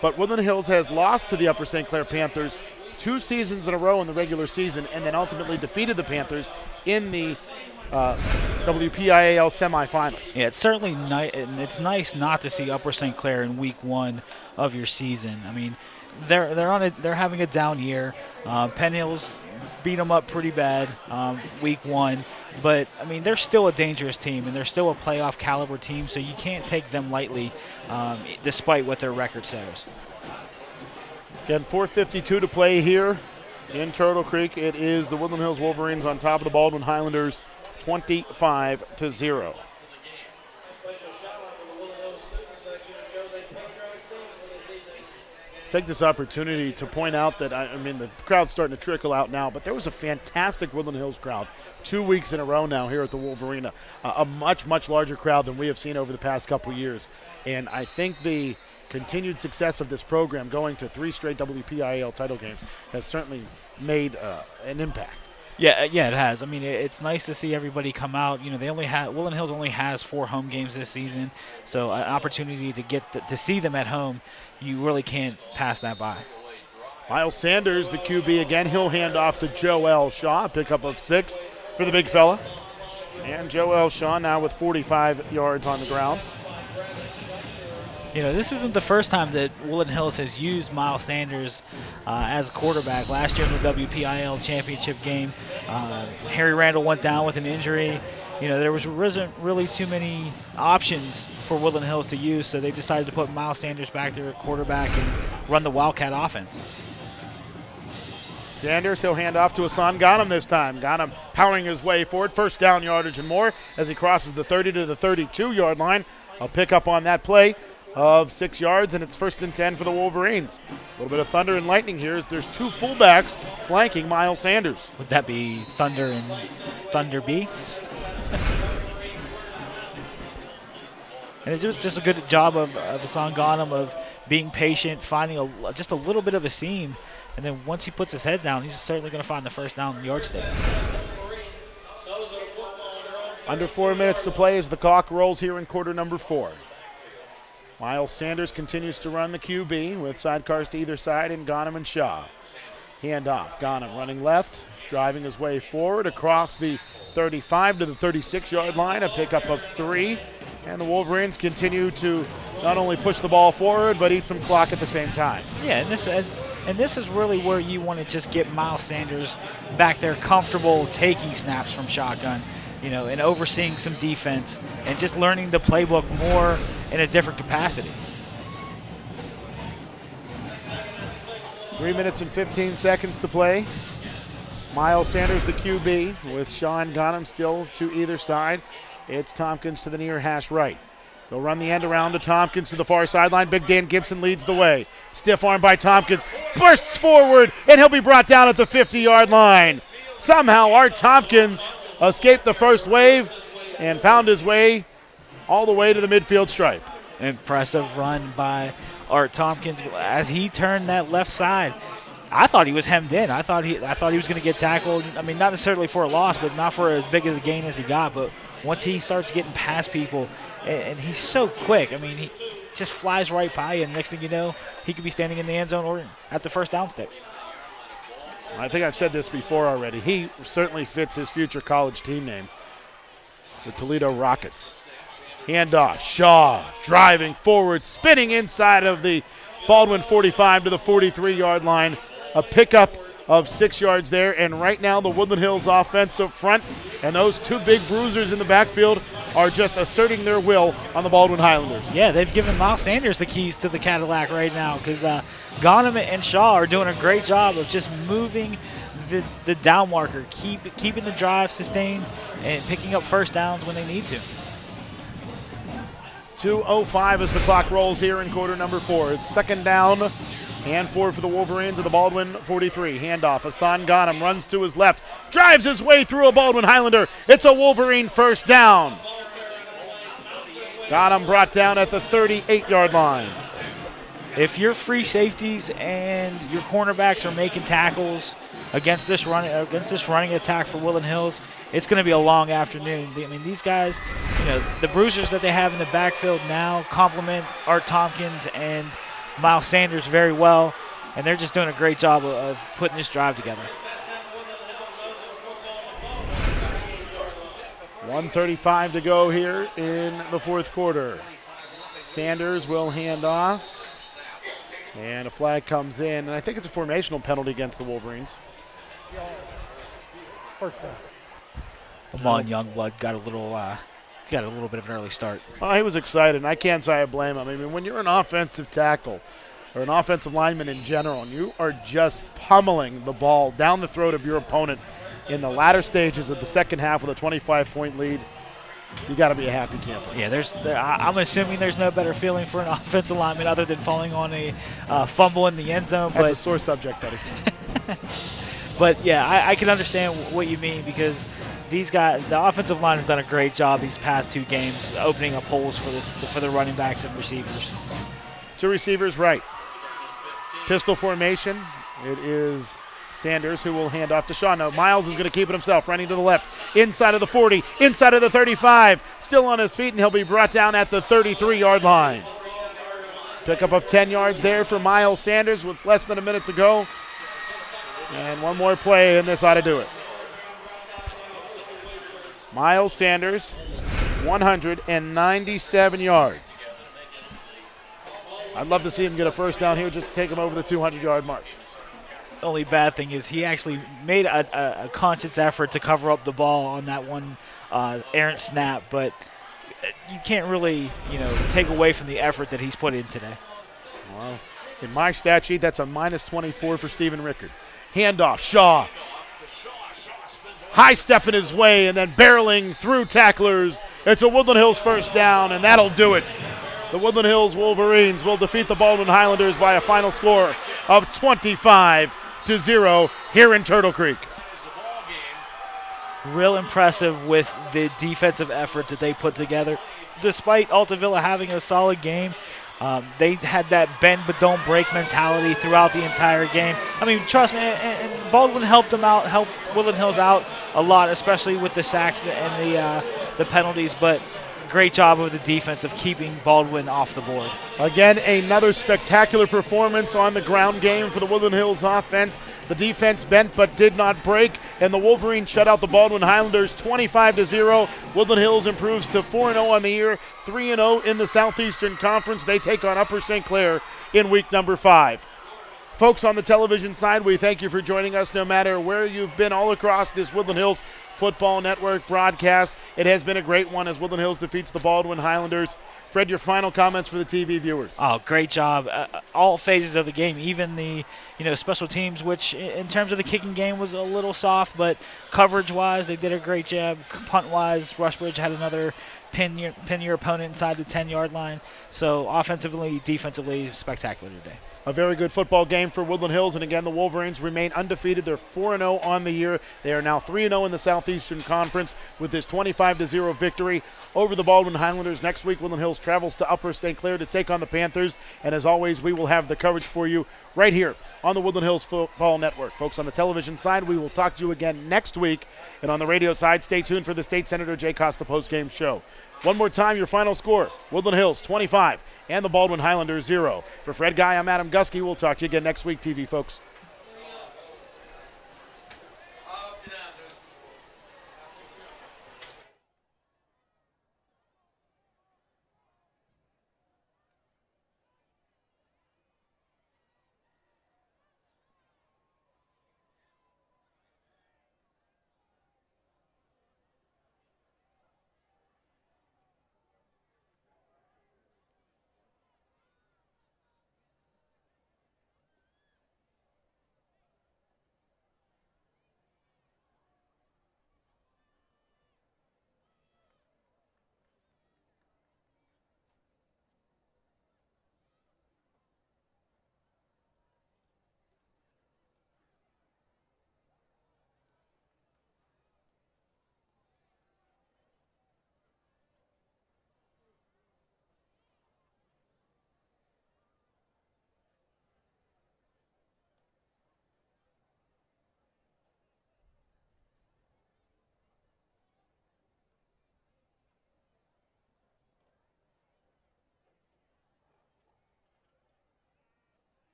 but Woodland Hills has lost to the Upper St. Clair Panthers 2 seasons in a row in the regular season and then ultimately defeated the Panthers in the WPIAL semifinals. Yeah, it's certainly nice, and it's nice not to see Upper St. Clair in week 1 of your season. I mean, they're having a down year. Penn Hills beat them up pretty bad week 1, but I mean they're still a dangerous team and they're still a playoff caliber team, so you can't take them lightly, despite what their record says. Again, 4:52 to play here in Turtle Creek. It is the Woodland Hills Wolverines on top of the Baldwin Highlanders, 25-0. Take this opportunity to point out that, I mean, the crowd's starting to trickle out now, but there was a fantastic Woodland Hills crowd 2 weeks in a row now here at the Wolverina. A much, much larger crowd than we have seen over the past couple years. And I think the continued success of this program, going to 3 straight WPIAL title games, has certainly made an impact. Yeah, it has. I mean, it's nice to see everybody come out. Woodland Hills only has 4 home games this season, so an opportunity to get to see them at home, you really can't pass that by. Miles Sanders, the QB again, he'll hand off to Joel Shaw, a pickup of 6 for the big fella. And Joel Shaw now with 45 yards on the ground. This isn't the first time that Woodland Hills has used Miles Sanders as a quarterback. Last year in the WPIL championship game, Harry Randall went down with an injury. There wasn't really too many options for Woodland Hills to use, so they decided to put Miles Sanders back there at quarterback and run the Wildcat offense. Sanders, he'll hand off to Hassan Ghanem this time. Ghanem powering his way forward, first down yardage and more as he crosses the 30 to the 32-yard line. I'll pick up on that play of 6 yards, and it's 1st and 10 for the Wolverines. A little bit of thunder and lightning here as there's 2 fullbacks flanking Miles Sanders. Would that be Thunder and Thunder B? And it's just a good job of Hassan Ghanem of being patient, finding just a little bit of a seam, and then once he puts his head down, he's certainly going to find the first down yardstick. Under 4 minutes to play as the clock rolls here in quarter number 4. Miles Sanders continues to run the QB with sidecars to either side and Ghanem and Shaw. Hand off. Ghanem running left, driving his way forward across the 35 to the 36-yard line, a pickup of 3. And the Wolverines continue to not only push the ball forward, but eat some clock at the same time. Yeah, and this is really where you want to just get Miles Sanders back there comfortable taking snaps from shotgun, and overseeing some defense and just learning the playbook more in a different capacity. 3 minutes and 15 seconds to play. Miles Sanders, the QB, with Sean Ghanem still to either side. It's Tompkins to the near hash right. They'll run the end around to Tompkins to the far sideline. Big Dan Gibson leads the way. Stiff arm by Tompkins. Bursts forward, and he'll be brought down at the 50-yard line. Somehow Art Tompkins escaped the first wave and found his way all the way to the midfield stripe. Impressive run by Art Tompkins as he turned that left side. I thought he was hemmed in. I thought he was going to get tackled. I mean, not necessarily for a loss, but not for as big as a gain as he got. But once he starts getting past people, and he's so quick. I mean, he just flies right by you, and next thing you know, he could be standing in the end zone or at the first down step. I think I've said this before already. He certainly fits his future college team name, the Toledo Rockets. Handoff, Shaw driving forward, spinning inside of the Baldwin 45 to the 43-yard line. A pickup of 6 yards there, and right now the Woodland Hills offensive front and those two big bruisers in the backfield are just asserting their will on the Baldwin Highlanders. Yeah, they've given Miles Sanders the keys to the Cadillac right now because Ghanem and Shaw are doing a great job of just moving the down marker, keeping the drive sustained and picking up first downs when they need to. 2:05 as the clock rolls here in quarter number 4. It's second down and 4 for the Wolverines of the Baldwin 43. Handoff. Hassan Ghanem runs to his left, drives his way through a Baldwin Highlander. It's a Wolverine first down. Ghanem brought down at the 38-yard line. If your free safeties and your cornerbacks are making tackles against this running attack for Woodland Hills, it's going to be a long afternoon. I mean, these guys, the bruisers that they have in the backfield now complement Art Tompkins and Miles Sanders very well, and they're just doing a great job of putting this drive together. 1:35 to go here in the fourth quarter. Sanders will hand off, and a flag comes in, and I think it's a formational penalty against the Wolverines. First down. Amon Youngblood got a little bit of an early start. Oh, he was excited, and I can't say I blame him. I mean, when you're an offensive tackle or an offensive lineman in general, and you are just pummeling the ball down the throat of your opponent in the latter stages of the second half with a 25-point lead, you got to be a happy camper. Yeah, I'm assuming there's no better feeling for an offensive lineman other than falling on a fumble in the end zone. That's a sore subject, buddy. But yeah, I can understand what you mean because these guys, the offensive line has done a great job these past 2 games opening up holes for the running backs and receivers. 2 receivers right. Pistol formation. It is Sanders who will hand off to Shaw. No, Miles is going to keep it himself, running to the left, inside of the 40, inside of the 35, still on his feet, and he'll be brought down at the 33-yard line. Pickup of 10 yards there for Miles Sanders with less than a minute to go. And one more play, and this ought to do it. Miles Sanders, 197 yards. I'd love to see him get a first down here just to take him over the 200-yard mark. The only bad thing is he actually made a conscious effort to cover up the ball on that one errant snap, but you can't really, take away from the effort that he's put in today. Well, in my stat sheet, that's a minus 24 for Stephen Rickard. Handoff, Shaw. High step in his way and then barreling through tacklers. It's a Woodland Hills first down, and that'll do it. The Woodland Hills Wolverines will defeat the Baldwin Highlanders by a final score of 25-0 here in Turtle Creek. Real impressive with the defensive effort that they put together. Despite Altavilla having a solid game, they had that bend but don't break mentality throughout the entire game. I mean, trust me, and Baldwin helped Woodland Hills out a lot, especially with the sacks and the penalties, but great job of the defense of keeping Baldwin off the board. Again, another spectacular performance on the ground game for the Woodland Hills offense. The defense bent but did not break, and the Wolverines shut out the Baldwin Highlanders 25-0. Woodland Hills improves to 4-0 on the year, 3-0 in the Southeastern Conference. They take on Upper St. Clair in week number 5. Folks on the television side, we thank you for joining us no matter where you've been all across this Woodland Hills Football Network broadcast. It has been a great one as Woodland Hills defeats the Baldwin Highlanders. Fred, your final comments for the TV viewers. Oh, great job. All phases of the game, even the special teams, which in terms of the kicking game was a little soft, but coverage-wise, they did a great job. Punt-wise, Rushbridge had another pin your opponent inside the 10-yard line. So offensively, defensively, spectacular today. A very good football game for Woodland Hills, and again, the Wolverines remain undefeated. They're 4-0 on the year. They are now 3-0 in the Southeastern Conference with this 25-0 victory over the Baldwin Highlanders. Next week, Woodland Hills travels to Upper St. Clair to take on the Panthers, and as always, we will have the coverage for you right here on the Woodland Hills Football Network. Folks, on the television side, we will talk to you again next week, and on the radio side, stay tuned for the State Senator Jay Costa postgame show. One more time, your final score, Woodland Hills 25 and the Baldwin Highlanders 0. For Fred Guy, I'm Adam Gusky. We'll talk to you again next week, TV folks.